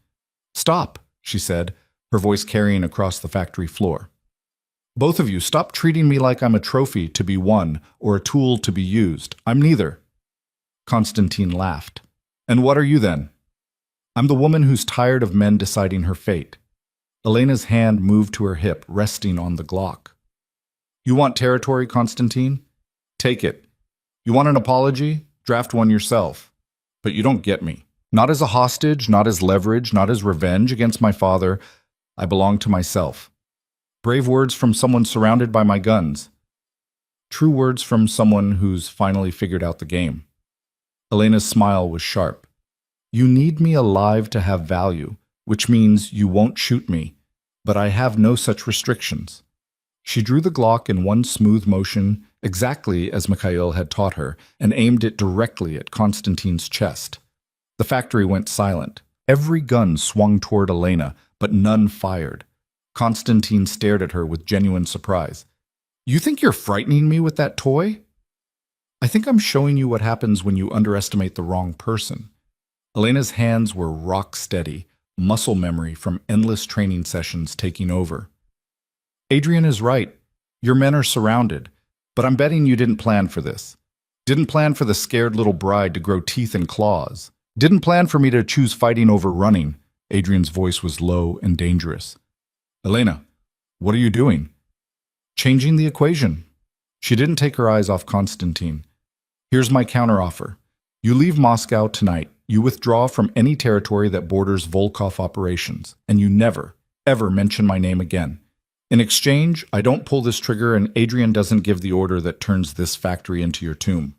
[SPEAKER 2] Stop, she said, her voice carrying across the factory floor. Both of you, stop treating me like I'm a trophy to be won or a tool to be used. I'm neither. Konstantin laughed. And what are you then? I'm the woman who's tired of men deciding her fate. Elena's hand moved to her hip, resting on the Glock. You want territory, Konstantin? Take it. You want an apology? Draft one yourself. But you don't get me. Not as a hostage, not as leverage, not as revenge against my father. I belong to myself. Brave words from someone surrounded by my guns. True words from someone who's finally figured out the game. Elena's smile was sharp. You need me alive to have value, which means you won't shoot me, but I have no such restrictions. She drew the Glock in one smooth motion, exactly as Mikhail had taught her, and aimed it directly at Konstantin's chest. The factory went silent. Every gun swung toward Elena, but none fired. Konstantin stared at her with genuine surprise. You think you're frightening me with that toy? I think I'm showing you what happens when you underestimate the wrong person. Elena's hands were rock steady, muscle memory from endless training sessions taking over. Adrian is right. Your men are surrounded, but I'm betting you didn't plan for this. Didn't plan for the scared little bride to grow teeth and claws. Didn't plan for me to choose fighting over running. Adrian's voice was low and dangerous. Elena, what are you doing? Changing the equation. She didn't take her eyes off Konstantin. Here's my counteroffer. You leave Moscow tonight. You withdraw from any territory that borders Volkov operations, and you never, ever mention my name again. In exchange, I don't pull this trigger and Adrian doesn't give the order that turns this factory into your tomb.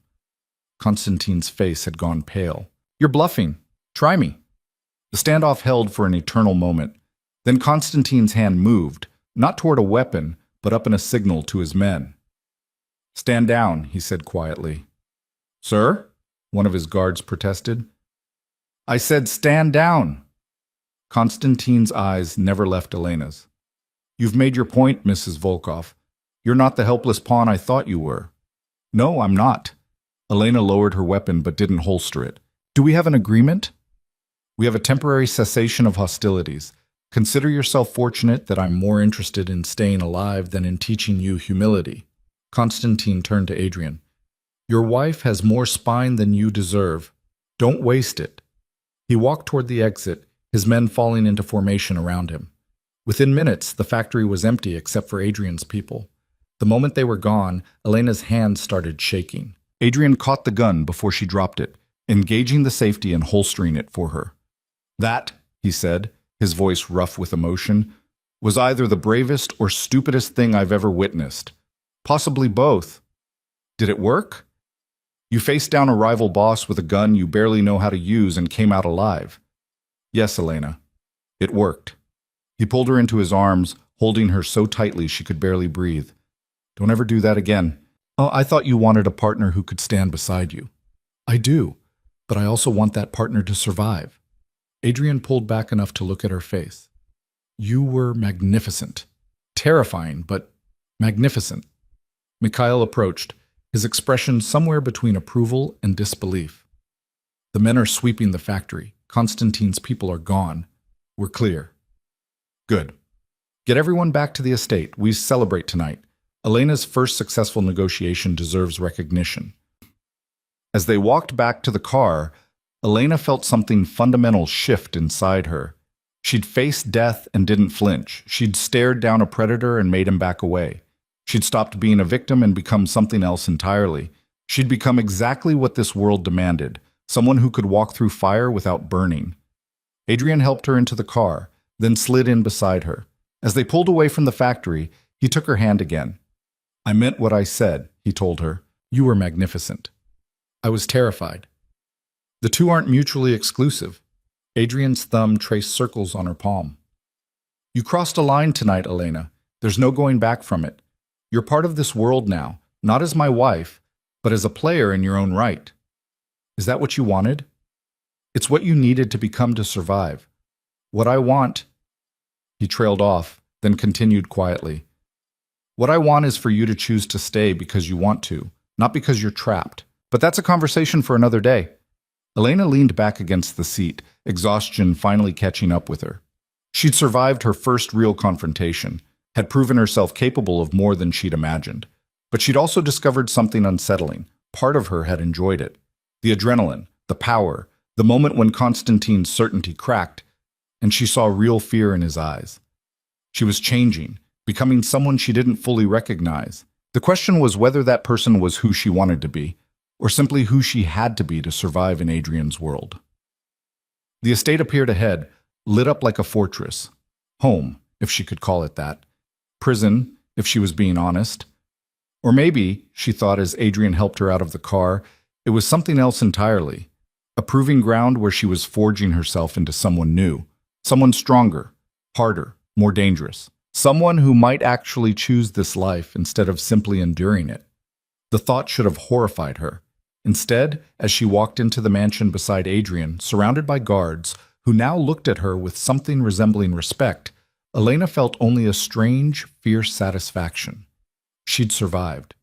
[SPEAKER 2] Konstantin's face had gone pale. You're bluffing. Try me. The standoff held for an eternal moment. Then Konstantin's hand moved, not toward a weapon, but up in a signal to his men. Stand down, he said quietly. Sir? One of his guards protested. I said stand down. Konstantin's eyes never left Elena's. You've made your point, Mrs. Volkov. You're not the helpless pawn I thought you were. No, I'm not. Elena lowered her weapon but didn't holster it. Do we have an agreement? We have a temporary cessation of hostilities. Consider yourself fortunate that I'm more interested in staying alive than in teaching you humility. Konstantin turned to Adrian. Your wife has more spine than you deserve. Don't waste it. He walked toward the exit, his men falling into formation around him. Within minutes, the factory was empty except for Adrian's people. The moment they were gone, Elena's hands started shaking. Adrian caught the gun before she dropped it. engaging the safety and holstering it for her. That, he said, his voice rough with emotion, was either the bravest or stupidest thing I've ever witnessed. Possibly both. Did it work? You faced down a rival boss with a gun you barely know how to use and came out alive. Yes, Elena. It worked. He pulled her into his arms, holding her so tightly she could barely breathe. Don't ever do that again. Oh, I thought you wanted a partner who could stand beside you. I do, but I also want that partner to survive. Adrian pulled back enough to look at her face. You were magnificent. Terrifying, but magnificent. Mikhail approached, his expression somewhere between approval and disbelief. The men are sweeping the factory. Konstantin's people are gone. We're clear. Good. Get everyone back to the estate. We celebrate tonight. Elena's first successful negotiation deserves recognition. As they walked back to the car, Elena felt something fundamental shift inside her. She'd faced death and didn't flinch. She'd stared down a predator and made him back away. She'd stopped being a victim and become something else entirely. She'd become exactly what this world demanded, someone who could walk through fire without burning. Adrian helped her into the car, then slid in beside her. As they pulled away from the factory, he took her hand again. I meant what I said, he told her. You were magnificent. I was terrified. The two aren't mutually exclusive. Adrian's thumb traced circles on her palm. You crossed a line tonight, Elena. There's no going back from it. You're part of this world now, not as my wife, but as a player in your own right. Is that what you wanted? It's what you needed to become to survive. What I want... He trailed off, then continued quietly. What I want is for you to choose to stay because you want to, not because you're trapped. But that's a conversation for another day. Elena leaned back against the seat, exhaustion finally catching up with her. She'd survived her first real confrontation, had proven herself capable of more than she'd imagined. But she'd also discovered something unsettling. Part of her had enjoyed it. The adrenaline, the power, the moment when Konstantin's certainty cracked, and she saw real fear in his eyes. She was changing, becoming someone she didn't fully recognize. The question was whether that person was who she wanted to be, or simply who she had to be to survive in Adrian's world. The estate appeared ahead, lit up like a fortress. Home, if she could call it that. Prison, if she was being honest. Or maybe, she thought as Adrian helped her out of the car, it was something else entirely. A proving ground where she was forging herself into someone new. Someone stronger, harder, more dangerous. Someone who might actually choose this life instead of simply enduring it. The thought should have horrified her. Instead, as she walked into the mansion beside Adrian, surrounded by guards, who now looked at her with something resembling respect, Elena felt only a strange, fierce satisfaction. She'd survived.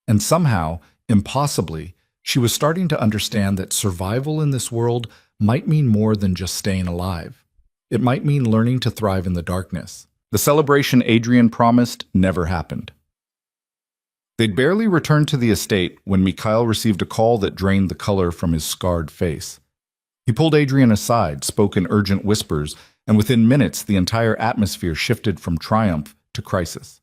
[SPEAKER 2] And somehow, impossibly, she was starting to understand that survival in this world might mean more than just staying alive. It might mean learning to thrive in the darkness. The celebration Adrian promised never happened. They'd barely returned to the estate when Mikhail received a call that drained the color from his scarred face. He pulled Adrian aside, spoke in urgent whispers, and within minutes the entire atmosphere shifted from triumph to crisis.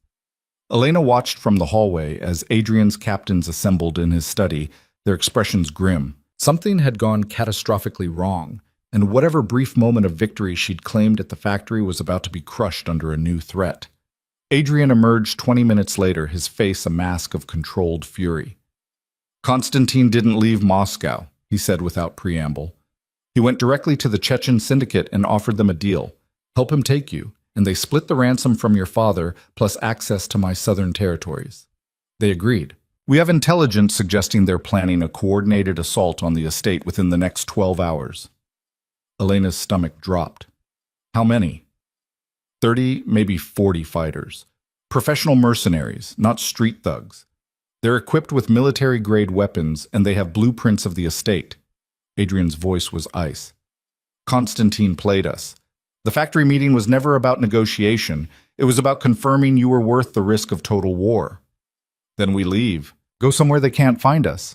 [SPEAKER 2] Elena watched from the hallway as Adrian's captains assembled in his study, their expressions grim. Something had gone catastrophically wrong, and whatever brief moment of victory she'd claimed at the factory was about to be crushed under a new threat. Adrian emerged 20 minutes later, his face a mask of controlled fury. Konstantin didn't leave Moscow, he said without preamble. He went directly to the Chechen syndicate and offered them a deal. Help him take you, and they split the ransom from your father, plus access to my southern territories. They agreed. We have intelligence suggesting they're planning a coordinated assault on the estate within the next 12 hours. Elena's stomach dropped. How many? 30, maybe 40 fighters. Professional mercenaries, not street thugs. They're equipped with military-grade weapons, and they have blueprints of the estate. Adrian's voice was ice. Konstantin played us. The factory meeting was never about negotiation. It was about confirming you were worth the risk of total war. Then we leave. Go somewhere they can't find us.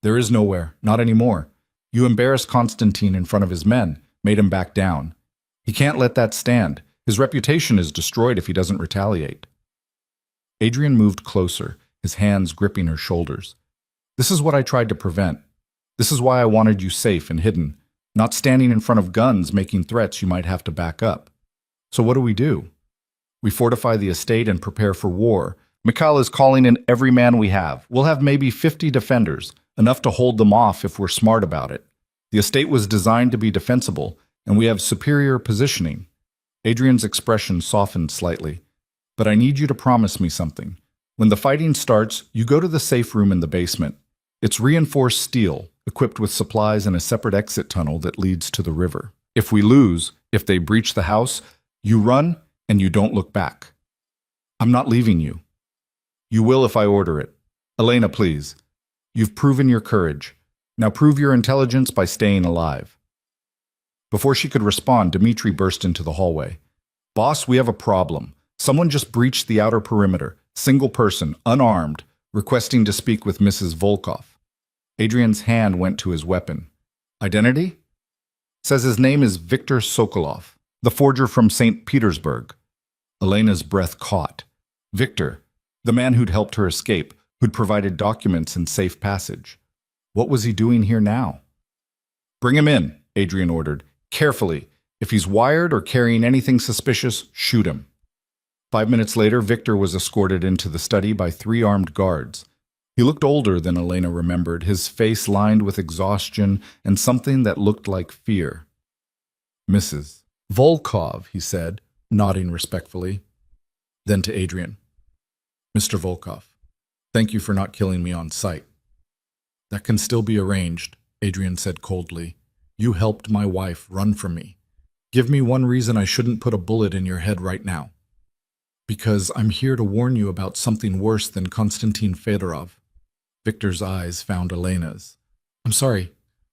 [SPEAKER 2] There is nowhere, not anymore. You embarrassed Konstantin in front of his men, made him back down. He can't let that stand. His reputation is destroyed if he doesn't retaliate. Adrian moved closer, his hands gripping her shoulders. This is what I tried to prevent. This is why I wanted you safe and hidden, not standing in front of guns making threats you might have to back up. So what do? We fortify the estate and prepare for war. Mikhail is calling in every man we have. We'll have maybe 50 defenders, enough to hold them off if we're smart about it. The estate was designed to be defensible, and we have superior positioning. Adrian's expression softened slightly. But I need you to promise me something. When the fighting starts, you go to the safe room in the basement. It's reinforced steel, equipped with supplies and a separate exit tunnel that leads to the river. If we lose, if they breach the house, you run and you don't look back. I'm not leaving you. You will if I order it. Elena, please. You've proven your courage. Now prove your intelligence by staying alive. Before she could respond, Dmitri burst into the hallway. Boss, we have a problem. Someone just breached the outer perimeter. Single person, unarmed, requesting to speak with Mrs. Volkov. Adrian's hand went to his weapon. Identity? Says his name is Viktor Sokolov, the forger from St. Petersburg. Elena's breath caught. Viktor, the man who'd helped her escape, who'd provided documents and safe passage. What was he doing here now? Bring him in, Adrian ordered. Carefully. If he's wired or carrying anything suspicious, shoot him. 5 minutes later, Viktor was escorted into the study by 3 armed guards. He looked older than Elena remembered, his face lined with exhaustion and something that looked like fear. Mrs. Volkov, he said, nodding respectfully. Then to Adrian. Mr. Volkov, thank you for not killing me on sight. That can still be arranged, Adrian said coldly. You helped my wife run from me. Give me one reason I shouldn't put a bullet in your head right now. Because I'm here to warn you about something worse than Konstantin Fedorov. Viktor's eyes found Elena's. I'm sorry.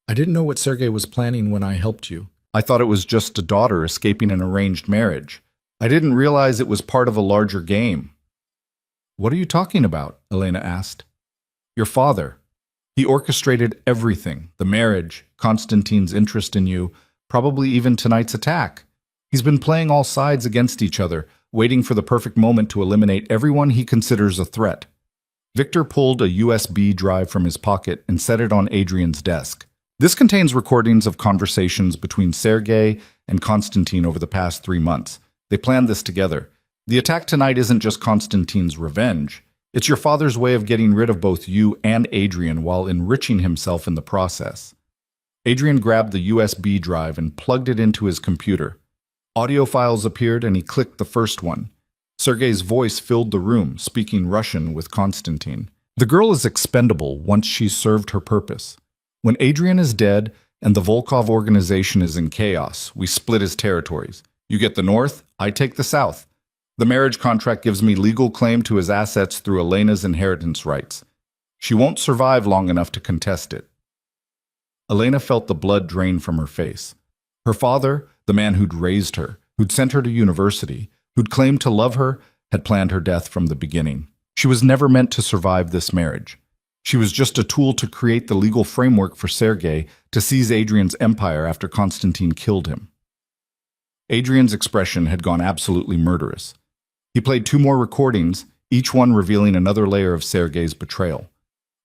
[SPEAKER 2] I didn't know what Sergei was planning when I helped you. I thought it was just a daughter escaping an arranged marriage. I didn't realize it was part of a larger game. What are you talking about? Elena asked. Your father. He orchestrated everything, the marriage, Konstantin's interest in you, probably even tonight's attack. He's been playing all sides against each other, waiting for the perfect moment to eliminate everyone he considers a threat. Viktor pulled a USB drive from his pocket and set it on Adrian's desk. This contains recordings of conversations between Sergei and Konstantin over the past 3 months. They planned this together. The attack tonight isn't just Konstantin's revenge. It's your father's way of getting rid of both you and Adrian while enriching himself in the process. Adrian grabbed the USB drive and plugged it into his computer. Audio files appeared and he clicked the first one. Sergei's voice filled the room, speaking Russian with Konstantin. The girl is expendable once she's served her purpose. When Adrian is dead and the Volkov organization is in chaos, we split his territories. You get the north, I take the south. The marriage contract gives me legal claim to his assets through Elena's inheritance rights. She won't survive long enough to contest it. Elena felt the blood drain from her face. Her father, the man who'd raised her, who'd sent her to university, who'd claimed to love her, had planned her death from the beginning. She was never meant to survive this marriage. She was just a tool to create the legal framework for Sergei to seize Adrian's empire after Konstantin killed him. Adrian's expression had gone absolutely murderous. He played 2 more recordings, each one revealing another layer of Sergei's betrayal.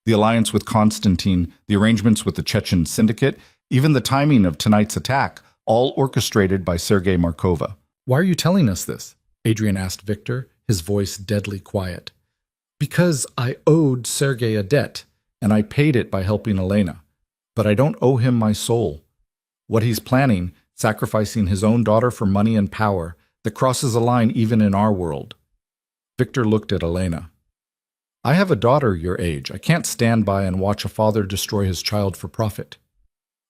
[SPEAKER 2] The alliance with Konstantin, the arrangements with the Chechen syndicate, even the timing of tonight's attack, all orchestrated by Sergei Markova. Why are you telling us this? Adrian asked Viktor, his voice deadly quiet. Because I owed Sergei a debt, and I paid it by helping Elena. But I don't owe him my soul. What he's planning, sacrificing his own daughter for money and power, that crosses a line even in our world. Viktor looked at Elena. I have a daughter your age. I can't stand by and watch a father destroy his child for profit.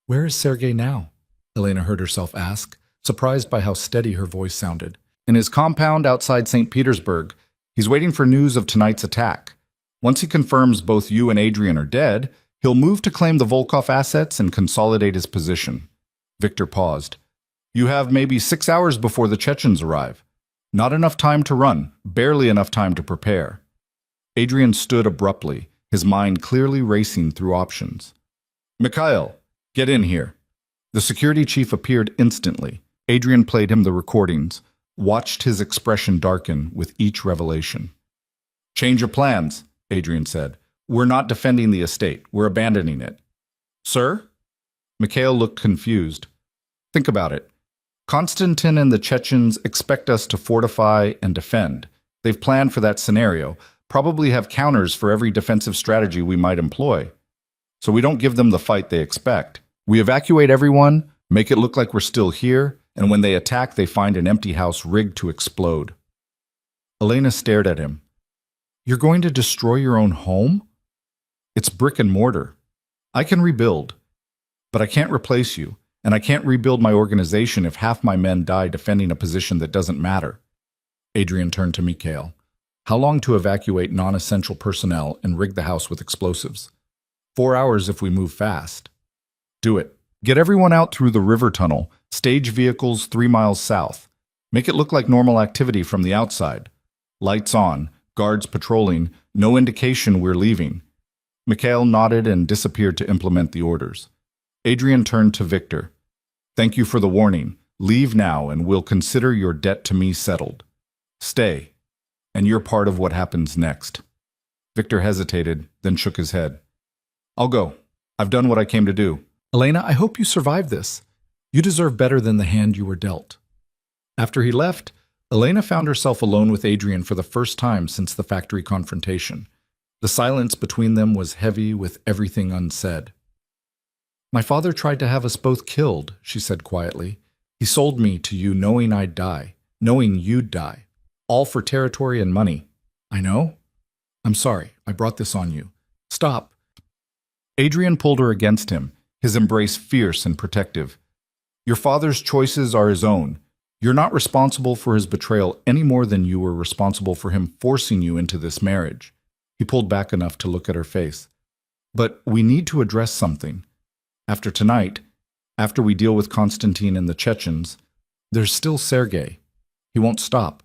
[SPEAKER 2] Where is Sergei now? Elena heard herself ask, surprised by how steady her voice sounded. In his compound outside St. Petersburg, he's waiting for news of tonight's attack. Once he confirms both you and Adrian are dead, he'll move to claim the Volkov assets and consolidate his position. Viktor paused. You have maybe 6 hours before the Chechens arrive. Not enough time to run, barely enough time to prepare. Adrian stood abruptly, his mind clearly racing through options. Mikhail, get in here. The security chief appeared instantly. Adrian played him the recordings, watched his expression darken with each revelation. Change your plans, Adrian said. We're not defending the estate. We're abandoning it. Sir? Mikhail looked confused. Think about it. Konstantin and the Chechens expect us to fortify and defend. They've planned for that scenario, probably have counters for every defensive strategy we might employ. So we don't give them the fight they expect. We evacuate everyone, make it look like we're still here, and when they attack, they find an empty house rigged to explode. Elena stared at him. You're going to destroy your own home? It's brick and mortar. I can rebuild, but I can't replace you, and I can't rebuild my organization if half my men die defending a position that doesn't matter. Adrian turned to Mikhail. How long to evacuate non-essential personnel and rig the house with explosives? 4 hours if we move fast. Do it. Get everyone out through the river tunnel, stage vehicles 3 miles south. Make it look like normal activity from the outside. Lights on, guards patrolling, no indication we're leaving. Mikhail nodded and disappeared to implement the orders. Adrian turned to Victor. Thank you for the warning. Leave now and we'll consider your debt to me settled. Stay, and you're part of what happens next. Victor hesitated, then shook his head. I'll go. I've done what I came to do. Elena, I hope you survived this. You deserve better than the hand you were dealt. After he left, Elena found herself alone with Adrian for the first time since the factory confrontation. The silence between them was heavy with everything unsaid. My father tried to have us both killed, she said quietly. He sold me to you knowing I'd die, knowing you'd die. All for territory and money. I know. I'm sorry, I brought this on you. Stop. Adrian pulled her against him, his embrace fierce and protective. Your father's choices are his own. You're not responsible for his betrayal any more than you were responsible for him forcing you into this marriage. He pulled back enough to look at her face. But we need to address something. After tonight, after we deal with Konstantin and the Chechens, there's still Sergei. He won't stop.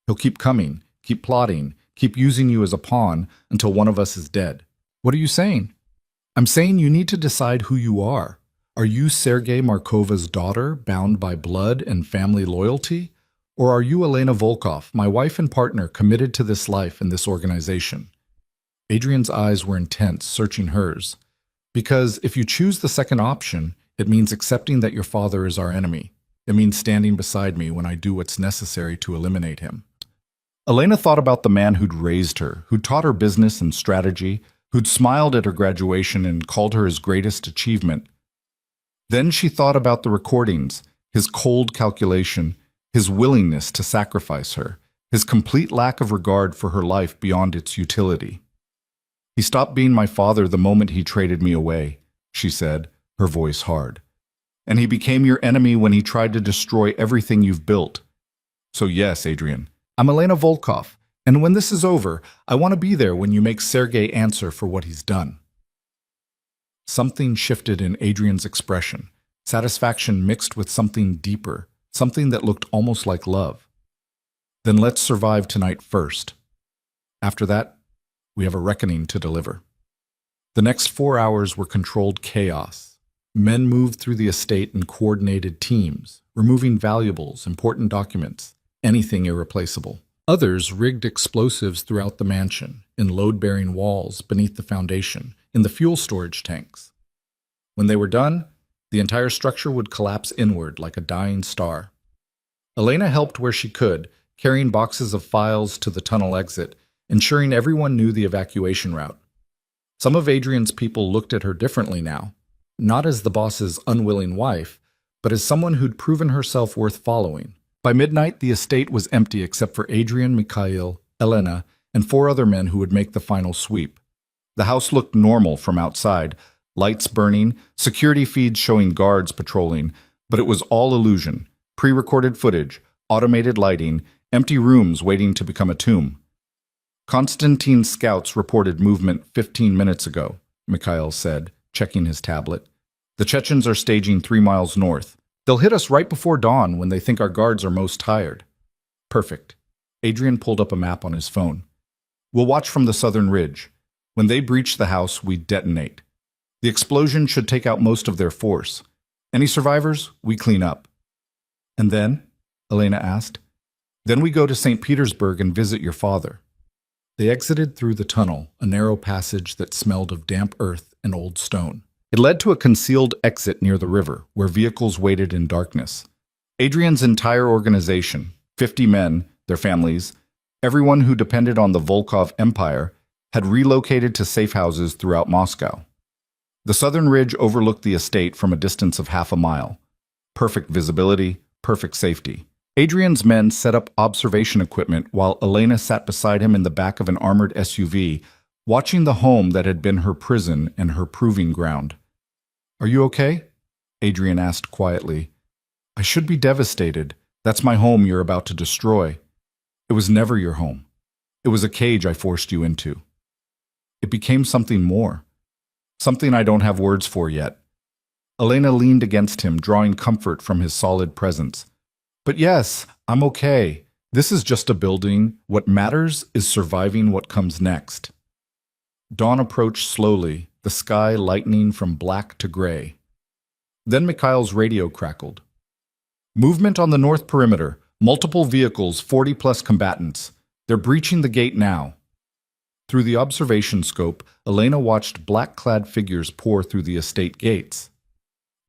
[SPEAKER 2] He'll keep coming, keep plotting, keep using you as a pawn until one of us is dead. What are you saying? I'm saying you need to decide who you are. Are you Sergei Markova's daughter, bound by blood and family loyalty? Or are you Elena Volkov, my wife and partner, committed to this life and this organization? Adrian's eyes were intense, searching hers. Because if you choose the second option, it means accepting that your father is our enemy. It means standing beside me when I do what's necessary to eliminate him. Elena thought about the man who'd raised her, who'd taught her business and strategy, who'd smiled at her graduation and called her his greatest achievement. Then she thought about the recordings, his cold calculation, his willingness to sacrifice her, his complete lack of regard for her life beyond its utility. He stopped being my father the moment he traded me away, she said, her voice hard. And he became your enemy when he tried to destroy everything you've built. So yes, Adrian, I'm Elena Volkov, and when this is over, I want to be there when you make Sergei answer for what he's done. Something shifted in Adrian's expression, satisfaction mixed with something deeper, something that looked almost like love. Then let's survive tonight first. After that, we have a reckoning to deliver. The next 4 hours were controlled chaos. Men moved through the estate in coordinated teams, removing valuables, important documents, anything irreplaceable. Others rigged explosives throughout the mansion, in load-bearing walls beneath the foundation, in the fuel storage tanks. When they were done, the entire structure would collapse inward like a dying star. Elena helped where she could, carrying boxes of files to the tunnel exit, ensuring everyone knew the evacuation route. Some of Adrian's people looked at her differently now, not as the boss's unwilling wife, but as someone who'd proven herself worth following. By midnight, the estate was empty except for Adrian, Mikhail, Elena, and 4 other men who would make the final sweep. The house looked normal from outside, lights burning, security feeds showing guards patrolling, but it was all illusion. Pre-recorded footage, automated lighting, empty rooms waiting to become a tomb. Konstantin's scouts reported movement 15 minutes ago, Mikhail said, checking his tablet. The Chechens are staging 3 miles north. They'll hit us right before dawn when they think our guards are most tired. Perfect. Adrian pulled up a map on his phone. We'll watch from the southern ridge. When they breach the house, we detonate. The explosion should take out most of their force. Any survivors, we clean up. And then? Elena asked. Then we go to St. Petersburg and visit your father. They exited through the tunnel, a narrow passage that smelled of damp earth and old stone. It led to a concealed exit near the river, where vehicles waited in darkness. Adrian's entire organization, 50 men, their families, everyone who depended on the Volkov Empire, had relocated to safe houses throughout Moscow. The southern ridge overlooked the estate from a distance of half a mile. Perfect visibility, perfect safety. Adrian's men set up observation equipment while Elena sat beside him in the back of an armored SUV, watching the home that had been her prison and her proving ground. "Are you okay?" Adrian asked quietly. "I should be devastated. That's my home you're about to destroy. It was never your home. It was a cage I forced you into. It became something more. Something I don't have words for yet." Elena leaned against him, drawing comfort from his solid presence. "But yes, I'm okay. This is just a building. What matters is surviving what comes next." Dawn approached slowly, the sky lightening from black to gray. Then Mikhail's radio crackled. "Movement on the north perimeter. Multiple vehicles, 40-plus combatants. They're breaching the gate now." Through the observation scope, Elena watched black-clad figures pour through the estate gates.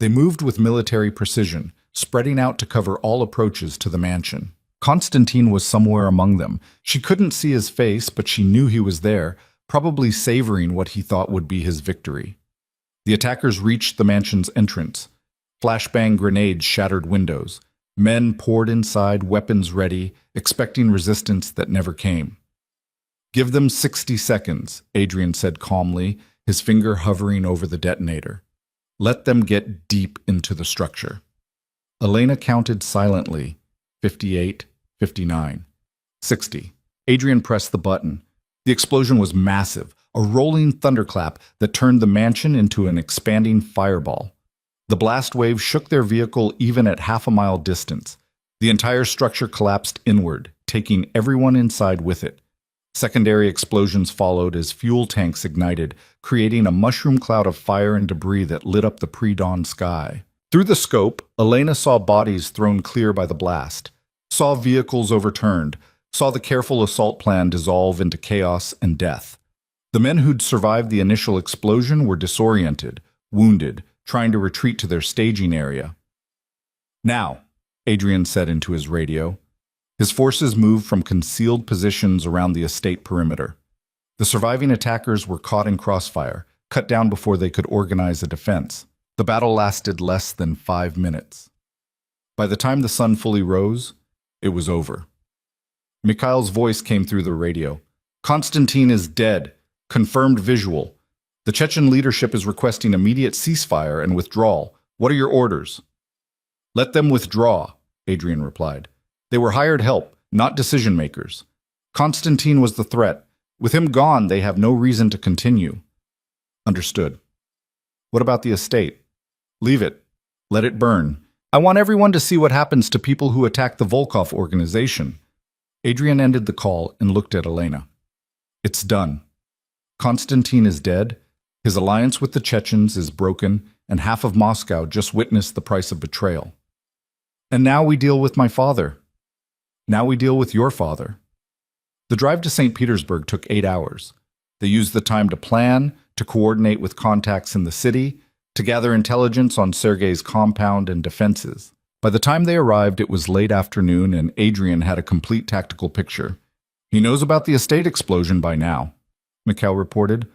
[SPEAKER 2] They moved with military precision, spreading out to cover all approaches to the mansion. Konstantin was somewhere among them. She couldn't see his face, but she knew he was there, probably savoring what he thought would be his victory. The attackers reached the mansion's entrance. Flashbang grenades shattered windows. Men poured inside, weapons ready, expecting resistance that never came. "Give them 60 seconds, Adrian said calmly, his finger hovering over the detonator. "Let them get deep into the structure." Elena counted silently. 58, 59, 60. Adrian pressed the button. The explosion was massive, a rolling thunderclap that turned the mansion into an expanding fireball. The blast wave shook their vehicle even at half a mile distance. The entire structure collapsed inward, taking everyone inside with it. Secondary explosions followed as fuel tanks ignited, creating a mushroom cloud of fire and debris that lit up the pre-dawn sky. Through the scope, Elena saw bodies thrown clear by the blast, saw vehicles overturned, saw the careful assault plan dissolve into chaos and death. The men who'd survived the initial explosion were disoriented, wounded, trying to retreat to their staging area. "Now," Adrian said into his radio. His forces moved from concealed positions around the estate perimeter. The surviving attackers were caught in crossfire, cut down before they could organize a defense. The battle lasted less than 5 minutes. By the time the sun fully rose, it was over. Mikhail's voice came through the radio. "Konstantin is dead. Confirmed visual. The Chechen leadership is requesting immediate ceasefire and withdrawal. What are your orders?" "Let them withdraw," Adrian replied. "They were hired help, not decision-makers. Konstantin was the threat. With him gone, they have no reason to continue." "Understood." "What about the estate?" "Leave it. Let it burn. I want everyone to see what happens to people who attack the Volkov organization." Adrian ended the call and looked at Elena. "It's done. Konstantin is dead, his alliance with the Chechens is broken, and half of Moscow just witnessed the price of betrayal. And now we deal with my father. Now we deal with your father." The drive to St. Petersburg took 8 hours. They used the time to plan, to coordinate with contacts in the city, to gather intelligence on Sergei's compound and defenses. By the time they arrived, it was late afternoon, and Adrian had a complete tactical picture. "He knows about the estate explosion by now," Mikhail reported.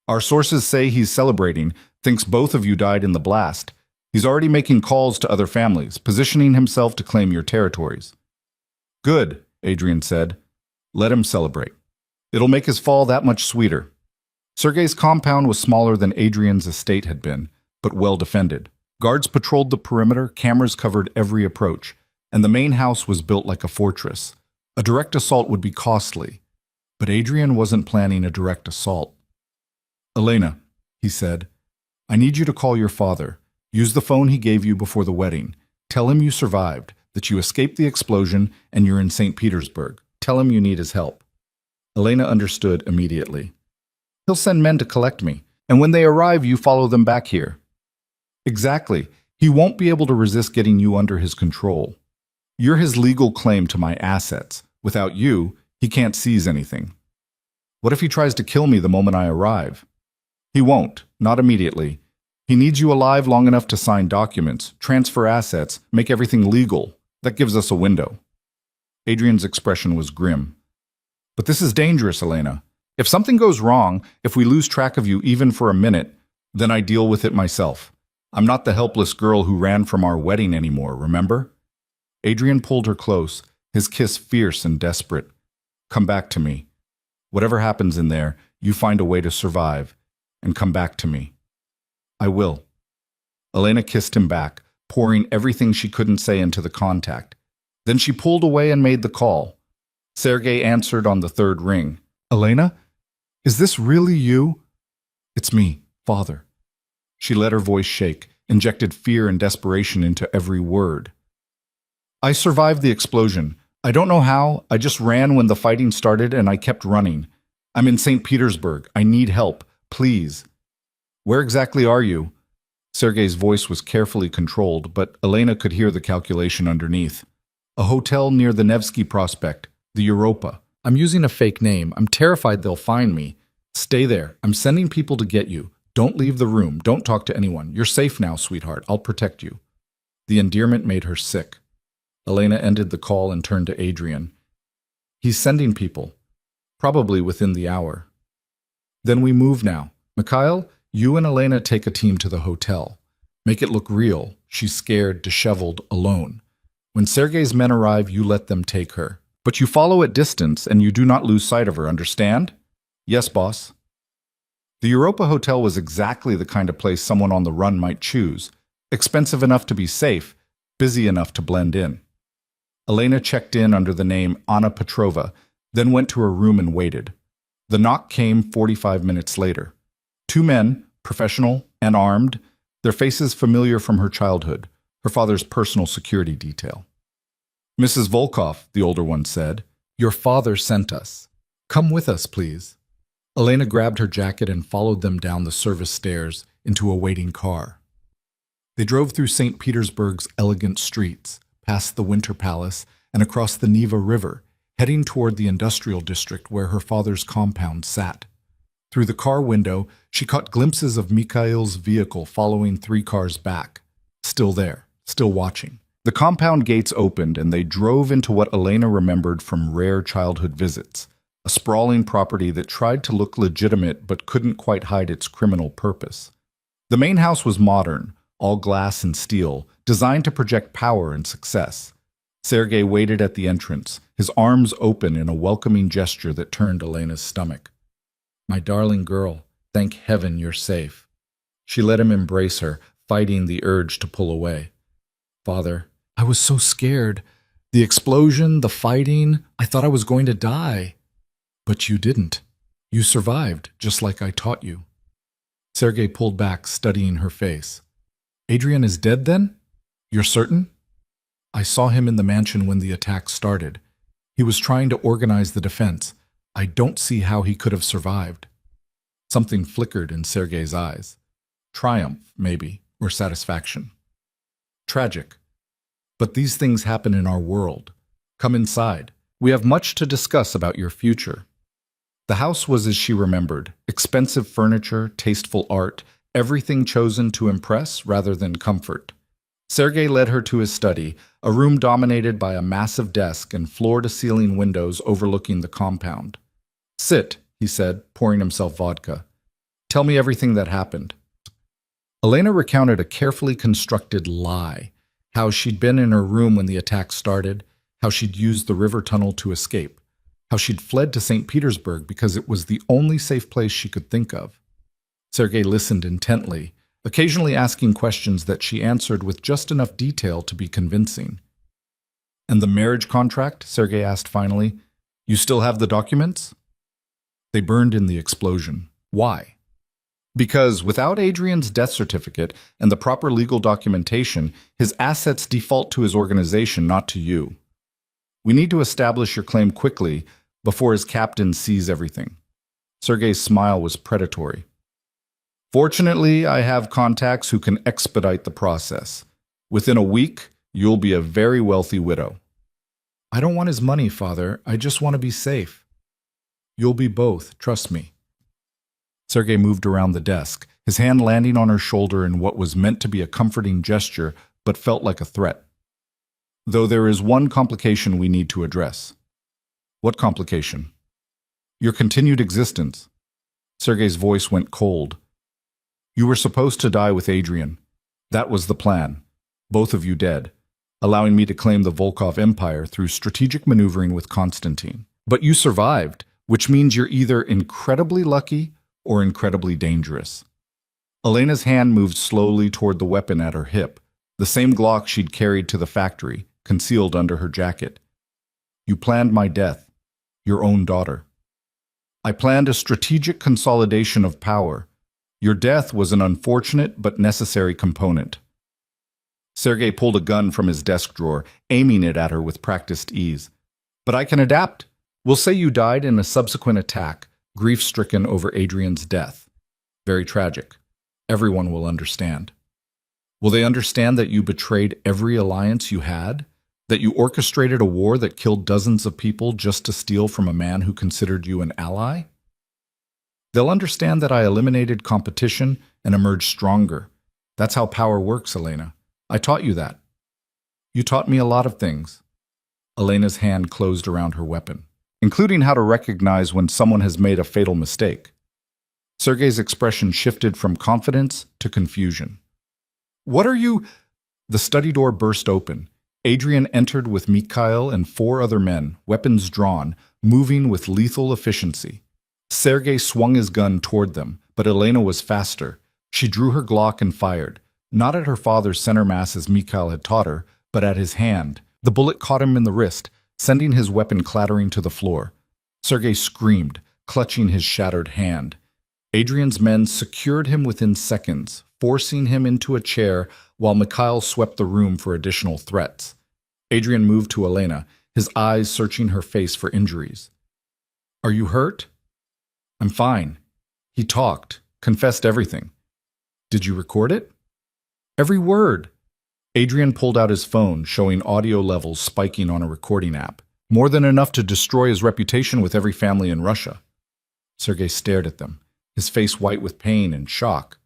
[SPEAKER 2] "Our sources say he's celebrating, thinks both of you died in the blast. He's already making calls to other families, positioning himself to claim your territories." "Good," Adrian said. "Let him celebrate. It'll make his fall that much sweeter." Sergei's compound was smaller than Adrian's estate had been, but well defended. Guards patrolled the perimeter, cameras covered every approach, and the main house was built like a fortress. A direct assault would be costly, but Adrian wasn't planning a direct assault. "Elena," he said, "I need you to call your father. Use the phone he gave you before the wedding. Tell him you survived, that you escaped the explosion, and you're in St. Petersburg. Tell him you need his help." Elena understood immediately. "He'll send men to collect me, and when they arrive, you follow them back here." "Exactly. He won't be able to resist getting you under his control. You're his legal claim to my assets. Without you, he can't seize anything." "What if he tries to kill me the moment I arrive?" "He won't, not immediately. He needs you alive long enough to sign documents, transfer assets, make everything legal. That gives us a window. Adrian's expression was grim. But this is dangerous, Elena. If something goes wrong, if we lose track of you even for a minute, then I deal with it myself. I'm not the helpless girl who ran from our wedding anymore, remember? Adrian pulled her close, his kiss fierce and desperate. Come back to me. Whatever happens in there, you find a way to survive, and come back to me. I will. Elena kissed him back, pouring everything she couldn't say into the contact. Then she pulled away and made the call. Sergei answered on the third ring. Elena? Is this really you? It's me, Father. She let her voice shake, injected fear and desperation into every word. I survived the explosion. I don't know how. I just ran when the fighting started and I kept running. I'm in St. Petersburg. I need help. Please. Where exactly are you? Sergei's voice was carefully controlled, but Elena could hear the calculation underneath. A hotel near the Nevsky Prospect, the Europa. I'm using a fake name. I'm terrified they'll find me. Stay there. I'm sending people to get you. Don't leave the room. Don't talk to anyone. You're safe now, sweetheart. I'll protect you. The endearment made her sick. Elena ended the call and turned to Adrian. He's sending people. Probably within the hour. Then we move now. Mikhail, you and Elena take a team to the hotel. Make it look real. She's scared, disheveled, alone. When Sergei's men arrive, you let them take her. But you follow at distance and you do not lose sight of her, understand? Yes, boss. The Europa Hotel was exactly the kind of place someone on the run might choose. Expensive enough to be safe, busy enough to blend in. Elena checked in under the name Anna Petrova, then went to her room and waited. The knock came 45 minutes later. Two men, professional and armed, their faces familiar from her childhood, her father's personal security detail. Mrs. Volkov, the older one said, your father sent us. Come with us, please. Elena grabbed her jacket and followed them down the service stairs into a waiting car. They drove through St. Petersburg's elegant streets, past the Winter Palace, and across the Neva River, heading toward the industrial district where her father's compound sat. Through the car window, she caught glimpses of Mikhail's vehicle following 3 cars back. Still there, still watching. The compound gates opened and they drove into what Elena remembered from rare childhood visits, a sprawling property that tried to look legitimate but couldn't quite hide its criminal purpose. The main house was modern, all glass and steel, designed to project power and success. Sergei waited at the entrance, his arms open in a welcoming gesture that turned Elena's stomach. My darling girl, thank heaven you're safe. She let him embrace her, fighting the urge to pull away. Father, I was so scared. The explosion, the fighting, I thought I was going to die. But you didn't. You survived, just like I taught you. Sergei pulled back, studying her face. Adrian is dead then? You're certain? I saw him in the mansion when the attack started. He was trying to organize the defense. I don't see how he could have survived. Something flickered in Sergei's eyes. Triumph, maybe, or satisfaction. Tragic. But these things happen in our world. Come inside. We have much to discuss about your future. The house was as she remembered. Expensive furniture, tasteful art, everything chosen to impress rather than comfort. Sergei led her to his study, a room dominated by a massive desk and floor-to-ceiling windows overlooking the compound. Sit, he said, pouring himself vodka. Tell me everything that happened. Elena recounted a carefully constructed lie, how she'd been in her room when the attack started, how she'd used the river tunnel to escape, how she'd fled to St. Petersburg because it was the only safe place she could think of. Sergei listened intently, occasionally asking questions that she answered with just enough detail to be convincing. And the marriage contract? Sergei asked finally. You still have the documents? They burned in the explosion. Why? Because without Adrian's death certificate and the proper legal documentation, his assets default to his organization, not to you. We need to establish your claim quickly before his captain sees everything. Sergei's smile was predatory. Fortunately, I have contacts who can expedite the process. Within a week, you'll be a very wealthy widow. I don't want his money, Father. I just want to be safe. You'll be both, trust me. Sergei moved around the desk, his hand landing on her shoulder in what was meant to be a comforting gesture but felt like a threat. Though there is one complication we need to address. What complication? Your continued existence. Sergei's voice went cold. You were supposed to die with Adrian. That was the plan. Both of you dead, allowing me to claim the Volkov Empire through strategic maneuvering with Constantine. But you survived, which means you're either incredibly lucky or incredibly dangerous. Elena's hand moved slowly toward the weapon at her hip, the same Glock she'd carried to the factory, concealed under her jacket. You planned my death, your own daughter. I planned a strategic consolidation of power. Your death was an unfortunate but necessary component. Sergei pulled a gun from his desk drawer, aiming it at her with practiced ease. But I can adapt. We'll say you died in a subsequent attack, grief-stricken over Adrian's death. Very tragic. Everyone will understand. Will they understand that you betrayed every alliance you had? That you orchestrated a war that killed dozens of people just to steal from a man who considered you an ally? They'll understand that I eliminated competition and emerged stronger. That's how power works, Elena. I taught you that. You taught me a lot of things. Elena's hand closed around her weapon, including how to recognize when someone has made a fatal mistake. Sergei's expression shifted from confidence to confusion. What are you? The study door burst open. Adrian entered with Mikhail and 4 other men, weapons drawn, moving with lethal efficiency. Sergei swung his gun toward them, but Elena was faster. She drew her Glock and fired, not at her father's center mass as Mikhail had taught her, but at his hand. The bullet caught him in the wrist, sending his weapon clattering to the floor. Sergei screamed, clutching his shattered hand. Adrian's men secured him within seconds, forcing him into a chair while Mikhail swept the room for additional threats. Adrian moved to Elena, his eyes searching her face for injuries. Are you hurt? I'm fine. He talked, confessed everything. Did you record it? Every word. Adrian pulled out his phone, showing audio levels spiking on a recording app, more than enough to destroy his reputation with every family in Russia. Sergei stared at them, his face white with pain and shock.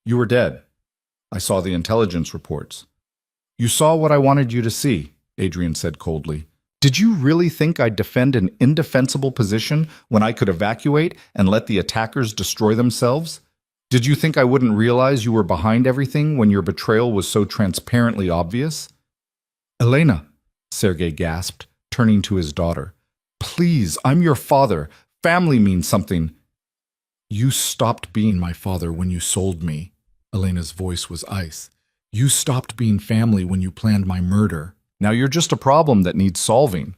[SPEAKER 2] You were dead. I saw the intelligence reports. You saw what I wanted you to see, Adrian said coldly. Did you really think I'd defend an indefensible position when I could evacuate and let the attackers destroy themselves? Did you think I wouldn't realize you were behind everything when your betrayal was so transparently obvious? Elena, Sergei gasped, turning to his daughter. Please, I'm your father. Family means something. You stopped being my father when you sold me. Elena's voice was ice. You stopped being family when you planned my murder. Now you're just a problem that needs solving.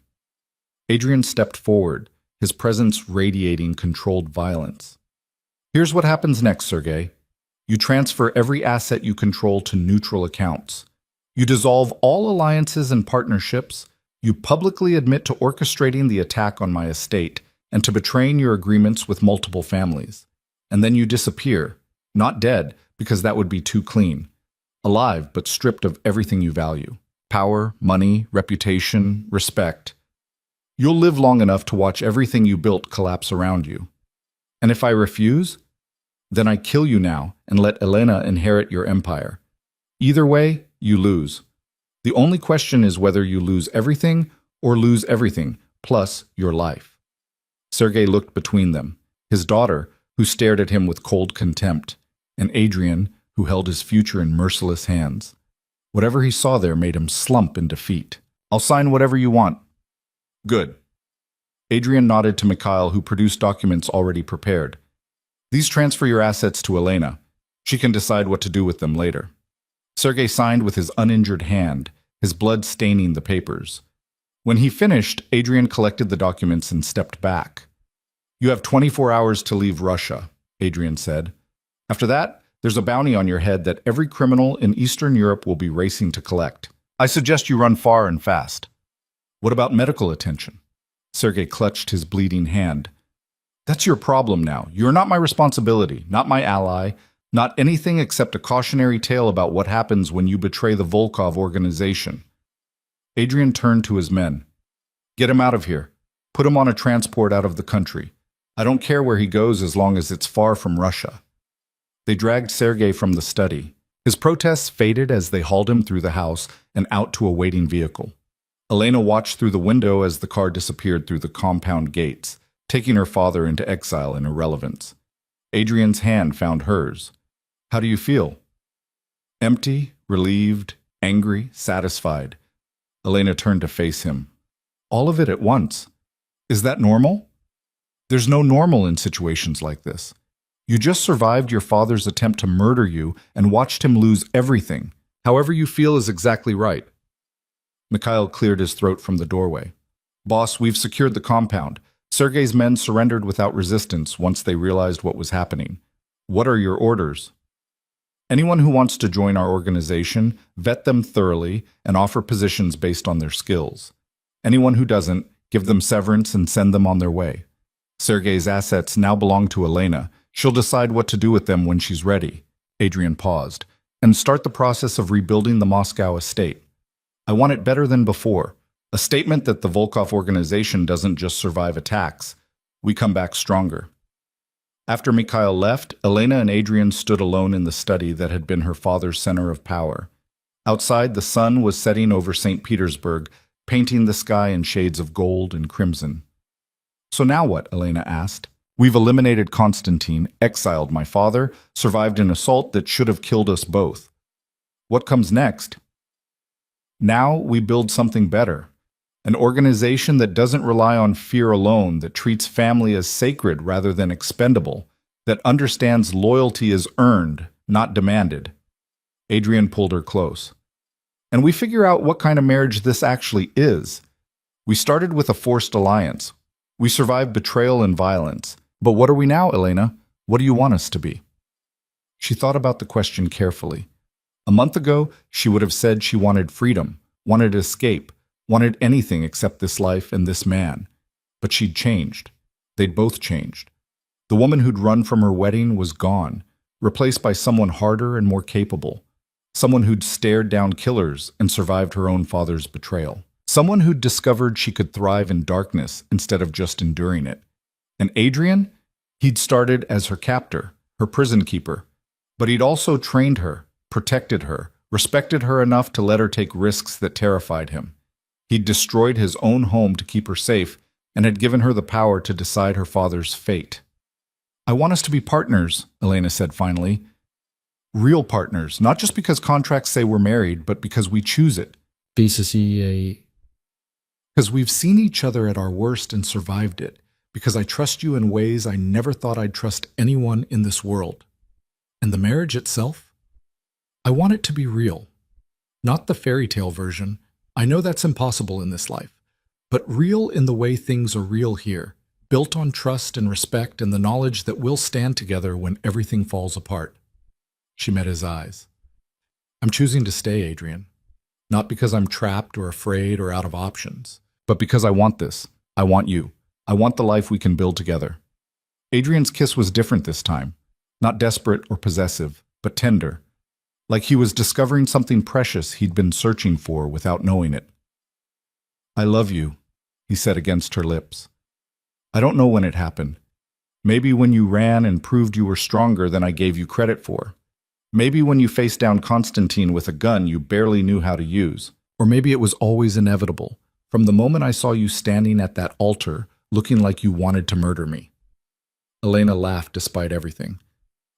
[SPEAKER 2] Adrian stepped forward, his presence radiating controlled violence. Here's what happens next, Sergei. You transfer every asset you control to neutral accounts. You dissolve all alliances and partnerships. You publicly admit to orchestrating the attack on my estate and to betraying your agreements with multiple families. And then you disappear, not dead, because that would be too clean. Alive, but stripped of everything you value. Power, money, reputation, respect. You'll live long enough to watch everything you built collapse around you. And if I refuse, then I kill you now and let Elena inherit your empire. Either way, you lose. The only question is whether you lose everything or lose everything, plus your life. Sergei looked between them, his daughter, who stared at him with cold contempt, and Adrian, who held his future in merciless hands. Whatever he saw there made him slump in defeat. I'll sign whatever you want. Good. Adrian nodded to Mikhail, who produced documents already prepared. These transfer your assets to Elena. She can decide what to do with them later. Sergei signed with his uninjured hand, his blood staining the papers. When he finished, Adrian collected the documents and stepped back. You have 24 hours to leave Russia, Adrian said. After that, there's a bounty on your head that every criminal in Eastern Europe will be racing to collect. I suggest you run far and fast. What about medical attention? Sergei clutched his bleeding hand. That's your problem now. You're not my responsibility, not my ally, not anything except a cautionary tale about what happens when you betray the Volkov organization. Adrian turned to his men. Get him out of here. Put him on a transport out of the country. I don't care where he goes as long as it's far from Russia. They dragged Sergei from the study. His protests faded as they hauled him through the house and out to a waiting vehicle. Elena watched through the window as the car disappeared through the compound gates, taking her father into exile and irrelevance. Adrian's hand found hers. "How do you feel?" Empty, relieved, angry, satisfied. Elena turned to face him. "All of it at once. Is that normal?" "There's no normal in situations like this. You just survived your father's attempt to murder you and watched him lose everything. However you feel is exactly right." Mikhail cleared his throat from the doorway. "Boss, we've secured the compound. Sergei's men surrendered without resistance once they realized what was happening. What are your orders?" "Anyone who wants to join our organization, vet them thoroughly and offer positions based on their skills. Anyone who doesn't, give them severance and send them on their way. Sergei's assets now belong to Elena. She'll decide what to do with them when she's ready." Adrian paused. "And start the process of rebuilding the Moscow estate. I want it better than before. A statement that the Volkov organization doesn't just survive attacks. We come back stronger." After Mikhail left, Elena and Adrian stood alone in the study that had been her father's center of power. Outside, the sun was setting over St. Petersburg, painting the sky in shades of gold and crimson. "So now what?" Elena asked. "We've eliminated Konstantin, exiled my father, survived an assault that should have killed us both. What comes next?" "Now we build something better. An organization that doesn't rely on fear alone, that treats family as sacred rather than expendable, that understands loyalty is earned, not demanded." Adrian pulled her close. "And we figure out what kind of marriage this actually is. We started with a forced alliance. We survived betrayal and violence. But what are we now, Elena? What do you want us to be?" She thought about the question carefully. A month ago, she would have said she wanted freedom, wanted escape, wanted anything except this life and this man. But she'd changed. They'd both changed. The woman who'd run from her wedding was gone, replaced by someone harder and more capable. Someone who'd stared down killers and survived her own father's betrayal. Someone who'd discovered she could thrive in darkness instead of just enduring it. And Adrian? He'd started as her captor, her prison keeper. But he'd also trained her, protected her, respected her enough to let her take risks that terrified him. He'd destroyed his own home to keep her safe and had given her the power to decide her father's fate. "I want us to be partners," Elena said finally. "Real partners, not just because contracts say we're married, but because we choose it. Because we've seen each other at our worst and survived it. Because I trust you in ways I never thought I'd trust anyone in this world. And the marriage itself? I want it to be real. Not the fairy tale version. I know that's impossible in this life. But real in the way things are real here, built on trust and respect and the knowledge that we'll stand together when everything falls apart." She met his eyes. "I'm choosing to stay, Adrian. Not because I'm trapped or afraid or out of options, but because I want this. I want you. I want the life we can build together." Adrian's kiss was different this time. Not desperate or possessive, but tender. Like he was discovering something precious he'd been searching for without knowing it. "I love you," he said against her lips. "I don't know when it happened. Maybe when you ran and proved you were stronger than I gave you credit for. Maybe when you faced down Konstantin with a gun you barely knew how to use. Or maybe it was always inevitable, from the moment I saw you standing at that altar, looking like you wanted to murder me." Elena laughed despite everything.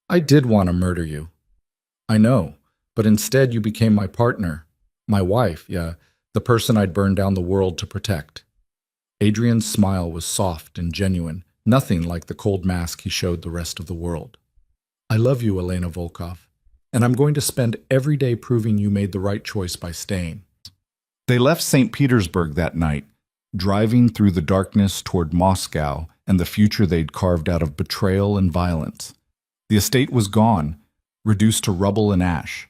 [SPEAKER 2] "I did want to murder you. I know, but instead you became my partner, my wife, the person I'd burn down the world to protect." Adrian's smile was soft and genuine, nothing like the cold mask he showed the rest of the world. "I love you, Elena Volkov, and I'm going to spend every day proving you made the right choice by staying." They left St. Petersburg that night, driving through the darkness toward Moscow and the future they'd carved out of betrayal and violence. The estate was gone, reduced to rubble and ash.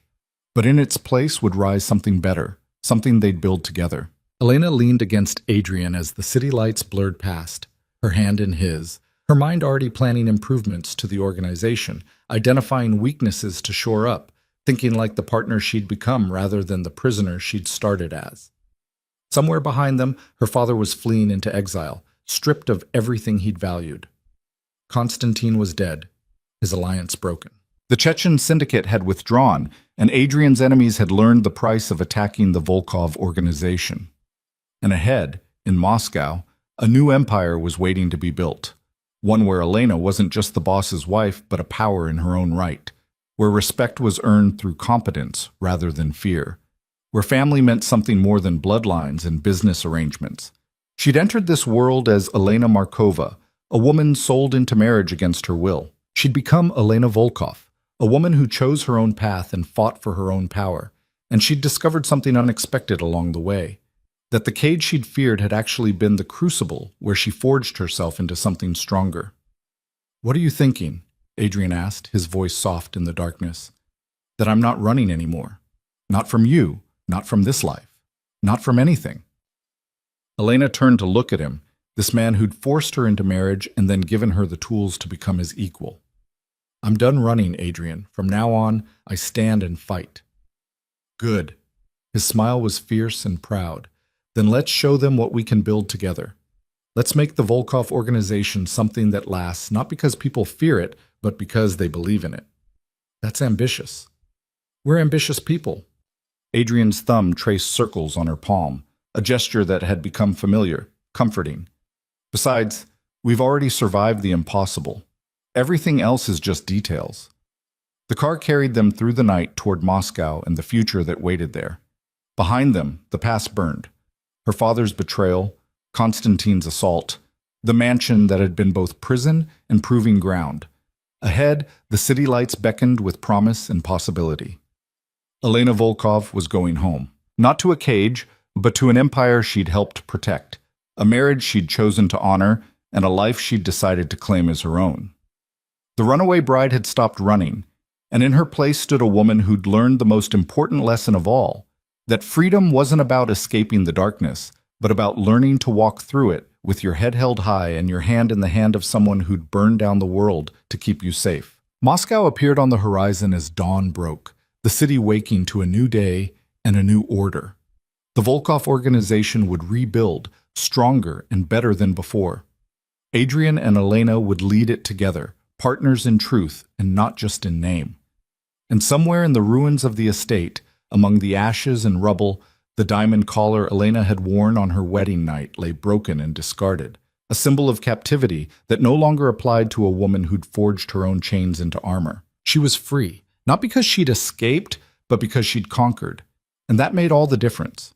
[SPEAKER 2] But in its place would rise something better, something they'd build together. Elena leaned against Adrian as the city lights blurred past, her hand in his, her mind already planning improvements to the organization, identifying weaknesses to shore up, thinking like the partner she'd become rather than the prisoner she'd started as. Somewhere behind them, her father was fleeing into exile, stripped of everything he'd valued. Konstantin was dead, his alliance broken. The Chechen syndicate had withdrawn, and Adrian's enemies had learned the price of attacking the Volkov organization. And ahead, in Moscow, a new empire was waiting to be built. One where Elena wasn't just the boss's wife, but a power in her own right. Where respect was earned through competence rather than fear. Where family meant something more than bloodlines and business arrangements. She'd entered this world as Elena Markova, a woman sold into marriage against her will. She'd become Elena Volkov, a woman who chose her own path and fought for her own power. And she'd discovered something unexpected along the way. That the cage she'd feared had actually been the crucible where she forged herself into something stronger. "What are you thinking?" Adrian asked, his voice soft in the darkness. "That I'm not running anymore. Not from you, not from this life, not from anything." Elena turned to look at him, this man who'd forced her into marriage and then given her the tools to become his equal. "I'm done running, Adrian. From now on, I stand and fight." "Good." His smile was fierce and proud. "Then let's show them what we can build together. Let's make the Volkov organization something that lasts, not because people fear it, but because they believe in it." "That's ambitious." "We're ambitious people." Adrian's thumb traced circles on her palm, a gesture that had become familiar, comforting. "Besides, we've already survived the impossible. Everything else is just details." The car carried them through the night toward Moscow and the future that waited there. Behind them, the past burned. Her father's betrayal, Konstantine's assault, the mansion that had been both prison and proving ground. Ahead, the city lights beckoned with promise and possibility. Elena Volkov was going home, not to a cage, but to an empire she'd helped protect, a marriage she'd chosen to honor, and a life she'd decided to claim as her own. The runaway bride had stopped running, and in her place stood a woman who'd learned the most important lesson of all, that freedom wasn't about escaping the darkness, but about learning to walk through it with your head held high and your hand in the hand of someone who'd burned down the world to keep you safe. Moscow appeared on the horizon as dawn broke, the city waking to a new day and a new order. The Volkov organization would rebuild, stronger and better than before. Adrian and Elena would lead it together, partners in truth and not just in name. And somewhere in the ruins of the estate, among the ashes and rubble, the diamond collar Elena had worn on her wedding night lay broken and discarded, a symbol of captivity that no longer applied to a woman who'd forged her own chains into armor. She was free, not because she'd escaped, but because she'd conquered. And that made all the difference.